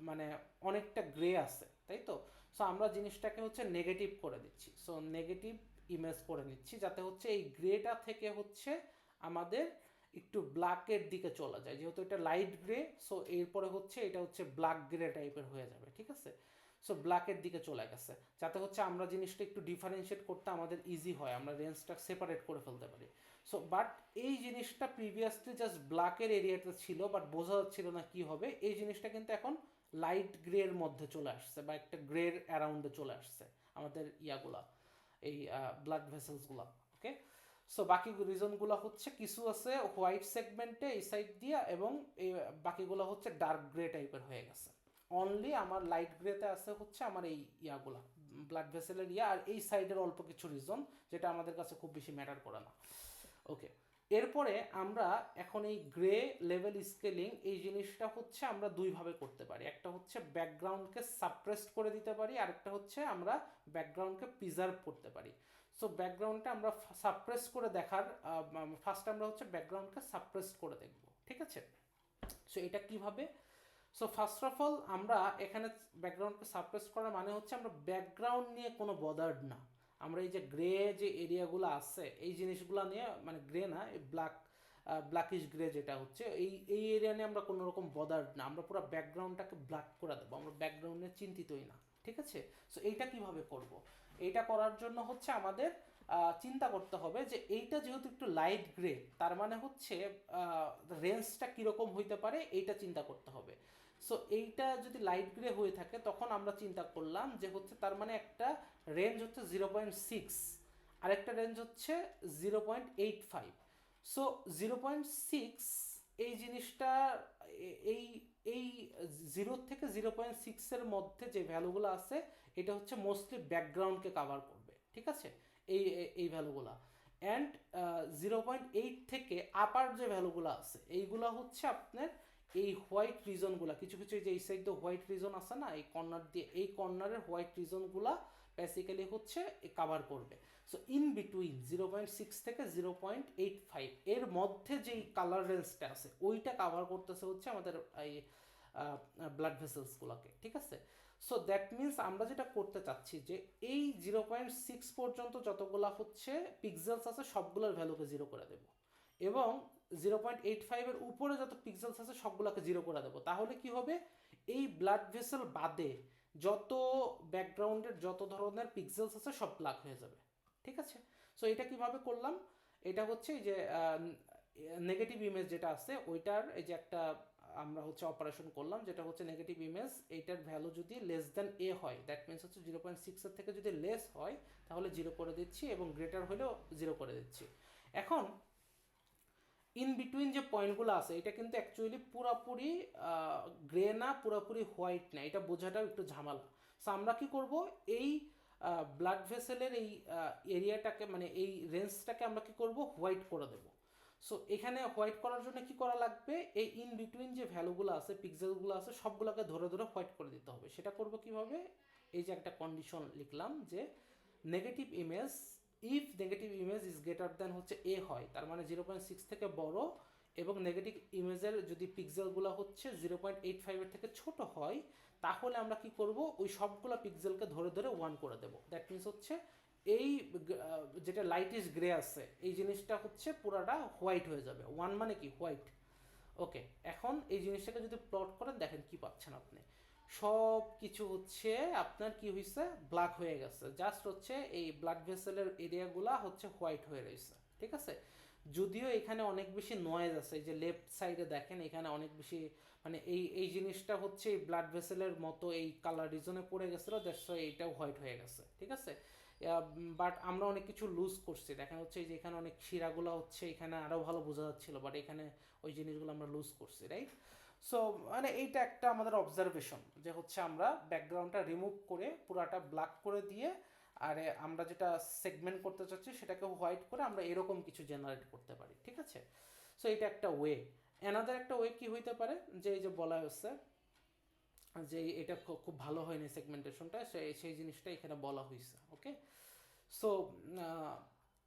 মানে অনেকটা গ্রে আছে, তাই তো। সো আমরা জিনিসটাকে হচ্ছে নেগেটিভ করে দিচ্ছি। সো নেগেটিভ ইমেজ করে নিচ্ছি যাতে হচ্ছে এই গ্রেটা থেকে হচ্ছে আমাদের একটু ব্ল্যাকের দিকে চলে যায়, যেহেতু এটা লাইট গ্রে। সো এরপরে হচ্ছে এটা হচ্ছে ব্ল্যাক গ্রে টাইপের হয়ে যাবে। ঠিক আছে, সো ব্ল্যাকের দিকে চলে গেছে যাতে হচ্ছে আমরা জিনিসটা একটু ডিফারেন্সিয়েট করতে আমাদের ইজি হয়, আমরা রেঞ্জটা সেপারেট করে ফেলতে পারি। সো বাট এই জিনিসটা প্রিভিয়াসলি জাস্ট ব্ল্যাকের এরিয়াতে ছিল, বাট বোঝা যাচ্ছিল না কি হবে। এই জিনিসটা কিন্তু এখন লাইট গ্রের মধ্যে চলে আসছে বা একটা গ্রের অ্যারাউন্ডে চলে আসছে আমাদের ইয়াগুলা, এই ব্লাড ভেসেলসগুলা। ওকে, সো বাকি রিজনগুলো হচ্ছে কিছু আছে হোয়াইট সেগমেন্টে এই সাইড দিয়া, এবং এই বাকিগুলো হচ্ছে ডার্ক গ্রে টাইপের হয়ে গেছে। অনলি আমার লাইট গ্রেতে আছে হচ্ছে আমার এই ইয়াগুলা ব্লাড ভেসেলের ইয়া, আর এই সাইডের অল্প কিছু রিজন যেটা আমাদের কাছে খুব বেশি ম্যাটার করে না। ওকে, এরপরে আমরা এখন এই গ্রে লেভেল স্কেলিং এই জিনিসটা হচ্ছে আমরা দুইভাবে করতে পারি। একটা হচ্ছে ব্যাকগ্রাউন্ডকে সাপ্রেসড করে দিতে পারি, আর একটা হচ্ছে আমরা ব্যাকগ্রাউন্ডকে প্রিজার্ভ করতে পারি। সো ব্যাকগ্রাউন্ডটা আমরা সাপ্রেস করে দেখার ফার্স্ট আমরা হচ্ছে ব্যাকগ্রাউন্ডকে সাপ্রেস করে দেখব। ঠিক আছে, সো এটা কিভাবে? সো ফার্স্ট অফ অল আমরা এখানে ব্যাকগ্রাউন্ডকে সাপ্রেস করার মানে হচ্ছে আমরা ব্যাকগ্রাউন্ড নিয়ে কোনো বদার্ড না। আমরা এই যে গ্রে যে এরিয়াগুলো আছে এই জিনিসগুলো নিয়ে, মানে গ্রে না, ব্ল্যাকিশ গ্রে যেটা হচ্ছে এই এরিয়া নিয়ে আমরা কোনো রকম বদার্ড না। আমরা পুরো ব্যাকগ্রাউন্ডটাকে ব্ল্যাক করে দেবো, আমরা ব্যাকগ্রাউন্ড নিয়ে চিন্তিতই না। ঠিক আছে, সো এইটা কিভাবে করব? এইটা করার জন্য হচ্ছে আমাদের চিন্তা করতে হবে যে এইটা যেহেতু একটু লাইট গ্রে, তার মানে হচ্ছে রেঞ্জটা কীরকম হইতে পারে এইটা চিন্তা করতে হবে। সো এইটা যদি লাইট গ্রে হয়ে থাকে তখন আমরা চিন্তা করলাম যে হচ্ছে তার মানে একটা রেঞ্জ হচ্ছে 0.6, আরেকটা রেঞ্জ হচ্ছে 0.85। সো 0.6 এই জিনিসটা এই এই 0 থেকে 0.6-এর মধ্যে যে ভ্যালুগুলো আছে এটা হচ্ছে মোস্টলি ব্যাকগ্রাউন্ডকে কাভার করবে। ঠিক আছে, এই ভ্যালুগুলো। অ্যান্ড 0.8 থেকে আপার যে ভ্যালুগুলো আছে এইগুলো হচ্ছে আপনার এই হোয়াইট রিজনগুলো, কিছু কিছু যে এই সাইড হোয়াইট রিজন আছে না, এই কর্নার দিয়ে, এই কর্নারের হোয়াইট রিজনগুলো বেসিক্যালি হচ্ছে কাভার করবে। সো ইন বিটুইন 0.6 থেকে 0.85 এর মধ্যে যেই কালার রেঞ্জটা আছে ওইটা কাভার করতেছে হচ্ছে আমাদের এই ব্লাড ভেসেলসগুলোকে, ঠিক আছে। সো দ্যাট মিনস আমরা যেটা করতে চাচ্ছি যে এই 0.6 পর্যন্ত যতগুলা হচ্ছে পিক্সেলস আছে সবগুলোর ভ্যালুকে জিরো করে দেবো, এবং 0.85-এর উপরে যত পিক্সেলস আছে সবগুলোকে জিরো করে দেবো। তাহলে কি হবে, এই ব্লাড ভেসেল বাদে যত ব্যাকগ্রাউন্ডের যত ধরনের পিক্সেলস আছে সব ব্ল্যাক হয়ে যাবে, ঠিক আছে। সো এটা কিভাবে করলাম, এটা হচ্ছে এই যে নেগেটিভ ইমেজ যেটা আছে ওইটার এই যে একটা আমরা হচ্ছে অপারেশন করলাম, যেটা হচ্ছে নেগেটিভ ইমেজ, এইটার ভ্যালু যদি লেস দ্যান এ হয়, দ্যাট মিনস হচ্ছে 0.6-এর থেকে যদি লেস হয় তাহলে জিরো করে দিচ্ছি, এবং গ্রেটার হলেও জিরো করে দিচ্ছি। এখন ইন বিটুইন যে পয়েন্টগুলো আছে এটা কিন্তু অ্যাকচুয়ালি পুরাপুরি গ্রে না, পুরাপুরি হোয়াইট না, এটা বোঝাটাও একটু ঝামেলা। সো আমরা কি করব, এই ব্লাড ভেসেলের এই এরিয়াটাকে মানে এই রেঞ্জটাকে আমরা কি করব, হোয়াইট করে দেব। সো এখানে হোয়াইট করার জন্য কি করা লাগবে, এই ইন বিটুইন যে ভ্যালুগুলো আছে পিক্সেলগুলো আছে সবগুলোকে ধরে ধরে হোয়াইট করে দিতে হবে। সেটা করব কিভাবে, এই যে একটা কন্ডিশন লিখলাম যে negative image, if negative image is greater than হচ্ছে এ হয়, তার মানে 0.6 থেকে বড়, এবং নেগেটিভ ইমেজের যদি পিক্সেলগুলো হচ্ছে 0.85-এর থেকে ছোট হয়, তাহলে আমরা কি করব, ওই সবগুলো পিক্সেলকে ধরে ধরে 1 করে দেব। দ্যাট মিনস হচ্ছে এই যেটা লাইট ইজ গ্রে আছে এই জিনিসটা হচ্ছে পুরাটা হোয়াইট হয়ে যাবে। 1 মানে কি, হোয়াইট। ওকে, এখন এই জিনিসটাকে যদি প্লট করেন দেখেন কি পাচ্ছেন আপনি, সব কিছু হচ্ছে আপনার কি হয়েছে, ব্ল্যাক হয়ে গেছে, জাস্ট হচ্ছে এই ব্লাড ভেসেলের এরিয়াগুলা হচ্ছে হোয়াইট হয়ে রয়েছে, ঠিক আছে। যদিও এখানে অনেক বেশি নয়েজ আছে, এই যে লেফট সাইডে দেখেন এখানে অনেক বেশি মানে এই জিনিসটা হচ্ছে এই ব্লাড ভেসেলের মতো এই কালার রিজনে পড়ে গেছিলো, দ্যাটস ওয়াই এইটাও হোয়াইট হয়ে গেছে, ঠিক আছে। বাট আমরা অনেক কিছু লুজ করছি, দেখা হচ্ছে যে এখানে অনেক শিরাগুলো হচ্ছে এখানে আরও ভালো বোঝা যাচ্ছিলো, বাট এখানে ওই জিনিসগুলো আমরা লুজ করছি, রাইট। সো মানে এইটা একটা আমাদের অবজারভেশন যে হচ্ছে আমরা ব্যাকগ্রাউন্ডটা রিমুভ করে পুরাটা ব্ল্যাক করে দিয়ে, আর আমরা যেটা সেগমেন্ট করতে চাচ্ছি সেটাকে হোয়াইট করে আমরা এরকম কিছু জেনারেট করতে পারি, ঠিক আছে। সো এটা একটা ওয়ে। অ্যানাদার একটা ওয়ে কি হইতে পারে, যে এই যে বলা হচ্ছে যে এটা খুব ভালো হয়নি সেগমেন্টেশনটা, সেই জিনিসটা এখানে বলা হয়েছে, ওকে। সো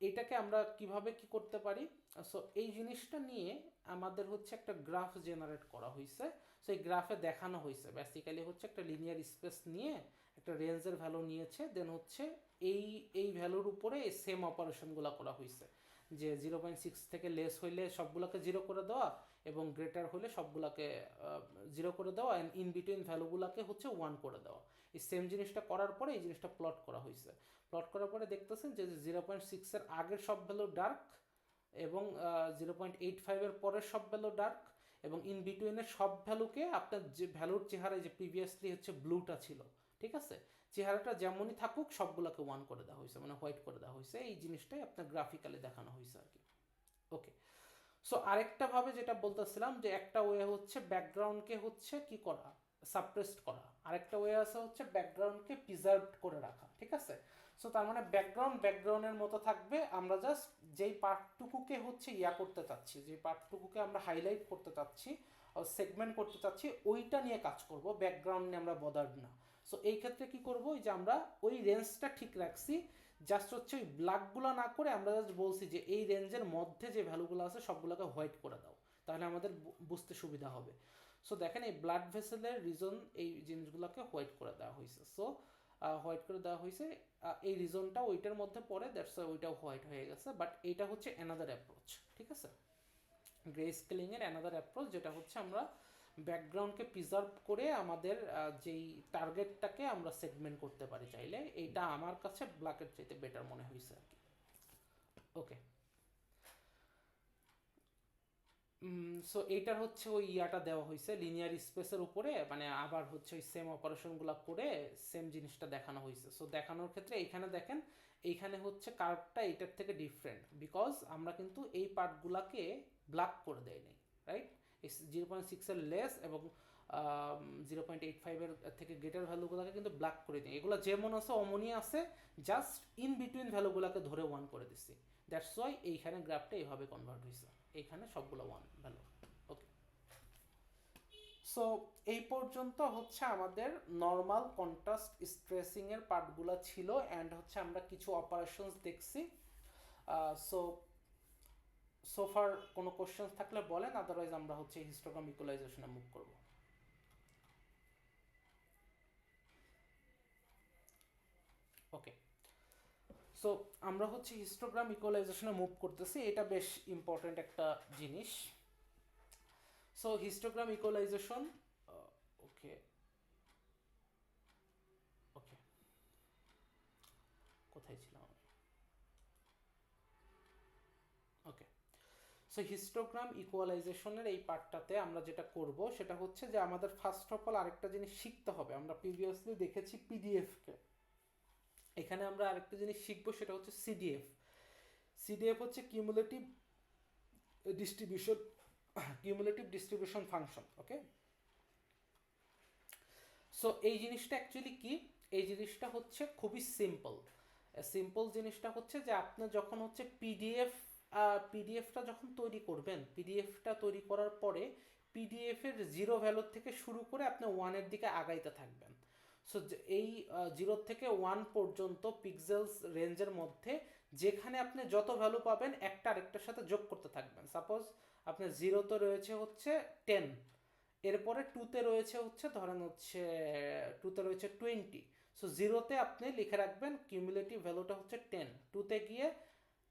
এটাকে আমরা কিভাবে কি করতে পারি, সো এই জিনিসটা নিয়ে আমাদের হচ্ছে একটা গ্রাফ জেনারেট করা হয়েছে। সো এই গ্রাফে দেখানো হয়েছে বেসিক্যালি হচ্ছে একটা লিনিয়ার স্পেস নিয়ে একটা রেঞ্জের ভ্যালু নিয়েছে, দেন হচ্ছে এই ভ্যালুর উপরে সেম অপারেশনগুলো করা হয়েছে, যে 0.6 থেকে লেস হইলে সবগুলোকে জিরো করে দেওয়া, এবং গ্রেটার হলে সবগুলোকে জিরো করে দেওয়া, অ্যান্ড ইন বিটুইন ভ্যালুগুলোকে হচ্ছে 1 করে দেওয়া। এই সেম জিনিসটা করার পরে এই জিনিসটা প্লট করা হয়েছে। প্লট করার পরে দেখতেছেন যে 0.6-এর আগের সব ভ্যালু ডার্ক, এবং 0.85-এর পরের সব ভ্যালু ডার্ক, এবং ইন বিটুইনের সব ভ্যালুকে আপনার যে ভ্যালুর চেহারায় যে প্রিভিয়াসলি হচ্ছে ব্লুটা ছিল, ঠিক আছে, চেহারাটা যেমনই থাকুক সবগুলোকে 1 করে দেওয়া হয়েছে, মানে হোয়াইট করে দেওয়া হয়েছে। এই জিনিসটাই আপনার গ্রাফিক্যালি দেখানো হয়েছে আর কি, ওকে। সো আরেকটা ভাবে যেটা বলতেছিলাম যে একটা ওয়ে হচ্ছে ব্যাকগ্রাউন্ডকে হচ্ছে কি করা, সাপ্রেসড করা, আরেকটা ওয়ে আছে হচ্ছে ব্যাকগ্রাউন্ডকে প্রিজার্ভড করে রাখা, ঠিক আছে। সো তার মানে ব্যাকগ্রাউন্ডের মতো থাকবে, আমরা জাস্ট যেই পার্টটুকুকে হচ্ছে ইয়া করতে চাচ্ছি, যে পার্টটুকুকে আমরা হাইলাইট করতে চাচ্ছি, সেগমেন্ট করতে চাচ্ছি, ওইটা নিয়ে কাজ করব, ব্যাকগ্রাউন্ড নিয়ে আমরা বদার্ড না। সো এই ক্ষেত্রে কি করব, যে আমরা ওই রেঞ্জটা ঠিক রাখছি, জাস্ট হচ্ছে ওই ব্ল্যাকগুলো না করে আমরা জাস্ট বলছি যে এই রেঞ্জের মধ্যে যে ভ্যালুগুলো আছে সবগুলোকে হোয়াইট করে দাও, তাহলে আমাদের বুঝতে সুবিধা হবে। সো দেখেন এই ব্লাড ভেসেলের রিজন এই জিনিসগুলোকে হোয়াইট করে দেওয়া হয়েছে। সো হোয়াইট করে দেওয়া হয়েছে, এই রিজনটা ওইটার মধ্যে পড়ে, দ্যাটস ওইটাও হোয়াইট হয়ে গেছে। বাট এইটা হচ্ছে অ্যানাদার অ্যাপ্রোচ, ঠিক আছে, গ্রে স্কেলিংয়ের অ্যানাদার অ্যাপ্রোচ, যেটা হচ্ছে আমরা ব্যাকগ্রাউন্ডকে প্রিজার্ভ করে আমাদের যেই টার্গেটটাকে আমরা সেগমেন্ট করতে পারি চাইলে। এইটা আমার কাছে ব্ল্যাকের চাইতে বেটার মনে হয়েছে আর কি, ওকে। সো এইটার হচ্ছে ওই ইয়াটা দেওয়া হয়েছে লিনিয়ার স্পেসের উপরে, মানে আবার হচ্ছে ওই সেম অপারেশনগুলো করে সেম জিনিসটা দেখানো হয়েছে। সো দেখানোর ক্ষেত্রে এইখানে দেখেন, এইখানে হচ্ছে কার্ভটা এইটার থেকে ডিফারেন্ট, বিকজ আমরা কিন্তু এই পার্টগুলোকে ব্ল্যাক করে দেয় নাই, রাইট। 0.6-এর লেস এবং 0.85-এর থেকে গ্রেটার ভ্যালুগুলোকে কিন্তু ব্ল্যাক করে দিই, এগুলো যেমন আছে অমনই আছে, জাস্ট ইন বিটুইন ভ্যালুগুলোকে ধরে 1 করে দিছি। দ্যাটস ওয়াই এইখানে গ্রাফটা এইভাবে কনভার্ট হয়েছে, এইখানে সবগুলো 1 ভ্যালু, ওকে। সো এই পর্যন্ত হচ্ছে আমাদের নর্মাল কন্ট্রাস্ট স্ট্রেসিংয়ের পার্টগুলো ছিল, অ্যান্ড হচ্ছে আমরা কিছু অপারেশনস দেখছি। সো ফার কোনো কোশ্চেন্স থাকলে বলেন, আদারওয়াইজ আমরা হচ্ছে হিস্টোগ্রাম ইকুয়ালাইজেশনে মুভ করব। সো আমরা হচ্ছে হিস্টোগ্রাম ইকুয়ালাইজেশনে মুভ করতেছি, এটা বেশ ইম্পর্ট্যান্ট একটা জিনিস। সো হিস্টোগ্রাম ইকুয়ালাইজেশন, ওকে ওকে, কোথায় ছিলাম আমি? ওকে, সো হিস্টোগ্রাম ইকুয়ালাইজেশনের এই পার্টটাতে আমরা যেটা করব সেটা হচ্ছে যে আমাদের ফার্স্ট অফ অল আরেকটা জিনিস শিখতে হবে। আমরা প্রিভিয়াসলি দেখেছি পিডিএফকে, এখানে আমরা আরেকটা জিনিস শিখবো, সেটা হচ্ছে সিডিএফ। সিডিএফ হচ্ছে কিউমুলেটিভ ডিস্ট্রিবিউশন ফাংশন। ওকে, সো এই জিনিসটা অ্যাকচুয়ালি কি? এই জিনিসটা হচ্ছে খুবই সিম্পল জিনিসটা হচ্ছে যে আপনি যখন হচ্ছে পিডিএফটা যখন তৈরি করবেন, পিডিএফটা তৈরি করার পরে পিডিএফের জিরো ভ্যালুর থেকে শুরু করে আপনি ওয়ানের দিকে আগাইতে থাকবেন। সো এই 0 থেকে 1 পর্যন্ত পিক্সেলস রেঞ্জের মধ্যে যেখানে আপনি যত ভ্যালু পাবেন একটা আরেকটার সাথে যোগ করতে থাকবেন। সাপোজ আপনার 0-তে রয়েছে হচ্ছে 10, এরপরে 2-তে রয়েছে হচ্ছে ধরেন হচ্ছে 2-তে রয়েছে 20। সো 0-তে আপনি লিখে রাখবেন কিউমুলেটিভ ভ্যালুটা হচ্ছে 10, 2-তে গিয়ে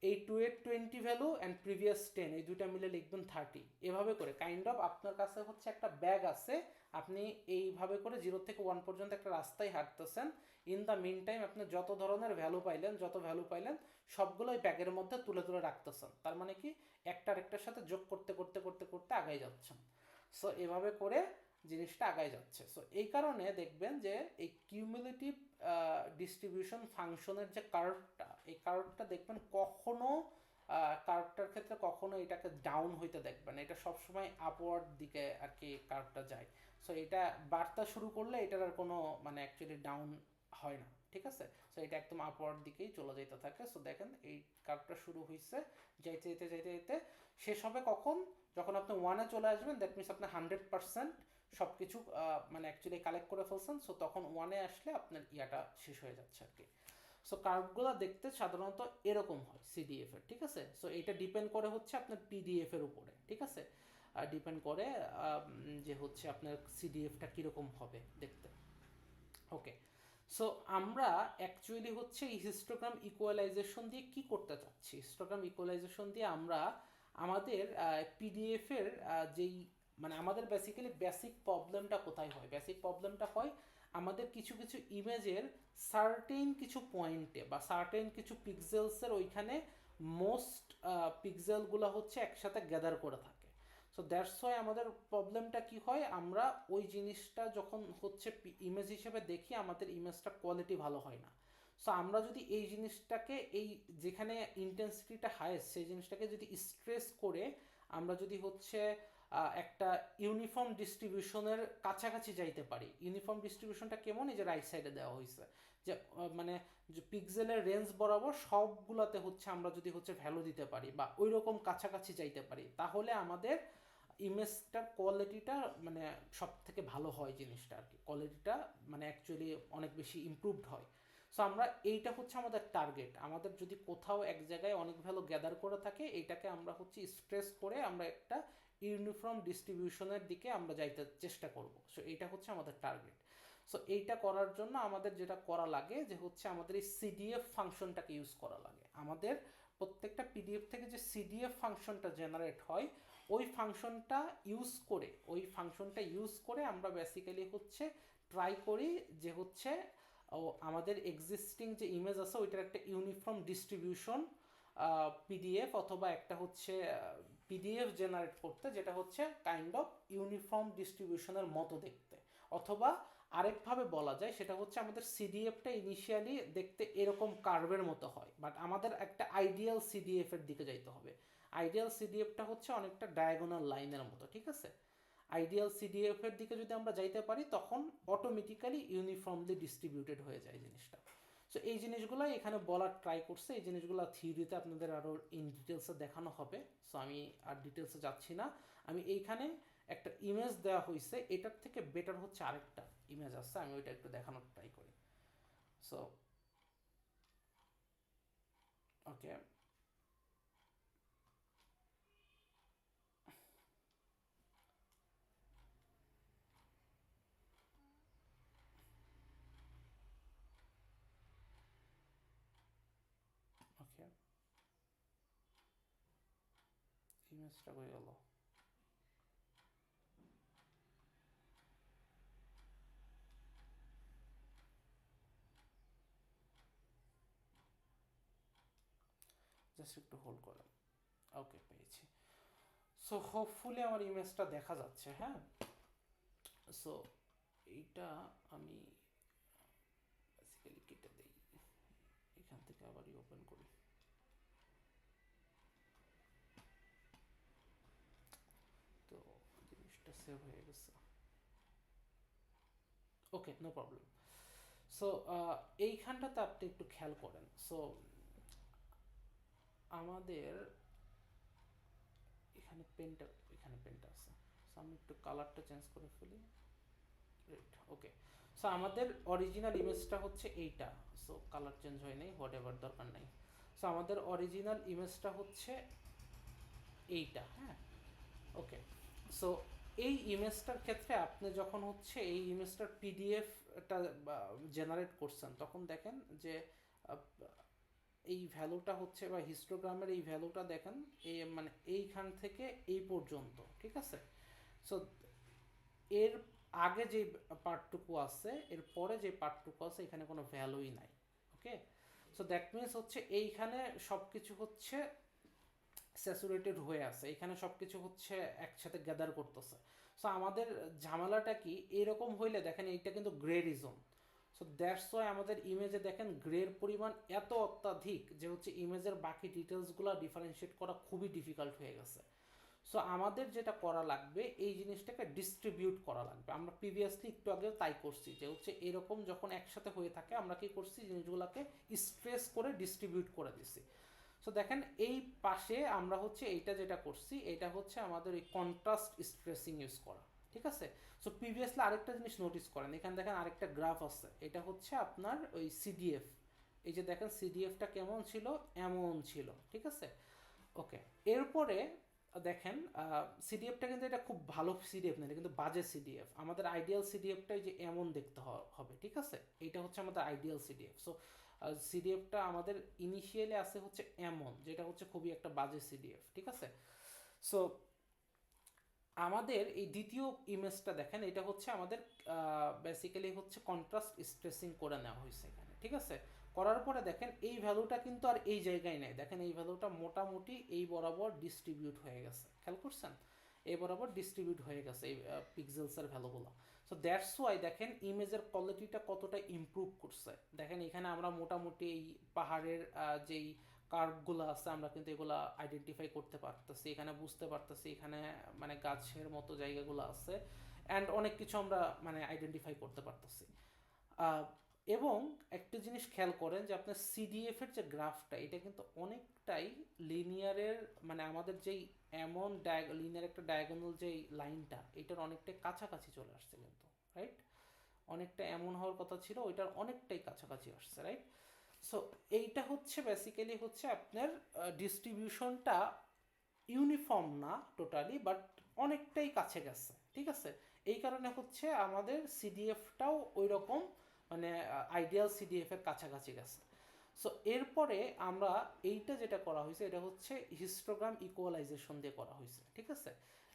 এই 2 এর 20 ভ্যালু অ্যান্ড প্রিভিয়াস 10 এই দুইটা মিলে লিখবেন 30। এভাবে করে কাইন্ড অফ আপনার কাছে হচ্ছে একটা ব্যাগ আছে, আপনি এইভাবে করে 0 থেকে 1 পর্যন্ত একটা রাস্তায় হাঁটতেছেন। ইন দ্য মিন টাইম আপনি যত ধরনের ভ্যালু পাইলেন সবগুলো ওই ব্যাগের মধ্যে তুলে তুলে রাখতেছেন। তার মানে কি একটা আরেকটার সাথে যোগ করতে করতে করতে করতে আগাই যাচ্ছেন। সো এভাবে করে জিনিসটা আগাই যাচ্ছে। সো এই কারণে দেখবেন যে এই কিউমুলেটিভ ডিস্ট্রিবিউশন ফাংশনের যে কার্ভটা, এই কার্ভটা দেখবেন কখনো কার্ভটার ক্ষেত্রে কখনো এটাকে ডাউন হইতে দেখবেন, এটা সবসময় আপওয়ার্ড দিকে আর কি কার্ভটা যায়। সো এটা বার্তা শুরু করলে এটার আর কোনো মানে অ্যাকচুয়ালি ডাউন হয় না, ঠিক আছে? সো এটা একদম আপওয়ার্ড দিকেই চলে যেতে থাকে। সো দেখেন এই কার্ভটা শুরু হয়েছে, যাইতে যেতে যাইতে যেতে শেষ হবে কখন? যখন আপনি 1-এ চলে আসবেন, দ্যাট মিনস আপনি 100% সব কিছু মানে অ্যাকচুয়ালি কালেক্ট করে ফেলছেন। সো তখন 1-এ আসলে আপনার ইয়াটা শেষ হয়ে যাচ্ছে আর কি। সো কার্ভগুলো দেখতে সাধারণত এরকম হয় সিডিএফ এর, ঠিক আছে? সো এটা ডিপেন্ড করে হচ্ছে আপনার পিডিএফ এর উপরে, ঠিক আছে? ডিপেন্ড করে যে হচ্ছে আপনার সিডিএফটা কীরকম হবে দেখতে। ওকে, সো আমরা অ্যাকচুয়ালি হচ্ছে এই হিস্টোগ্রাম ইকুয়ালাইজেশন দিয়ে কি করতে চাচ্ছি? হিস্টোগ্রাম ইকুয়ালাইজেশন দিয়ে আমরা আমাদের পিডিএফের যেই মানে আমাদের বেসিক্যালি বেসিক প্রবলেমটা কোথায় হয়? বেসিক প্রবলেমটা হয় আমাদের কিছু কিছু ইমেজের সার্টেন কিছু পয়েন্টে বা সার্টেন কিছু পিক্সেলসের ওইখানে মোস্ট পিক্সেলগুলো হচ্ছে একসাথে গ্যাদার করে থাকে। সো দ্যাটস ওয়াই আমাদের প্রবলেমটা কি হয়, আমরা ওই জিনিসটা যখন হচ্ছে ইমেজ হিসেবে দেখি আমাদের ইমেজটা কোয়ালিটি ভালো হয় না। সো আমরা যদি এই জিনিসটাকে এই যেখানে ইন্টেন্সিটিটা হাইয়েস্ট সেই জিনিসটাকে যদি স্ট্রেস করে আমরা যদি হচ্ছে একটা ইউনিফর্ম ডিস্ট্রিবিউশনের কাছাকাছি যাইতে পারি। ইউনিফর্ম ডিস্ট্রিবিউশনটা কেমন? এই যে রাইট সাইডে দেওয়া হয়েছে যে মানে যে পিক্সেলের রেঞ্জ বরাবর সবগুলোতে হচ্ছে আমরা যদি হচ্ছে ভ্যালু দিতে পারি বা ওই রকম কাছাকাছি যাইতে পারি, তাহলে আমাদের ইমেজটার কোয়ালিটিটা মানে সব থেকে ভালো হয় জিনিসটা আর কি। কোয়ালিটিটা মানে অ্যাকচুয়ালি অনেক বেশি ইমপ্রুভড হয়। সো আমরা এইটা হচ্ছে আমাদের টার্গেট। আমাদের যদি কোথাও এক জায়গায় অনেক ভ্যালু গ্যাদার করে থাকে, এইটাকে আমরা হচ্ছে স্ট্রেস করে আমরা একটা ইউনিফর্ম ডিস্ট্রিবিউশনের দিকে আমরা যাইতে চেষ্টা করব। সো এইটা হচ্ছে আমাদের টার্গেট। সো এইটা করার জন্য আমাদের যেটা করা লাগে যে হচ্ছে আমাদের এই সিডিএফ ফাংশনটাকে ইউজ করা লাগে। আমাদের প্রত্যেকটা পিডিএফ থেকে যে সিডিএফ ফাংশনটা জেনারেট হয় ওই ফাংশনটা ইউজ করে আমরা বেসিক্যালি হচ্ছে ট্রাই করি যে হচ্ছে আমাদের এক্সিস্টিং যে ইমেজ আছে ওইটার একটা ইউনিফর্ম ডিস্ট্রিবিউশন পিডিএফ অথবা একটা হচ্ছে পিডিএফ জেনারেট করতে, যেটা হচ্ছে কাইন্ড অফ ইউনিফর্ম ডিস্ট্রিবিউশনের মতো দেখতে। অথবা আরেকভাবে বলা যায় সেটা হচ্ছে আমাদের সিডিএফটা ইনিশিয়ালি দেখতে এরকম কার্ভের মতো হয়, বাট আমাদের একটা আইডিয়াল সিডিএফ এর দিকে যাইতে হবে। আইডিয়াল সিডিএফটা হচ্ছে অনেকটা ডায়াগোনাল লাইনের মতো, ঠিক আছে? আইডিয়াল সিডিএফ এর দিকে যদি আমরা যাইতে পারি তখন অটোমেটিক্যালি ইউনিফর্মলি ডিস্ট্রিবিউটেড হয়ে যায় জিনিসটা। সো এই জিনিসগুলোই এখানে বলার ট্রাই করছে। এই জিনিসগুলো থিওরিতে আপনাদের আরও ইন ডিটেলসে দেখানো হবে। সো আমি আর ডিটেলসে যাচ্ছি না। আমি এইখানে একটা ইমেজ দেওয়া হয়েছে, এটার থেকে বেটার হচ্ছে আরেকটা ইমেজ আছে, আমি ওইটা একটু দেখানোর ট্রাই করি। সো ওকে, ইমেজটা কই গেল? জাস্ট একটু হোল্ড করেন। ওকে, পেয়েছি। সো হোপফুলি আমার ইমেজটা দেখা যাচ্ছে, হ্যাঁ। সো এইটা আমি বেসিক্যালি কেটে দিই, এখান থেকে আবারই ওপেন করি। তো জিনিসটা সেভ হয়ে গেছে। ওকে, নো প্রবলেম। সো এইখানটাতে আপনি একটু খেয়াল করেন। সো আমাদের এখানে পেনটা আছে। সো আমি একটু কালারটা চেঞ্জ করে ফেলি। রাইট, ওকে। সো আমাদের অরিজিনাল ইমেজটা হচ্ছে এইটা। সো কালার চেঞ্জ হয় নাই, হোয়াট এভার, দরকার নাই। সো আমাদের অরিজিনাল ইমেজটা হচ্ছে এইটা, হ্যাঁ। ওকে, সো এই ইমেজটার ক্ষেত্রে আপনি যখন হচ্ছে এই ইমেজটার পিডিএফটা জেনারেট করছেন, তখন দেখেন যে এই ভ্যালুটা হচ্ছে, বা হিস্টোগ্রামের এই ভ্যালুটা দেখেন, এই মানে এইখান থেকে এই পর্যন্ত, ঠিক আছে। সো এর আগে যে পার্টটুকু আছে, এর পরে যে পার্টটুকু আছে, এখানে কোনো ভ্যালুই নাই। ওকে, সো দ্যাট মিনস হচ্ছে এইখানে সব কিছু হচ্ছে স্যাচুরেটেড হয়ে আছে, এখানে সব কিছু হচ্ছে একসাথে গ্যাদার করতেছে। সো আমাদের ঝামেলাটা কি, এরকম হইলে দেখেন এইটা কিন্তু grey reason. So that's why আমাদের ইমেজে দেখেন গ্রের পরিমাণ এত অত্যাধিক যে হচ্ছে ইমেজের বাকি ডিটেলসগুলো ডিফারেন্সিয়েট করা খুবই ডিফিকাল্ট হয়ে গেছে। সো আমাদের যেটা করা লাগবে, এই জিনিসটাকে ডিস্ট্রিবিউট করা লাগবে। আমরা প্রিভিয়াসলি একটু আগেও তাই করছি, যে হচ্ছে এরকম যখন একসাথে হয়ে থাকে, আমরা কি করছি, জিনিসগুলোকে স্ট্রেস করে ডিস্ট্রিবিউট করে দিছি। সো দেখেন এই পাশে আমরা হচ্ছে এইটা যেটা করছি, এটা হচ্ছে আমাদের এই কন্ট্রাস্ট স্ট্রেসিং ইউজ করা, ঠিক আছে। সো প্রিভিয়াসলি আরেকটা জিনিস নোটিস করেন, এখানে দেখেন আরেকটা গ্রাফ আছে, এটা হচ্ছে আপনার ওই সিডিএফ। এই যে দেখেন সিডিএফটা কেমন ছিল, এমন ছিল, ঠিক আছে। ওকে, এরপরে দেখেন সিডিএফটা কিন্তু এটা খুব ভালো সিডিএফ না, এটা কিন্তু বাজে সিডিএফ। আমাদের আইডিয়াল সিডিএফটাই যে এমন দেখতে হবে, ঠিক আছে। এইটা হচ্ছে আমাদের আইডিয়াল সিডিএফ। সো সিডিএফটা আমাদের ইনিশিয়ালি আছে হচ্ছে এমন, যেটা হচ্ছে খুবই একটা বাজে সিডিএফ, ঠিক আছে। সো আমাদের এই দ্বিতীয় ইমেজটা দেখেন, এটা হচ্ছে আমাদের বেসিক্যালি হচ্ছে কন্ট্রাস্ট স্ট্রেসিং করে নেওয়া হয়েছে এখানে, ঠিক আছে। করার পরে দেখেন এই ভ্যালুটা কিন্তু আর এই জায়গায় নেই, দেখেন এই ভ্যালুটা মোটামুটি এই বরাবর ডিস্ট্রিবিউট হয়ে গেছে, খেয়াল করছেন, এই বরাবর ডিস্ট্রিবিউট হয়ে গেছে এই পিক্সেলসের ভ্যালুগুলো। সো দ্যাটস ওয়াই দেখেন ইমেজের কোয়ালিটিটা কতটা ইমপ্রুভ করছে। দেখেন এখানে আমরা মোটামুটি এই পাহাড়ের যেই কার্ভগুলো আছে, আমরা কিন্তু এগুলা আইডেন্টিফাই করতে পারতেছি, এখানে বুঝতে পারতেছি এখানে মানে গাছের মতো জায়গাগুলো আছে, অ্যান্ড অনেক কিছু আমরা মানে আইডেন্টিফাই করতে পারতেছি। এবং একটা জিনিস খেয়াল করেন যে আপনার সিডিএফ এর যে গ্রাফটা, এটা কিন্তু অনেকটাই লিনিয়ারের, মানে আমাদের যেই এমন লিনিয়ার একটা ডায়াগোনাল যেই লাইনটা, এটার অনেকটাই কাছাকাছি চলে আসছে কিন্তু, রাইট। অনেকটা এমন হওয়ার কথা ছিল, ওইটার অনেকটাই কাছাকাছি আসছে, রাইট। সো এইটা হচ্ছে বেসিক্যালি হচ্ছে আপনার ডিস্ট্রিবিউশনটা ইউনিফর্ম না টোটালি, বাট অনেকটাই কাছে গেছে, ঠিক আছে। এই কারণে হচ্ছে আমাদের সিডিএফটাও ওই রকম মানে আইডিয়াল সিডিএফ এর কাছাকাছি গেছে। সো এরপরে আমরা এইটা যেটা করা হয়েছে, এটা হচ্ছে হিস্টোগ্রাম ইকুয়ালাইজেশন দিয়ে করা হয়েছে, ঠিক আছে।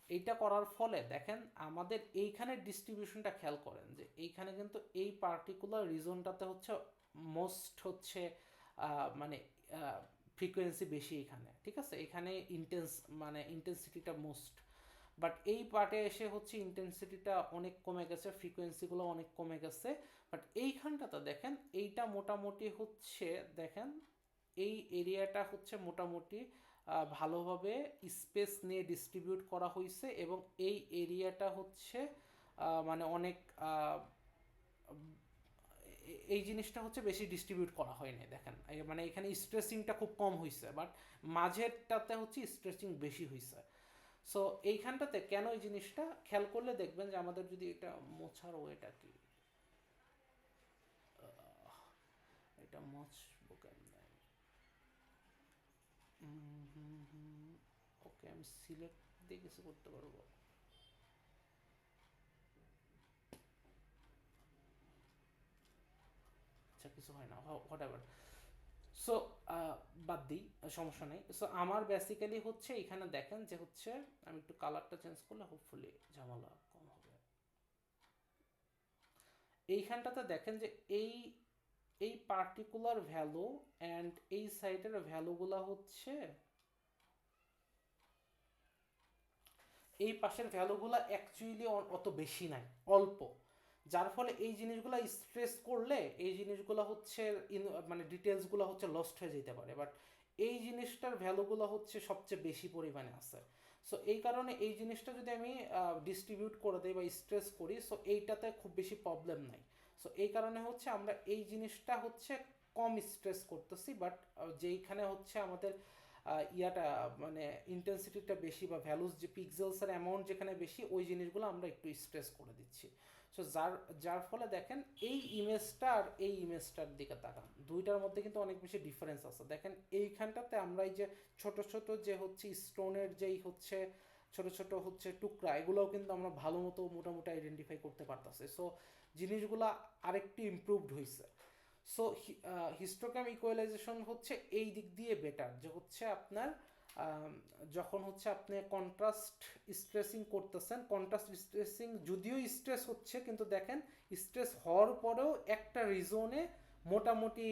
এইটা করার ফলে দেখেন আমাদের এইখানের ডিস্ট্রিবিউশনটা খেয়াল করেন, যে এইখানে কিন্তু এই পার্টিকুলার রিজনটাতে হচ্ছে মোস্ট হচ্ছে মানে ফ্রিকোয়েন্সি বেশি এখানে, ঠিক আছে। এখানে মানে ইন্টেন্সিটিটা মোস্ট, বাট এই পার্টে এসে হচ্ছে ইন্টেন্সিটিটা অনেক কমে গেছে, ফ্রিকোয়েন্সিগুলো অনেক কমে গেছে। বাট এইখানটাতে দেখেন এইটা মোটামুটি হচ্ছে, দেখেন এই এরিয়াটা হচ্ছে মোটামুটি ভালোভাবে স্পেস নিয়ে ডিস্ট্রিবিউট করা হয়েছে, এবং এই এরিয়াটা হচ্ছে মানে অনেক এই জিনিসটা হচ্ছে বেশি ডিস্ট্রিবিউট করা হয়নি, দেখেন মানে এখানে স্ট্রেসিংটা খুব কম হয়েছে, বাট মাঝেরটাতে হচ্ছে স্ট্রেসিং বেশি হয়েছে। সো এইখানটাতে কেন এই জিনিসটা খেয়াল করলে দেখবেন যে আমাদের যদি এটা মোছার ওয়েটা কি, এটা মুছবো কেমনে, ওকে আমি সিলেক্ট দিয়ে কিছু করতে পারবো, আচ্ছা কিছু হয় না, হোয়াট এভার। সো বাদ দিই, সমস্যা নেই। সো আমার বেসিক্যালি হচ্ছে এখানে দেখেন যে হচ্ছে আমি একটু কালারটা চেঞ্জ করলে হোপফুলি ঝামেলা কম হবে। এইখানটাতে দেখেন যে এই এই পার্টিকুলার ভ্যালু অ্যান্ড এই সাইডের ভ্যালুগুলা হচ্ছে এই পাশের ভ্যালুগুলা অ্যাকচুয়ালি অত বেশি নাই, অল্প, যার ফলে এই জিনিসগুলো স্ট্রেস করলে এই জিনিসগুলো হচ্ছে মানে ডিটেলসগুলো হচ্ছে লস্ট হয়ে যেতে পারে, বাট এই জিনিসটার ভ্যালুগুলো হচ্ছে সবচেয়ে বেশি পরিমাণে আছে। সো এই কারণে এই জিনিসটা যদি আমি ডিস্ট্রিবিউট করে দিই বা স্ট্রেস করি, সো এইটাতে খুব বেশি প্রবলেম নাই। সো এই কারণে হচ্ছে আমরা এই জিনিসটা হচ্ছে কম স্ট্রেস করতেছি, বাট যেইখানে হচ্ছে আমাদের ইয়াটা মানে ইন্টেন্সিটিটা বেশি বা ভ্যালুস যে পিক্সেলসের অ্যামাউন্ট যেখানে বেশি ওই জিনিসগুলো আমরা একটু স্ট্রেস করে দিচ্ছি। সো যার ফলে দেখেন এই ইমেজটা আর এই ইমেজটার দিকে তাকান, দুইটার মধ্যে কিন্তু অনেক বেশি ডিফারেন্স আছে। দেখেন এইখানটাতে আমরা এই যে ছোট ছোট যে হচ্ছে স্টোনের যেই হচ্ছে ছোট ছোট হচ্ছে টুকরা, এগুলোও কিন্তু আমরা ভালো মতো মোটামুটি আইডেন্টিফাই করতে পারতেছি। সো জিনিসগুলা আরেকটু ইমপ্রুভড হয়েছে। সো হিস্টোগ্রাম ইকুয়ালাইজেশন হচ্ছে এই দিক দিয়ে বেটার, যে হচ্ছে আপনার যখন হচ্ছে আপনি কন্ট্রাস্ট স্ট্রেসিং করতেছেন, কন্ট্রাস্ট স্ট্রেসিং যদিও স্ট্রেস হচ্ছে, কিন্তু দেখেন স্ট্রেস হওয়ার পরেও একটা রিজনে মোটামুটি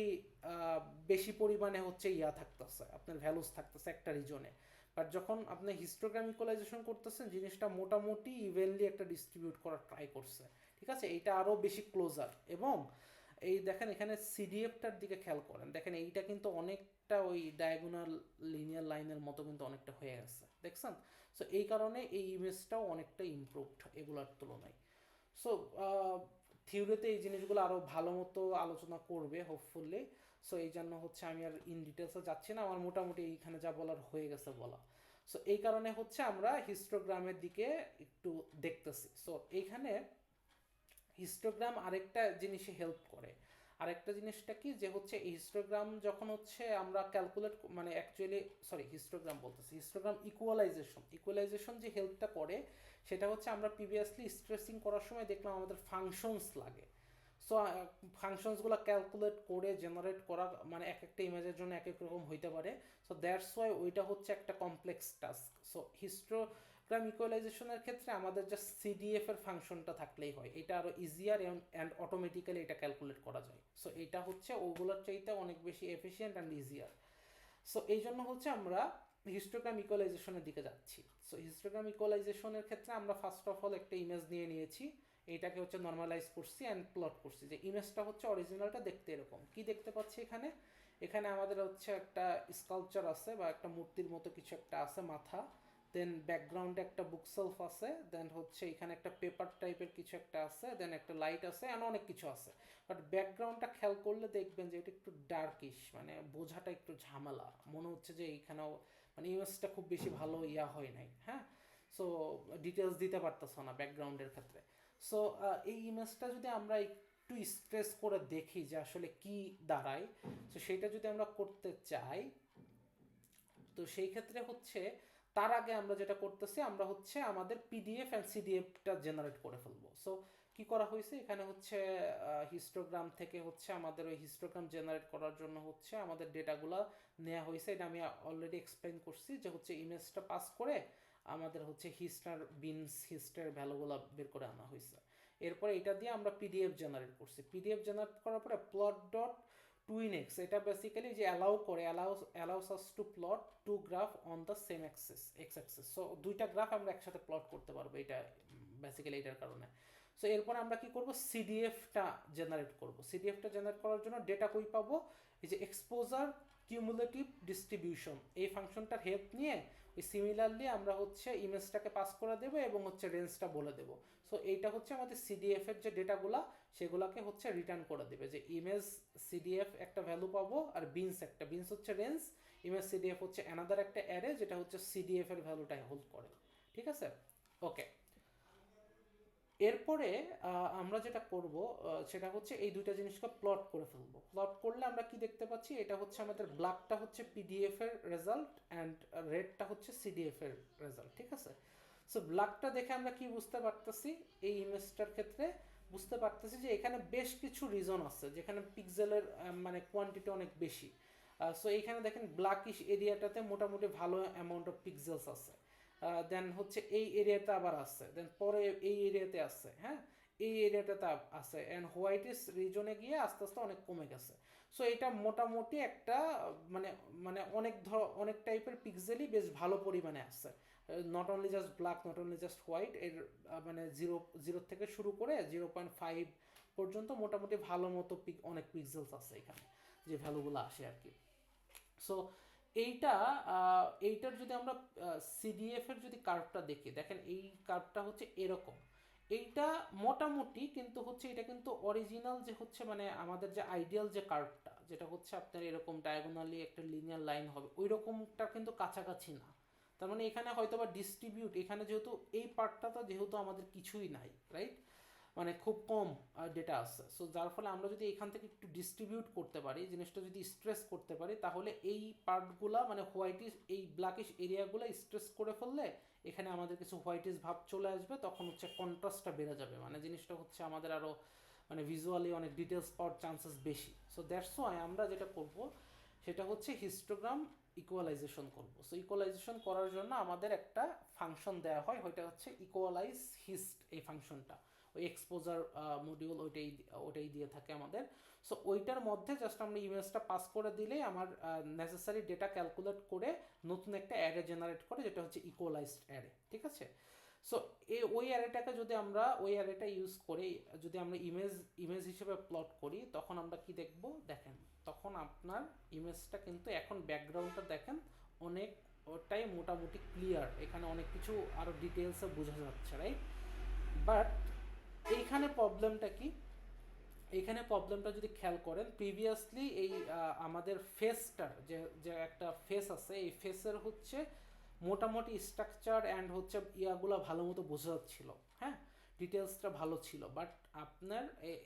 বেশি পরিমাণে হচ্ছে ইয়া থাকতেছে, আপনার ভ্যালুস থাকতেছে একটা রিজনে। বাট যখন আপনি হিস্টোগ্রাম ইকুয়ালাইজেশন করতেছেন, জিনিসটা মোটামুটি ইভেনলি একটা ডিস্ট্রিবিউট করার ট্রাই করছে, ঠিক আছে, এইটা আরও বেশি ক্লোজার। এবং এই দেখেন এখানে সিডিএফটার দিকে খেয়াল করেন, দেখেন এইটা কিন্তু অনেকটা ওই ডায়াগোনাল লিনিয়ার লাইনের মতো কিন্তু অনেকটা হয়ে গেছে, দেখছেন। সো এই কারণে এই ইমেজটাও অনেকটা ইমপ্রুভড এগুলোর তুলনায়। সো থিওরিতে এই জিনিসগুলো আরও ভালো মতো আলোচনা করবে হোপফুলি। সো এই জন্য হচ্ছে আমি আর ইন ডিটেলসে যাচ্ছি না, আমার মোটামুটি এইখানে যা বলার হয়ে গেছে বলা। সো এই কারণে হচ্ছে আমরা হিস্টোগ্রামের দিকে একটু দেখতেছি। সো এইখানে হিস্টোগ্রাম আরেকটা জিনিসে হেল্প করে। আরেকটা জিনিসটা কি, যে হচ্ছে হিস্টোগ্রাম যখন হচ্ছে আমরা ক্যালকুলেট মানে অ্যাকচুয়ালি হিস্টোগ্রাম বলতেছি, হিস্টোগ্রাম ইকুয়ালাইজেশন যে হেল্পটা করে সেটা হচ্ছে আমরা প্রিভিয়াসলি স্ট্রেসিং করার সময় দেখলাম আমাদের ফাংশনস লাগে। সো ফাংশনসগুলো ক্যালকুলেট করে জেনারেট করা মানে এক একটা ইমেজের জন্য এক এক রকম হইতে পারে। সো দ্যাটস ওয়াই ওইটা হচ্ছে একটা কমপ্লেক্স টাস্ক। সো হিস্টোগ্রাম ইকুয়ালাইজেশনের ক্ষেত্রে আমাদের যে সিডিএফ এর ফাংশনটা থাকলেই হয়, এটা আরও ইজিয়ার অ্যান্ড অটোমেটিক্যালি এটা ক্যালকুলেট করা যায়। সো এটা হচ্ছে ওগুলোর চাইতে অনেক বেশি এফিসিয়েন্ট অ্যান্ড ইজিয়ার। সো এই জন্য হচ্ছে আমরা হিস্টোগ্রাম ইকুয়ালাইজেশনের দিকে যাচ্ছি। সো হিস্টোগ্রাম ইকুয়ালাইজেশনের ক্ষেত্রে আমরা ফার্স্ট অফ অল একটা ইমেজ নিয়েছি, এইটাকে হচ্ছে নর্মালাইজ করছি অ্যান্ড প্লট করছি, যে ইমেজটা হচ্ছে অরিজিনালটা দেখতে এরকম। কি দেখতে পাচ্ছি এখানে, এখানে আমাদের হচ্ছে একটা স্কাল্পচার আছে বা একটা মূর্তির মতো কিছু একটা আছে মাথা, দেন ব্যাকগ্রাউন্ডে একটা বুকসেলফ আছে, দেন হচ্ছে এখানে একটা পেপার টাইপের কিছু একটা আছে, দেন একটা লাইট আছে অ্যান্ড অনেক কিছু আছে। বাট ব্যাকগ্রাউন্ডটা খেয়াল করলে দেখবেন যে এটা একটু ডার্কিশ, মানে বোঝাটা একটু ঝামেলা, মনে হচ্ছে যে এইখানেও মানে ইমেজটা খুব বেশি ভালো ইয়া হয় নাই, হ্যাঁ। সো ডিটেলস দিতে পারতেছো না ব্যাকগ্রাউন্ডের ক্ষেত্রে। সো এই ইমেজটা যদি আমরা একটু স্ট্রেস করে দেখি যে আসলে কি দাঁড়ায়, তো সেটা যদি আমরা করতে চাই, তো সেই ক্ষেত্রে হচ্ছে তার আগে আমরা যেটা করতেছি, আমরা হচ্ছে আমাদের পিডিএফ অ্যান্ড সিডিএফটা জেনারেট করে ফেলবো। সো কি করা হয়েছে এখানে হচ্ছে হিস্টোগ্রাম থেকে হচ্ছে আমাদের ওই হিস্টোগ্রাম জেনারেট করার জন্য হচ্ছে আমাদের ডেটাগুলো নেওয়া হয়েছে, এটা আমি অলরেডি এক্সপ্লেন করছি, যে হচ্ছে ইমেজটা পাস করে আমাদের হচ্ছে হিস্টার বিনস হিস্টের ভ্যালুগুলো বের করে আনা হয়েছে। এরপরে এটা দিয়ে আমরা পিডিএফ জেনারেট করছি, পিডিএফ জেনারেট করার পরে প্লট ডট টুইনেক্স, এটা বেসিক্যালি যে allows us to plot two graph on the same axis x axis. So দুইটা গ্রাফ আমরা একসাথে প্লট করতে পারবো, এটা বেসিক্যালি এটার কারণে। সো এরপর আমরা কি করব, সিডিএফটা জেনারেট করব। সিডিএফটা জেনারেট করার জন্য ডেটা কই পাবো, এই যে এক্সপোজার কিউমুলেটিভ ডিস্ট্রিবিউশন এই ফাংশনটার হেল্প নিয়ে ওই সিমিলারলি আমরা হচ্ছে ইমেজটাকে পাস করে দেবো এবং হচ্ছে রেঞ্জটা বলে দেবো। সো এইটা হচ্ছে আমাদের সিডিএফ এর যে ডেটাগুলা সেগুলোকে হচ্ছে রিটার্ন করে দেবে, যে ইমেজ সিডিএফ একটা ভ্যালু পাবো আর বিনস হচ্ছে রেঞ্জ, ইমেজ সিডিএফ হচ্ছে অ্যানাদার একটা অ্যারে যেটা হচ্ছে সিডিএফ এর ভ্যালুটাই হোল্ড করে, ঠিক আছে। ওকে, এরপরে আমরা যেটা করব সেটা হচ্ছে এই দুইটা জিনিসকে প্লট করে ফেলবো। প্লট করলে আমরা কি দেখতে পাচ্ছি, এটা হচ্ছে আমাদের ব্ল্যাকটা হচ্ছে পিডিএফ এর রেজাল্ট অ্যান্ড রেডটা হচ্ছে সিডিএফ এর রেজাল্ট, ঠিক আছে। সো ব্ল্যাকটা দেখে আমরা কি বুঝতে পারতেছি, এই ইমেজটার ক্ষেত্রে বুঝতে পারতেছি যে এখানে বেশ কিছু রিজন আছে যেখানে পিক্সেলের মানে কোয়ান্টিটি অনেক বেশি। সো এইখানে দেখেন ব্ল্যাকিশ এরিয়াটাতে মোটামুটি ভালো অ্যামাউন্ট অফ পিক্সেলস আছে, দেন হচ্ছে এই এরিয়াতে আবার আছে, দেন পরে এই এরিয়াতে আছে, হ্যাঁ এই এরিয়াটাতে আছে, অ্যান্ড হোয়াইটিস রিজনে গিয়ে আস্তে আস্তে অনেক কমে গেছে। সো এটা মোটামুটি একটা মানে মানে অনেক টাইপের পিক্সেলই বেশ ভালো পরিমাণে আছে, not only just black, not only just white, এর মানে জিরো থেকে শুরু করে 0.5 পর্যন্ত মোটামুটি ভালো মতো অনেক পিক্সেলস আছে এখানে, যে ভ্যালুগুলো আসে আর কি। সো এইটা এইটার যদি আমরা সিডিএফ এর যদি কার্ভটা দেখি, দেখেন এই কার্ভটা হচ্ছে এরকম, এইটা মোটামুটি কিন্তু হচ্ছে এটা কিন্তু অরিজিনাল যে হচ্ছে মানে আমাদের যে আইডিয়াল যে কার্ভটা যেটা হচ্ছে আপনার এরকম ডায়াগোনালি একটা লিনিয়ার লাইন হবে ওই রকমটা কিন্তু কাছাকাছি না। তার মানে এখানে হয়তো বা ডিস্ট্রিবিউট, এখানে যেহেতু এই পার্টটা তো যেহেতু আমাদের কিছুই নাই, রাইট, মানে খুব কম ডেটা আছে, সো যার ফলে আমরা যদি এখান থেকে একটু ডিস্ট্রিবিউট করতে পারি, জিনিসটা যদি স্ট্রেস করতে পারি, তাহলে এই পার্টগুলা মানে হোয়াইটিশ এই ব্ল্যাকিশ এরিয়াগুলো স্ট্রেস করে ফেললে এখানে আমাদের কিছু হোয়াইটিশ ভাব চলে আসবে, তখন হচ্ছে কন্ট্রাস্টটা বেড়ে যাবে, মানে জিনিসটা হচ্ছে আমাদের আরও মানে ভিজুয়ালি অনেক ডিটেলস পাওয়ার চান্সেস বেশি। সো দ্যাটস ওয়াই আমরা যেটা করব সেটা হচ্ছে হিস্টোগ্রাম ইকুয়ালাইজেশন করব। সো ইকুয়ালাইজেশন করার জন্য আমাদের একটা ফাংশন দেওয়া হয়, ওইটা হচ্ছে ইকুয়ালাইজ হিস্ট, এই ফাংশনটা ওই এক্সপোজার মডিউল ওইটাই দিয়ে থাকে আমাদের। সো ওইটার মধ্যে জাস্ট আমরা ইমেজটা পাস করে দিলেই আমার নেসেসারি ডেটা ক্যালকুলেট করে নতুন একটা অ্যারে জেনারেট করে, যেটা হচ্ছে ইকুয়ালাইজড অ্যারে, ঠিক আছে। সো ওই অ্যারেটাকে যদি আমরা ওই অ্যারেটা ইউজ করে যদি আমরা ইমেজ হিসেবে প্লট করি, তখন আমরা কি দেখব, দেখেন তখন আপনার ইমেজটা কিন্তু এখন ব্যাকগ্রাউন্ডটা দেখেন অনেক ওটাই মোটামুটি ক্লিয়ার, এখানে অনেক কিছু আরও ডিটেলসে বোঝা যাচ্ছে, রাইট। বাট এইখানে প্রবলেমটা কি, এইখানে প্রবলেমটা যদি খেয়াল করেন, প্রিভিয়াসলি এই আমাদের ফেসটার যে একটা ফেস আছে, এই ফেসের হচ্ছে মোটামুটি স্ট্রাকচার অ্যান্ড হচ্ছে ইয়াগুলো ভালো মতো বোঝা যাচ্ছিল, হ্যাঁ ডিটেলসটা ভালো ছিল, বাট আপনার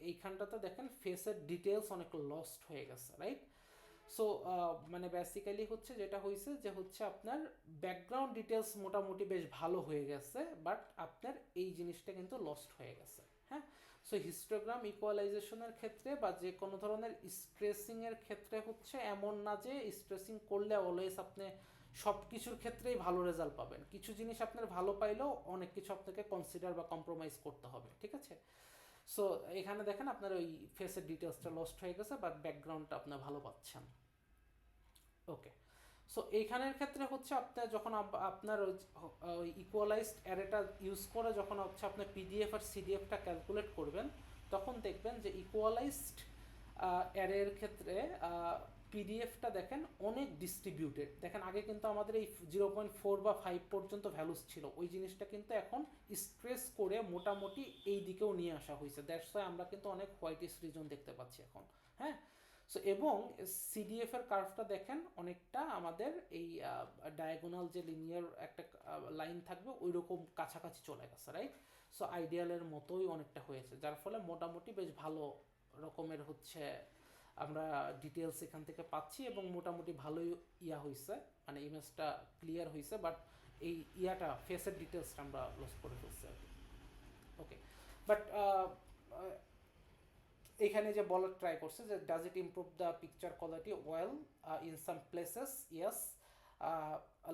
এইখানটাতে দেখেন ফেসের ডিটেলস অনেক লস্ট হয়ে গেছে, রাইট। সো মানে বেসিক্যালি হচ্ছে যেটা হয়েছে যে হচ্ছে আপনার ব্যাকগ্রাউন্ড ডিটেলস মোটামুটি বেশ ভালো হয়ে গেছে, বাট আপনার এই জিনিসটা কিন্তু লস্ট হয়ে গেছে, হ্যাঁ। সো হিস্টোগ্রাম ইকুয়ালাইজেশনের ক্ষেত্রে বা যে কোনো ধরনের স্ট্রেসিংয়ের ক্ষেত্রে হচ্ছে এমন না যে স্ট্রেসিং করলে অলওয়েজ আপনি সব কিছুর ক্ষেত্রেই ভালো রেজাল্ট পাবেন, কিছু জিনিস আপনার ভালো পাইলেও অনেক কিছু আপনাকে কনসিডার বা কম্প্রোমাইজ করতে হবে, ঠিক আছে। সো এখানে দেখেন আপনার ওই ফেসের ডিটেলসটা লস্ট হয়ে গেছে, বাট ব্যাকগ্রাউন্ডটা আপনি ভালো পাচ্ছেন, ওকে। সো এইখানের ক্ষেত্রে হচ্ছে আপনার যখন আপনার ওই ইকুয়ালাইজড অ্যারেটা ইউজ করে যখন হচ্ছে আপনি পিডিএফ আর সিডিএফটা ক্যালকুলেট করবেন, তখন দেখবেন যে ইকুয়ালাইজড অ্যারের ক্ষেত্রে পিডিএফটা দেখেন অনেক ডিস্ট্রিবিউটেড, দেখেন আগে কিন্তু আমাদের এই 0.4 বা 5 পর্যন্ত ভ্যালুস ছিল, ওই জিনিসটা কিন্তু এখন স্ট্রেস করে মোটামুটি এই দিকেও নিয়ে আসা হয়েছে, দ্যাটস ওয়াই আমরা কিন্তু অনেক হোয়াইটিশ রিজন দেখতে পাচ্ছি এখন, হ্যাঁ। সো এবং সিডিএফ এর কার্ভটা দেখেন অনেকটা আমাদের এই ডায়াগোনাল যে লিনিয়ার একটা লাইন থাকবে ওই রকম কাছাকাছি চলে গেছে, রাইট। সো আইডিয়ালের মতোই অনেকটা হয়েছে, যার ফলে মোটামুটি বেশ ভালো রকমের হচ্ছে আমরা ডিটেলস এখান থেকে পাচ্ছি, এবং মোটামুটি ভালোই ইয়া হয়েছে, মানে ইমেজটা ক্লিয়ার হয়েছে, বাট এই ইয়াটা ফেসের ডিটেলসটা আমরা লস করে ফেলছি আর কি, ওকে। বাট এখানে যে বলার ট্রাই করছে যে does it improve the picture quality, well in some places yes,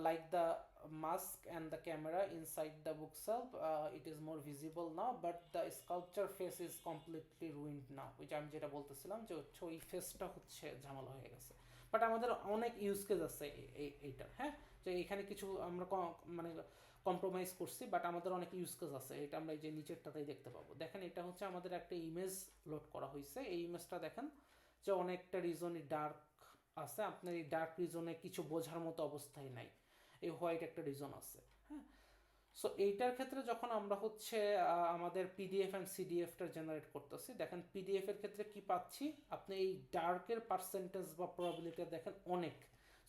like the mask and the camera inside the bookshelf, it is more visible now, but the sculpture face is completely ruined now, which আমি যেটা বলতেছিলাম যে হচ্ছে ওই ফেসটা হচ্ছে ঝামেলা হয়ে গেছে, বাট আমাদের অনেক ইউজ কেস আছে এইটার, হ্যাঁ, যে এখানে কিছু আমরা মানে কম্প্রোমাইজ করছি, বাট আমাদের অনেক ইউজ কেস আছে, এটা আমরা এই যে নিচেরটাতেই দেখতে পাবো, দেখেন এটা হচ্ছে আমাদের একটা ইমেজ লোড করা হয়েছে, এই ইমেজটা দেখেন যে অনেকটা রিজনই ডার্ক আছে, আপনার এই ডার্ক রিজনে কিছু বোঝার মতো অবস্থায় নাই, এই হোয়াইট একটা রিজন আছে, হ্যাঁ। সো এইটার ক্ষেত্রে যখন আমরা হচ্ছে আমাদের পিডিএফ অ্যান্ড সিডিএফটা জেনারেট করতেছি, দেখেন পিডিএফ এর ক্ষেত্রে কি পাচ্ছি, আপনি এই ডার্কের পার্সেন্টেজ বা প্রবাবিলিটি দেখেন অনেক,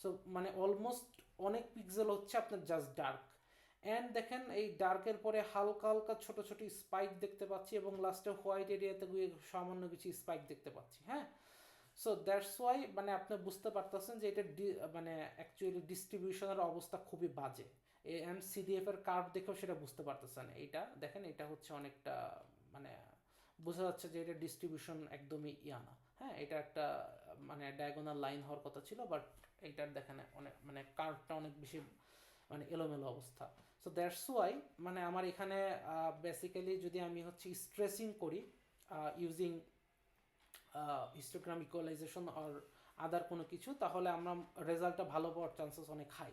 সো মানে অলমোস্ট অনেক পিক্সেল হচ্ছে আপনার জাস্ট ডার্ক, অ্যান্ড দেখেন এই ডার্কের পরে হালকা হালকা ছোট ছোট স্পাইক দেখতে পাচ্ছি, এবং লাস্টে হোয়াইট এরিয়াতে গিয়ে সামান্য কিছু স্পাইক দেখতে পাচ্ছি, হ্যাঁ। সো দ্যাটস ওয়াই মানে আপনি বুঝতে পারতেছেন যে এটা মানে অ্যাকচুয়ালি ডিস্ট্রিবিউশনের অবস্থা খুবই বাজে, অ্যান্ড সিডিএফ এর কার্ভ দেখেও সেটা বুঝতে পারতেছেন, এইটা দেখেন এটা হচ্ছে অনেকটা মানে বোঝা যাচ্ছে যে এটা ডিস্ট্রিবিউশন একদমই ইয়া না, হ্যাঁ, এটা একটা মানে ডায়াগোনাল লাইন হওয়ার কথা ছিল, বাট এইটার দেখেন অনেক মানে কার্ভটা অনেক বেশি মানে এলোমেলো অবস্থা। সো দ্যাটস ওয়াই মানে আমার এখানে বেসিক্যালি যদি আমি হচ্ছে স্ট্রেসিং করি ইউজিং হিস্টোগ্রাম ইকুয়ালাইজেশন আর আদার কোনো কিছু, তাহলে আমরা রেজাল্টটা ভালো পাওয়ার চান্সেস অনেক হাই।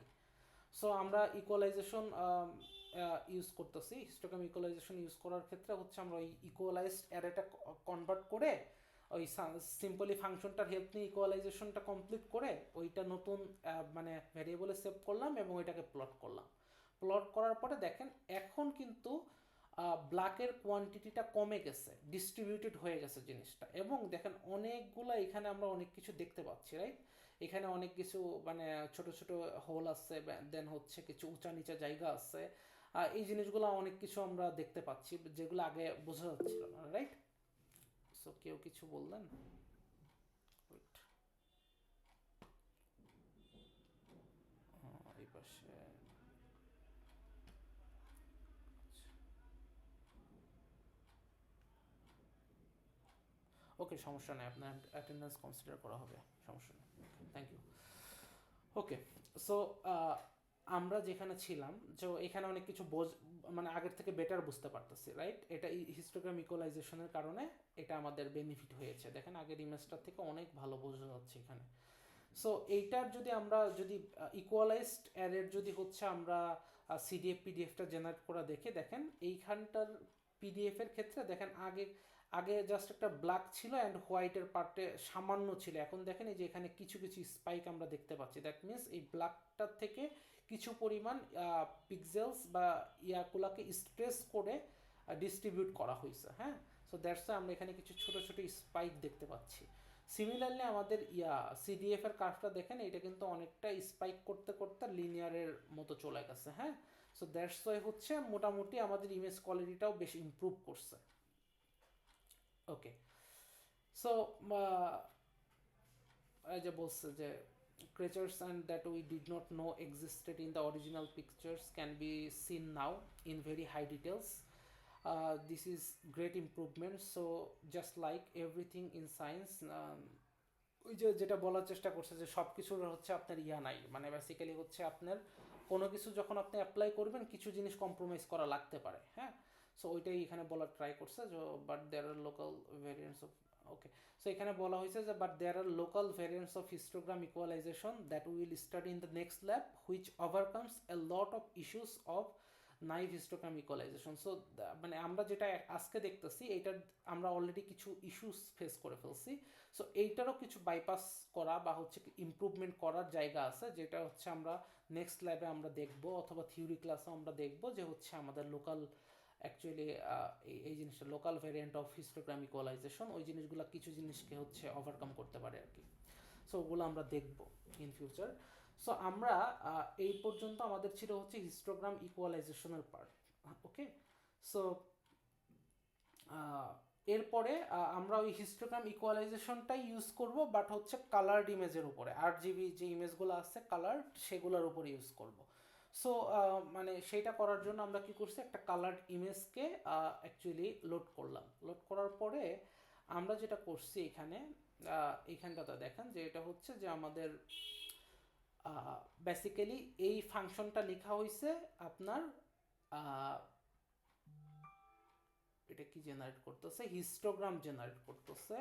সো আমরা ইকুয়ালাইজেশন ইউজ করতেছি। হিস্টোগ্রাম ইকুয়ালাইজেশন ইউজ করার ক্ষেত্রে হচ্ছে আমরা ওই ইকুয়ালাইজড অ্যারেটা কনভার্ট করে ওই সিম্পলি ফাংশনটার হেল্প নিয়ে ইকুয়ালাইজেশনটা কমপ্লিট করে ওইটা নতুন মানে ভ্যারিয়েবলে সেভ করলাম এবং ওইটাকে প্লট করলাম। প্লট করার পরে দেখেন এখন কিন্তু ব্ল্যাকের কোয়ান্টিটিটা কমে গেছে, ডিস্ট্রিবিউটেড হয়ে গেছে জিনিসটা, এবং দেখেন অনেকগুলো এখানে আমরা অনেক কিছু দেখতে পাচ্ছি, রাইট? এখানে অনেক কিছু মানে ছোট ছোট হোল আছে, দেন হচ্ছে কিছু উঁচা নিচা জায়গা আছে, এই জিনিসগুলো অনেক কিছু আমরা দেখতে পাচ্ছি যেগুলো আগে বোঝা যাচ্ছিল না, রাইট? সো কেউ কিছু বললেন? Wait. এই পাশে ওকে, সমস্যা নেই, আপনার অ্যাটেন্ডেন্স কনসিডার করা হবে, সমস্যা নেই, থ্যাংক ইউ। ওকে, সো আমরা যেখানে ছিলাম যে এখানে অনেক কিছু মানে আগের থেকে বেটার বুঝতে পারতেছি, রাইট? এটা হিস্টোগ্রাম ইকুয়ালাইজেশনের কারণে এটা আমাদের বেনিফিট হয়েছে। দেখেন আগের ইমেজটার থেকে অনেক ভালো বোঝা যাচ্ছে এখানে। সো এইটার যদি আমরা যদি ইকুয়ালাইজড অ্যারের যদি হচ্ছে আমরা পিডিএফটা জেনারেট করা দেখেন এইখানটার পিডিএফের ক্ষেত্রে দেখেন আগে আগে জাস্ট একটা ব্ল্যাক ছিল অ্যান্ড হোয়াইটের পার্টে সামান্য ছিল, এখন দেখেন এই যে এখানে কিছু কিছু স্পাইক আমরা দেখতে পাচ্ছি। দ্যাট মিনস এই ব্ল্যাকটার থেকে কিছু পরিমাণ পিক্সেলস বা ইয়াগুলাকে স্ট্রেস করে ডিস্ট্রিবিউট করা হয়েছে, হ্যাঁ? সো দ্যাটস আমরা এখানে কিছু ছোট ছোট স্পাইক দেখতে পাচ্ছি। সিমিলারলি আমাদের সিডিএফ এর কার্ভটা দেখেন, এটা কিন্তু অনেকটা স্পাইক করতে করতে লিনিয়ারের মতো চলে গেছে, হ্যাঁ? সো দ্যাটস ওয়াই হচ্ছে মোটামুটি আমাদের ইমেজ কোয়ালিটিটাও বেশ ইমপ্রুভ করছে। ওকে, সো এই যে বলছে যে creatures and that we did not know existed in the original pictures can be seen now in very high details. This is great improvement. So just like everything in science, ওই যে যেটা বলার চেষ্টা করছে যে সব কিছুর হচ্ছে আপনার নাই, মানে বেসিক্যালি হচ্ছে আপনার কোনো কিছু যখন আপনি অ্যাপ্লাই করবেন কিছু জিনিস কম্প্রোমাইজ করা লাগতে পারে, হ্যাঁ? সো ওইটাই এখানে বলার ট্রাই করছে যে but there are local variants of, okay, so এখানে বলা হয়েছে যে but there are local variants of histogram equalisation that will study in the next lab which overcomes a lot of issues of naive histogram equalisation. So মানে আমরা যেটা আজকে দেখতেছি এইটার আমরা অলরেডি কিছু ইস্যুস ফেস করে ফেলছি। সো এইটারও কিছু বাইপাস করা বা হচ্ছে ইমপ্রুভমেন্ট করার জায়গা আছে, যেটা হচ্ছে আমরা নেক্সট ল্যাবে আমরা দেখব, অথবা থিওরি ক্লাসে আমরা দেখব যে হচ্ছে আমাদের লোকাল অ্যাকচুয়ালি এই জিনিসটা local variant of histogram equalisation ওই জিনিসগুলো কিছু জিনিসকে হচ্ছে ওভারকাম করতে পারে আর কি। সো ওগুলো আমরা দেখব ইন ফিউচার। সো আমরা এই পর্যন্ত আমাদের ছিল হচ্ছে হিস্টোগ্রাম ইকুয়ালাইজেশনের পার্ট, ওকে? সো এরপরে আমরা ওই হিস্টোগ্রাম ইকুয়ালাইজেশনটাই ইউজ করব, বাট হচ্ছে কালার্ড ইমেজের উপরে, RGB যে ইমেজগুলো আছে কালার সেগুলোর উপরে ইউজ করব। সো মানে সেইটা করার জন্য আমরা কি করছি, একটা কালার্ড ইমেজকে অ্যাকচুয়ালি লোড করলাম। লোড করার পরে আমরা যেটা করছি এখানে এইখানটাতে দেখেন যে এটা হচ্ছে যে আমাদের বেসিক্যালি এই ফাংশনটা লেখা হয়েছে আপনার এটা কি জেনারেট করতেছে, হিস্টোগ্রাম জেনারেট করতেছে,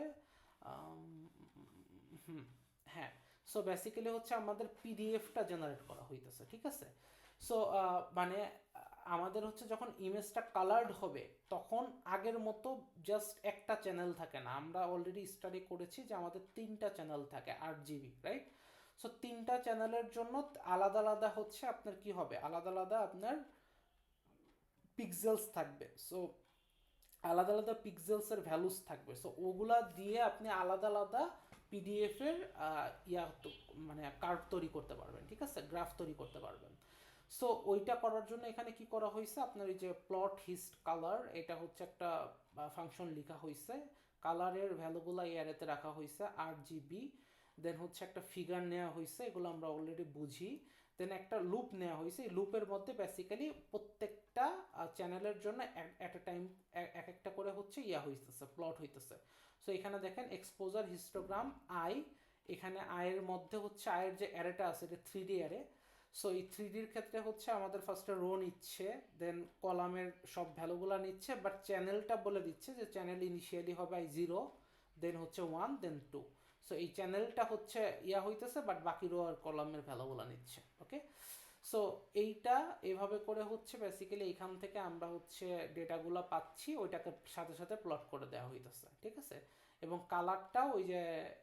হ্যাঁ। সো বেসিক্যালি হচ্ছে আমাদের পিডিএফটা জেনারেট করা হইতেছে, ঠিক আছে? সো মানে আমাদের হচ্ছে যখন ইমেজটা কালার্ড হবে তখন আগের মতো জাস্ট একটা চ্যানেল থাকে না, আমরা অলরেডি স্টাডি করেছি যে আমাদের 3টা চ্যানেল থাকে RGB, রাইট? সো 3টা চ্যানেলের জন্য আলাদা আলাদা হচ্ছে আপনার কি হবে, আলাদা আলাদা আপনার পিক্সেলস থাকবে। সো আলাদা আলাদা পিক্সেলসের ভ্যালুস থাকবে। সো ওগুলা দিয়ে আপনি আলাদা আলাদা পিডিএফের মানে কার্ভ তৈরি করতে পারবেন, ঠিক আছে? গ্রাফ তৈরি করতে পারবেন। সো ওইটা করার জন্য এখানে কি করা হয়েছে, আপনার এই যে প্লট হিস্ট কালার, এটা হচ্ছে একটা ফাংশন লেখা হয়েছে, কালারের ভ্যালুগুলো এই অ্যারেতে রাখা হয়েছে RGB, দেন হচ্ছে একটা ফিগার নেওয়া হয়েছে, এগুলো আমরা অলরেডি বুঝি, দেন একটা লুপ নেওয়া হয়েছে, এই লুপের মধ্যে বেসিক্যালি প্রত্যেকটা চ্যানেলের জন্য অ্যাট এ টাইম এক একটা করে হচ্ছে হইতেছে প্লট হইতেছে। সো এখানে দেখেন এক্সপোজার হিস্টোগ্রাম I এখানে আয়ের মধ্যে হচ্ছে আয়ের যে অ্যারেটা আছে এটা 3D অ্যারে। সো এই 3Dর ক্ষেত্রে হচ্ছে আমাদের ফার্স্টে রো নিচ্ছে, দেন কলামের সব ভ্যালুগুলো নিচ্ছে, বাট চ্যানেলটা বলে দিচ্ছে যে চ্যানেল ইনিশিয়ালি হবে আই 0, দেন হচ্ছে 1, দেন 2। সো এই চ্যানেলটা হচ্ছে ইয়া হইতেছে, বাট বাকি রো আর কলামের ভ্যালুগুলো নিচ্ছে। ওকে, সো এইটা এভাবে করে হচ্ছে বেসিক্যালি এইখান থেকে আমরা হচ্ছে ডেটাগুলো পাচ্ছি, ওইটাকে সাথে সাথে প্লট করে দেওয়া হইতেছে, ঠিক আছে। এবং কালারটাও ওই যে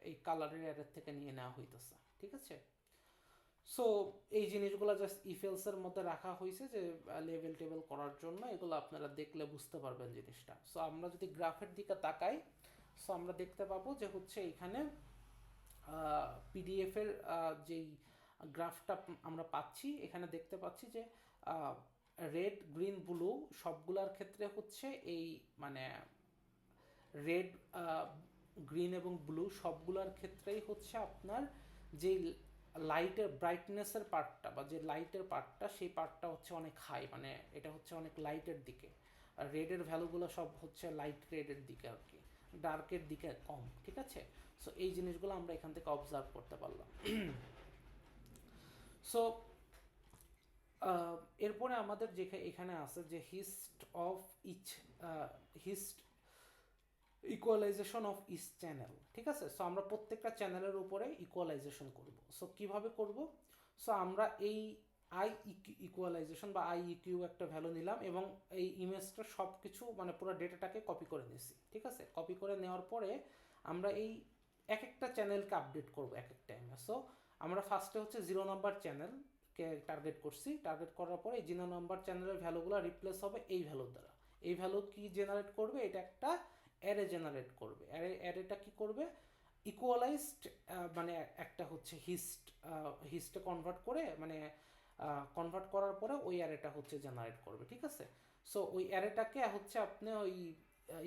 এই কালারের অ্যারের থেকে নিয়ে নেওয়া হইতেছে, ঠিক আছে। সো এই জিনিসগুলো জাস্ট ইফেলসের মধ্যে রাখা হয়েছে যে লেভেল টেবিল করার জন্য, এগুলো আপনারা দেখলে বুঝতে পারবেন জিনিসটা। সো আমরা যদি গ্রাফের দিকে তাকাই, সো আমরা দেখতে পাবো যে হচ্ছে এখানে পিডিএফের যেই গ্রাফটা আমরা পাচ্ছি, এখানে দেখতে পাচ্ছি যে রেড গ্রিন ব্লু সবগুলার ক্ষেত্রে হচ্ছে এই মানে রেড গ্রিন এবং ব্লু সবগুলোর ক্ষেত্রেই হচ্ছে আপনার যেই লাইটের ব্রাইটনেসের পার্টটা বা যে লাইটের পার্টটা, সেই পার্টটা হচ্ছে অনেক হাই, মানে এটা হচ্ছে অনেক লাইটের দিকে। আর রেডের ভ্যালুগুলো সব হচ্ছে লাইট রেডের দিকে আর কি, ডার্কের দিকে কম, ঠিক আছে। সো এই জিনিসগুলো আমরা এখান থেকে অবজার্ভ করতে পারলাম। সো এরপরে আমাদের এখানে আছে যে hist of each hist equalization of each channel, ঠিক আছে। সো আমরা প্রত্যেকটা চ্যানেলের উপরে ইকুয়ালাইজেশন করব। সো কিভাবে করব? সো আমরা এই আই ইকুয়ালাইজেশন বা আই ইকিউ একটা ভ্যালু নিলাম এবং এই ইমেজটা সব কিছু মানে পুরো ডেটাটাকে কপি করে নিছি, ঠিক আছে। কপি করে নেওয়ার পরে আমরা এই এক একটা চ্যানেলকে আপডেট করব এক এক টাইমে। সো আমরা ফার্স্টে হচ্ছে 0 নাম্বার চ্যানেলকে টার্গেট করছি, টার্গেট করার পরে এই 0 নাম্বার চ্যানেলের ভ্যালুগুলো রিপ্লেস হবে এই ভ্যালুর দ্বারা। এই ভ্যালু কি জেনারেট করবে? এটা একটা অ্যারে জেনারেট করবে। অ্যারেটা কি করবে? ইকুয়ালাইজড মানে একটা হচ্ছে হিস্টে কনভার্ট করে, মানে কনভার্ট করার পরে ওই অ্যারেটা হচ্ছে জেনারেট করবে, ঠিক আছে। সো ওই অ্যারেটাকে হচ্ছে আপনি ওই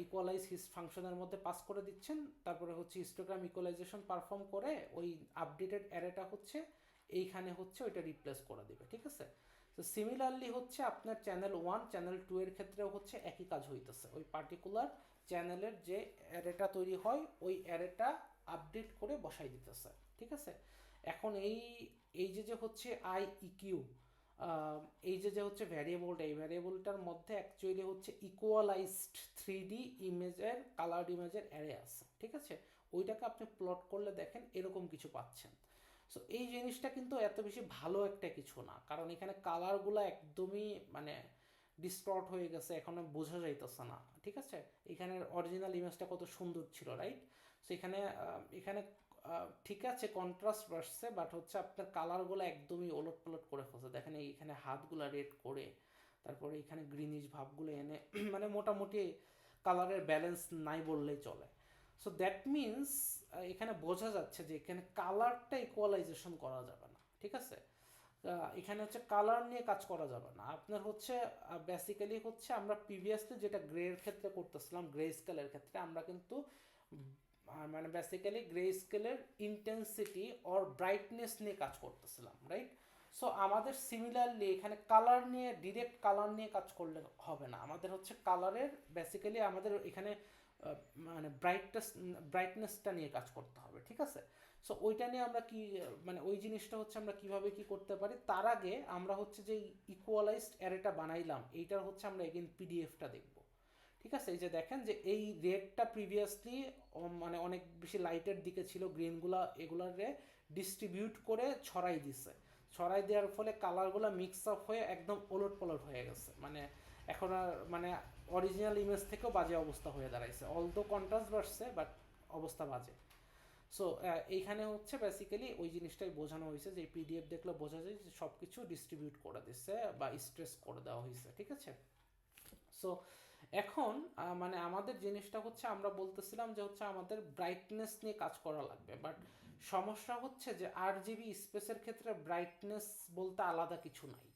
ইকুয়ালাইজ হিস্ট ফাংশনের মধ্যে পাস করে দিচ্ছেন, তারপরে হচ্ছে হিস্টোগ্রাম ইকুয়ালাইজেশন পারফর্ম করে ওই আপডেটেড অ্যারেটা হচ্ছে এইখানে হচ্ছে ওইটা রিপ্লেস করে দিবে, ঠিক আছে। তো সিমিলারলি হচ্ছে আপনার চ্যানেল 1 চ্যানেল 2 এর ক্ষেত্রেও হচ্ছে একই কাজ হইতেছে। ওই পার্টিকুলার চ্যানেলের যে অ্যারেটা তৈরি হয় ওই অ্যারেটা আপডেট করে বসাই দিতেছে, ঠিক আছে। এখন এই যে হচ্ছে আই ইকিউ, এই যে হচ্ছে ভ্যারিয়েবলটা, এই ভ্যারিয়েবলটার মধ্যে অ্যাকচুয়ালি হচ্ছে ইকুয়ালাইজড 3D ইমেজের কালার্ড ইমেজের অ্যারে আছে, ঠিক আছে। ওইটাকে আপনি প্লট করলে দেখেন এরকম কিছু পাচ্ছেন। সো এই জিনিসটা কিন্তু এত বেশি ভালো একটা কিছু না, কারণ এখানে কালারগুলো একদমই মানে ডিস্টর্ট হয়ে গেছে, এখন বোঝা যাইতেছে না, ঠিক আছে। এখানের অরিজিনাল ইমেজটা কত সুন্দর ছিল, রাইট। সো এখানে এখানে ঠিক আছে কন্ট্রাস্ট বাড়ছে, বাট হচ্ছে আপনার কালারগুলো একদমই ওলট পালট করে ফেলছে। দেখেন এইখানে হাতগুলো রেড করে, তারপরে এখানে গ্রিনিশ ভাবগুলো এনে মানে মোটামুটি কালারের ব্যালেন্স নাই বললেই চলে। সো দ্যাট মিনস এখানে বোঝা যাচ্ছে যে এখানে কালারটা ইকুয়ালাইজেশন করা যাবে না, ঠিক আছে। এখানে হচ্ছে কালার নিয়ে কাজ করা যাবে না। আপনার হচ্ছে বেসিক্যালি হচ্ছে আমরা প্রিভিয়াসলি যেটা গ্রের ক্ষেত্রে করতেছিলাম, গ্রে স্কেলের ক্ষেত্রে আমরা কিন্তু মানে বেসিক্যালি গ্রে স্কেলের ইন্টেন্সিটি অর ব্রাইটনেস নিয়ে কাজ করতেছিলাম, রাইট। সো আমাদের সিমিলারলি এখানে কালার নিয়ে ডিরেক্ট কালার নিয়ে কাজ করলে হবে না, আমাদের হচ্ছে কালারের বেসিক্যালি আমাদের এখানে মানে ব্রাইটনেসটা নিয়ে কাজ করতে হবে, ঠিক আছে। সো ওইটা নিয়ে আমরা কি মানে ওই জিনিসটা হচ্ছে আমরা কিভাবে কি করতে পারি, তার আগে আমরা হচ্ছে যে ইকুয়ালাইজড অ্যারেটা বানাইলাম এইটার হচ্ছে আমরা এগেন পিডিএফটা দেখব, ঠিক আছে। এই যে দেখেন যে এই রেডটা প্রিভিয়াসলি মানে অনেক বেশি লাইটের দিকে ছিল, গ্রিনগুলা এগুলারে ডিস্ট্রিবিউট করে ছড়াই দিছে, ছড়াই দেওয়ার ফলে কালারগুলো মিক্স আপ হয়ে একদম ওলট পলট হয়ে গেছে, মানে এখন আর মানে অরিজিনাল ইমেজ থেকেও বাজে অবস্থা হয়ে দাঁড়াইছে। অলদো কন্ট্রাস্ট বাড়ছে বাট অবস্থা বাজে। সো এইখানে হচ্ছে বেসিক্যালি ওই জিনিসটাই বোঝানো হয়েছে যে পিডিএফ দেখলে বোঝা যায় যে সব কিছু ডিস্ট্রিবিউট করে দিচ্ছে বা স্ট্রেস করে দেওয়া হয়েছে, ঠিক আছে। সো এখন মানে আমাদের জিনিসটা হচ্ছে আমরা বলতেছিলাম যে হচ্ছে আমাদের ব্রাইটনেস নিয়ে কাজ করা লাগবে, বাট সমস্যা হচ্ছে যে RGB স্পেসের ক্ষেত্রে ব্রাইটনেস বলতে আলাদা কিছু নাই।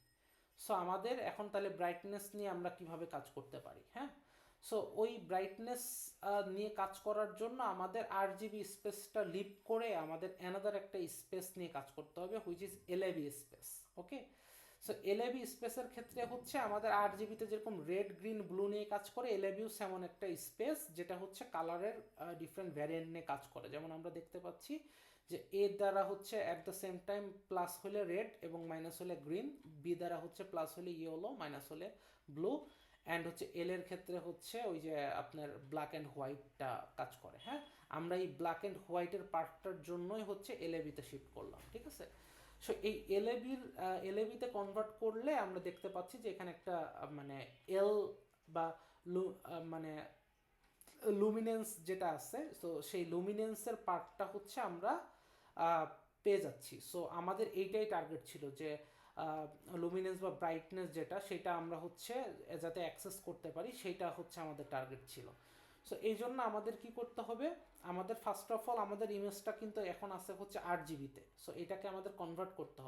সো আমাদের এখন তাহলে ব্রাইটনেস নিয়ে আমরা কিভাবে কাজ করতে পারি, হ্যাঁ। সো ওই ব্রাইটনেস নিয়ে কাজ করার জন্য আমাদের RGB স্পেসটা লিভ করে আমাদের অ্যানাদার একটা স্পেস নিয়ে কাজ করতে হবে, which is LAB space, okay. So LAB স্পেসের ক্ষেত্রে হচ্ছে আমাদের RGBতে যেরকম রেড গ্রিন ব্লু নিয়ে কাজ করে, LABও এমন একটা স্পেস যেটা হচ্ছে কালারের ডিফারেন্ট ভ্যারিয়েন্ট নিয়ে কাজ করে। যেমন আমরা দেখতে পাচ্ছি যে এ দ্বারা হচ্ছে at the same time plus হলে রেড এবং মাইনাস হলে গ্রিন, বি দ্বারা হচ্ছে প্লাস হলে ইয়েলো মাইনাস হলে ব্লু, অ্যান্ড হচ্ছে এল এর ক্ষেত্রে হচ্ছে ওই যে আপনার ব্ল্যাক অ্যান্ড হোয়াইটটা কাজ করে। হ্যাঁ, আমরা এই ব্ল্যাক অ্যান্ড হোয়াইটের পার্টটার জন্যই হচ্ছে এলএবিতে শিফট করলাম, ঠিক আছে। সো এই এলএবিতে কনভার্ট করলে আমরা দেখতে পাচ্ছি যে এখানে একটা মানে এল বা মানে লুমিনেন্স যেটা আছে, তো সেই লুমিনেন্সের পার্টটা হচ্ছে আমরা পেয়ে যাচ্ছি। সো আমাদের এইটাই টার্গেট ছিল যে লুমিনেন্স বা ব্রাইটনেস যেটা, সেটা আমরা হচ্ছে যাতে অ্যাক্সেস করতে পারি, সেইটা হচ্ছে আমাদের টার্গেট ছিল। সো এই জন্য আমাদের কি করতে হবে, আমাদের ফার্স্ট অফ অল আমাদের ইমেজটা কিন্তু এখন আছে হচ্ছে 8 জিবিতে। সো এটাকে আমাদের কনভার্ট করতে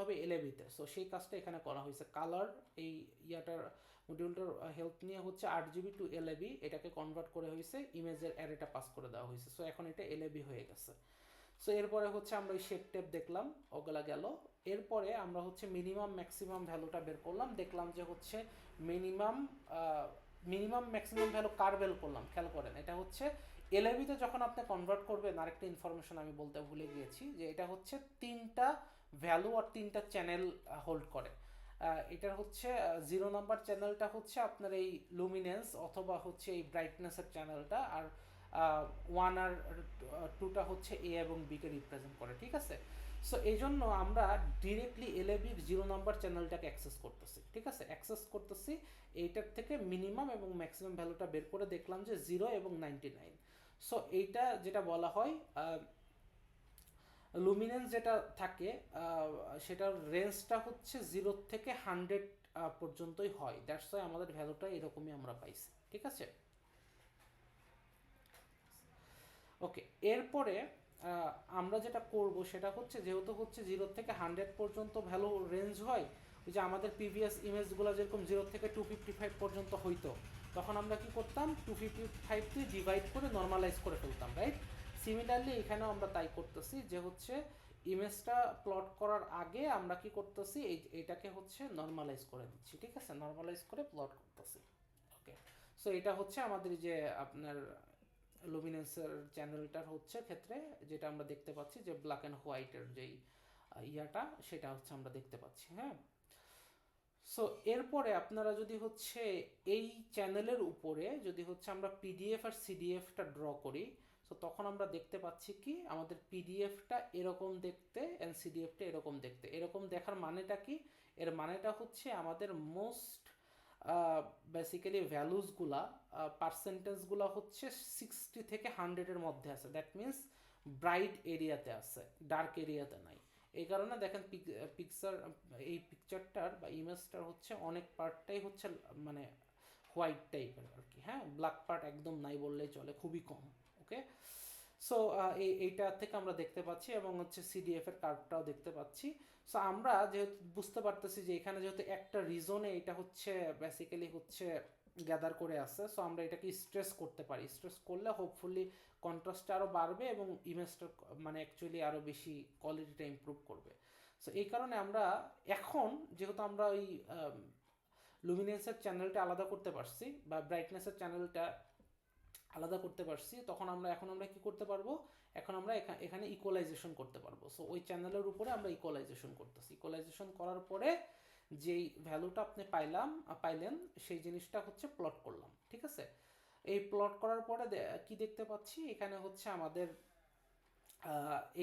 হবে এলএবিতে। সো সেই কাজটা এখানে করা হয়েছে। কালার এই ইয়াটার মডিউলটার হেল্প নিয়ে হচ্ছে 8 জিবি টু এলএবি এটাকে কনভার্ট করে হয়েছে, ইমেজের অ্যারেটা পাস করে দেওয়া হয়েছে। সো এখন এটা এলএবি হয়ে গেছে। সো এরপরে হচ্ছে আমরা এই শেপ টেপ দেখলাম, ওগুলা গেল। এরপরে আমরা হচ্ছে মিনিমাম ম্যাক্সিমাম ভ্যালুটা বের করলাম, দেখলাম যে হচ্ছে মিনিমাম ম্যাক্সিমাম ভ্যালু কার বের করলাম, খেয়াল করেন এটা হচ্ছে এলএবিতে যখন আপনি কনভার্ট করবেন। আরেকটা ইনফরমেশন আমি বলতে ভুলে গিয়েছি, যে এটা হচ্ছে 3টা ভ্যালু আর 3টা চ্যানেল হোল্ড করে। এটার হচ্ছে 0 নাম্বার চ্যানেলটা হচ্ছে আপনার এই লুমিনেন্স অথবা হচ্ছে এই ব্রাইটনেসের চ্যানেলটা, আর 1 আর 2টা হচ্ছে এ এবং বিকে রিপ্রেজেন্ট করে, ঠিক আছে। সো এই জন্য আমরা ডিরেক্টলি এলএবির 0 নাম্বার চ্যানেলটাকে অ্যাক্সেস করতেছি, ঠিক আছে, এইটার থেকে মিনিমাম এবং ম্যাক্সিমাম ভ্যালুটা বের করে দেখলাম যে 0 এবং 99। সো এইটা যেটা বলা হয় লুমিনেন্স যেটা থাকে সেটার রেঞ্জটা হচ্ছে 0 থেকে 100 পর্যন্তই হয়। দ্যাটস ওয়াই আমাদের ভ্যালুটা এরকমই আমরা পাইছি, ঠিক আছে। ওকে, এরপরে আমরা যেটা করব সেটা হচ্ছে, যেহেতু হচ্ছে 0 থেকে 100 পর্যন্ত ভ্যালু রেঞ্জ হয়, ওই যে আমাদের প্রিভিয়াস ইমেজগুলো যেরকম 0 থেকে 255 পর্যন্ত হইতো, তখন আমরা কি করতাম 255 দিয়ে ডিভাইড করে নর্মালাইজ করে ফেলতাম, রাইট। সিমিলারলি এখানেও আমরা তাই করতেছি, যে হচ্ছে ইমেজটা প্লট করার আগে আমরা কি করতেছি, এইটাকে হচ্ছে নর্মালাইজ করে দিচ্ছি, ঠিক আছে, নর্মালাইজ করে প্লট করতেছি। ওকে, সো এটা হচ্ছে আমাদের যে আপনার লুমিনেন্সের চ্যানেলটার হচ্ছে ক্ষেত্রে যেটা আমরা দেখতে পাচ্ছি, যে ব্ল্যাক অ্যান্ড হোয়াইটের যেই ইয়াটা, সেটা হচ্ছে আমরা দেখতে পাচ্ছি। হ্যাঁ, সো এরপরে আপনারা যদি হচ্ছে এই চ্যানেলের উপরে যদি হচ্ছে আমরা পিডিএফ আর সিডিএফটা ড্র করি, সো তখন আমরা দেখতে পাচ্ছি কি আমাদের পিডিএফটা এরকম দেখতে অ্যান্ড সিডিএফটা এরকম দেখতে। এরকম দেখার মানেটা কি, এর মানেটা হচ্ছে আমাদের মোস্ট বেসিক্যালি ভ্যালুসগুলা পার্সেন্টেজগুলো হচ্ছে 60 থেকে 100-এর মধ্যে আছে। দ্যাট মিনস ব্রাইট এরিয়াতে আছে, ডার্ক এরিয়াতে নাই। এই কারণে দেখেন এই পিকচারটার বা ইমেজটার হচ্ছে অনেক পার্টটাই হচ্ছে মানে হোয়াইট টাইপের আর কি। হ্যাঁ, ব্ল্যাক পার্ট একদম নাই বললেই চলে, খুবই কম। ওকে, সো এইটা থেকে আমরা দেখতে পাচ্ছি, এবং হচ্ছে সিডিএফ এর কার্ভটাও দেখতে পাচ্ছি। সো আমরা যেহেতু বুঝতে পারতেছি যে এখানে যেহেতু একটা রিজনে এটা হচ্ছে বেসিক্যালি হচ্ছে গ্যাদার করে আছে, সো আমরা এটাকে স্ট্রেস করতে পারি। স্ট্রেস করলে হোপফুলি কন্ট্রাস্টটা আরও বাড়বে এবং ইমেজটা মানে অ্যাকচুয়ালি আরও বেশি কোয়ালিটিটা ইমপ্রুভ করবে। সো এই কারণে আমরা এখন যেহেতু আমরা ওই লুমিনেন্সের চ্যানেলটা আলাদা করতে পারছি বা ব্রাইটনেসের চ্যানেলটা আলাদা করতে পারছি, তখন এখন আমরা কি করতে পারবো, এখন আমরা এখানে ইকুয়ালাইজেশন করতে পারবো। সো ওই চ্যানেলের উপরে আমরা ইকুয়ালাইজেশন করতেছি। ইকুয়ালাইজেশন করার পরে যেই ভ্যালুটা আপনি পাইলেন সেই জিনিসটা হচ্ছে প্লট করলাম, ঠিক আছে। এই প্লট করার পরে কি দেখতে পাচ্ছি, এখানে হচ্ছে আমাদের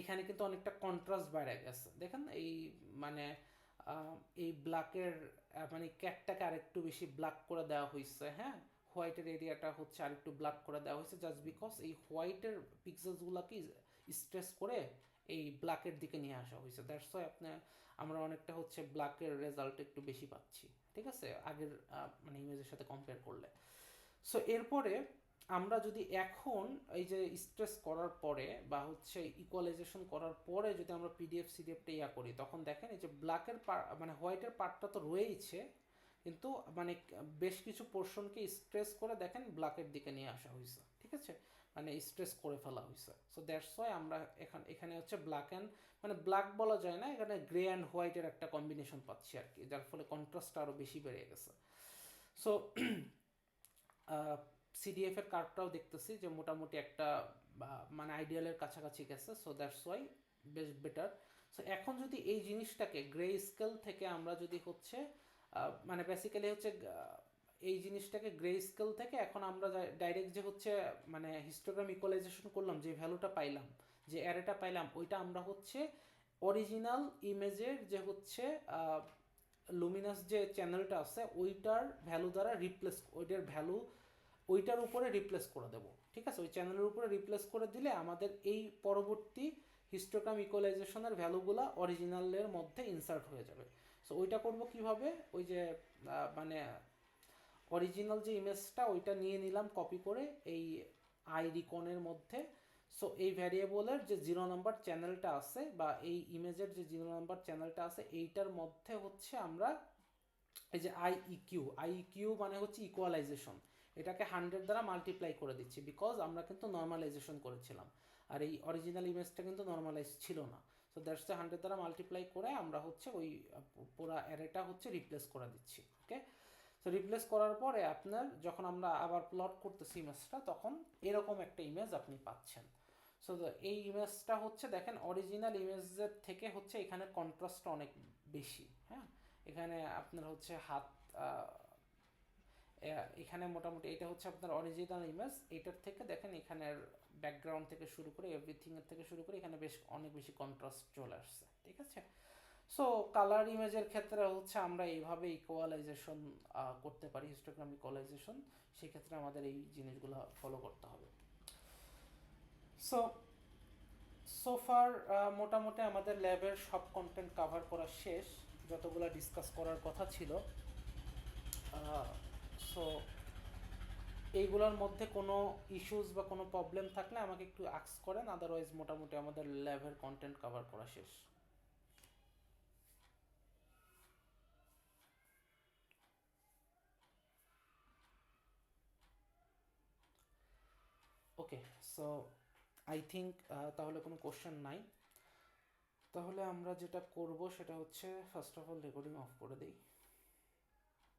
এখানে কিন্তু অনেকটা কন্ট্রাস্ট বেড়ে গেছে। দেখেন এই মানে এই ব্ল্যাকের মানে ক্যাটটাকে আরেকটু বেশি ব্ল্যাক করে দেওয়া হয়েছে। হ্যাঁ, হোয়াইটের এরিয়াটা হচ্ছে আরেকটু ব্ল্যাক করে দেওয়া হয়েছে, জাস্ট বিকজ এই হোয়াইটের পিক্সেলসগুলোকে স্ট্রেস করে এই ব্ল্যাকের দিকে নিয়ে আসা হয়েছে। দ্যাটস ওয়াই আমরা অনেকটা হচ্ছে ব্ল্যাকের রেজাল্ট একটু বেশি পাচ্ছি, ঠিক আছে, আগের মানে ইমেজের সাথে কম্পেয়ার করলে। সো এরপরে আমরা যদি এখন এই যে স্ট্রেস করার পরে বা হচ্ছে ইকুয়ালাইজেশন করার পরে যদি আমরা পিডিএফ সিডিএফটা করি, তখন দেখেন এই যে ব্ল্যাকের মানে হোয়াইটের পার্টটা তো রয়েইছে, কিন্তু মানে বেশ কিছু পোর্শনকে স্ট্রেস করে দেখেন ব্ল্যাকের দিকে নিয়ে আসা হয়েছে, ঠিক আছে, মানে স্ট্রেস করে ফেলা হয়েছে। সো দ্যাটস ওয়াই আমরা এখানে হচ্ছে ব্ল্যাক অ্যান্ড মানে ব্ল্যাক বলা যায় না, এখানে গ্রে অ্যান্ড হোয়াইটের একটা কম্বিনেশন পাচ্ছি আর কি, যার ফলে কন্ট্রাস্টটা আরও বেশি বেড়ে গেছে। সো সিডিএফ এর কার্ভটাও দেখতেছি যে মোটামুটি একটা মানে আইডিয়ালের কাছাকাছি গেছে, সো দ্যাটস ওয়াই বেশ বেটার। সো এখন যদি এই জিনিসটাকে গ্রে স্কেল থেকে আমরা যদি হচ্ছে মানে বেসিক্যালি হচ্ছে এই জিনিসটাকে গ্রে স্কেল থেকে এখন আমরা ডাইরেক্ট যে হচ্ছে মানে হিস্টোগ্রাম ইকুয়ালাইজেশন করলাম, যে ভ্যালুটা পাইলাম, যে অ্যারেটা পাইলাম, ওইটা আমরা হচ্ছে অরিজিনাল ইমেজের যে হচ্ছে লুমিনাস যে চ্যানেলটা আছে ওইটার ভ্যালু দ্বারা রিপ্লেস, ওইটার ভ্যালু ওইটার উপরে রিপ্লেস করে দেবো, ঠিক আছে? ওই চ্যানেলের উপরে রিপ্লেস করে দিলে আমাদের এই পরবর্তী হিস্টোগ্রাম ইকুয়ালাইজেশনের ভ্যালুগুলো অরিজিনালের মধ্যে ইনসার্ট হয়ে যাবে। সো ওইটা করব কিভাবে, ওই যে মানে অরিজিনাল যে ইমেজটা ওইটা নিয়ে নিলাম কপি করে এই আই রিকনের মধ্যে। সো এই ভ্যারিয়েবলের যে 0 নাম্বার চ্যানেলটা আছে বা এই ইমেজের যে 0 নাম্বার চ্যানেলটা আছে এইটার মধ্যে হচ্ছে আমরা এই যে আইইকিউ মানে হচ্ছে ইকুয়ালাইজেশন, এটাকে 100 দ্বারা মাল্টিপ্লাই করে দিচ্ছি, বিকজ আমরা কিন্তু নর্মালাইজেশন করেছিলাম আর এই অরিজিনাল ইমেজটা কিন্তু নর্মালাইজ ছিল না। সো দ্যাটস 100 দ্বারা মাল্টিপ্লাই করে আমরা হচ্ছে ওই পুরো অ্যারেটা হচ্ছে রিপ্লেস করে দিচ্ছি। ওকে, সো রিপ্লেস করার পরে আপনার যখন আমরা আবার প্লট করতেছি ইমেজটা, তখন এরকম একটা ইমেজ আপনি পাচ্ছেন। সো এই ইমেজটা হচ্ছে দেখেন অরিজিনাল ইমেজের থেকে হচ্ছে এখানে কন্ট্রাস্টটা অনেক বেশি। হ্যাঁ, এখানে আপনার হচ্ছে হাত এখানে মোটামুটি এটা হচ্ছে আপনার অরিজিনাল ইমেজ, এটার থেকে দেখেন এখানের ব্যাকগ্রাউন্ড থেকে শুরু করে এভরিথিং এর থেকে শুরু করে এখানে বেশ অনেক বেশি কন্ট্রাস্ট চলে আসছে, ঠিক আছে? সো কালার ইমেজের ক্ষেত্রে হচ্ছে আমরা এইভাবে ইকুয়ালাইজেশন করতে পারি, হিস্টোগ্রাম ইকুয়ালাইজেশন, সেই ক্ষেত্রে আমাদের এই জিনিসগুলো ফলো করতে হবে। সো সোফার মোটামুটি আমাদের ল্যাবের সব কন্টেন্ট কাভার করা শেষ, যতগুলো ডিসকাস করার কথা ছিল। সো এইগুলোর মধ্যে কোনো ইস্যুস বা কোনো প্রবলেম থাকলে আমাকে একটু আস্ক করেন, আদারওয়াইজ মোটামুটি আমাদের ল্যাবের কন্টেন্ট কাভার করা শেষ। ওকে, সো আই থিঙ্ক তাহলে কোনো কোশ্চেন নাই। তাহলে আমরা যেটা করব সেটা হচ্ছে first of all recording of করে দিই।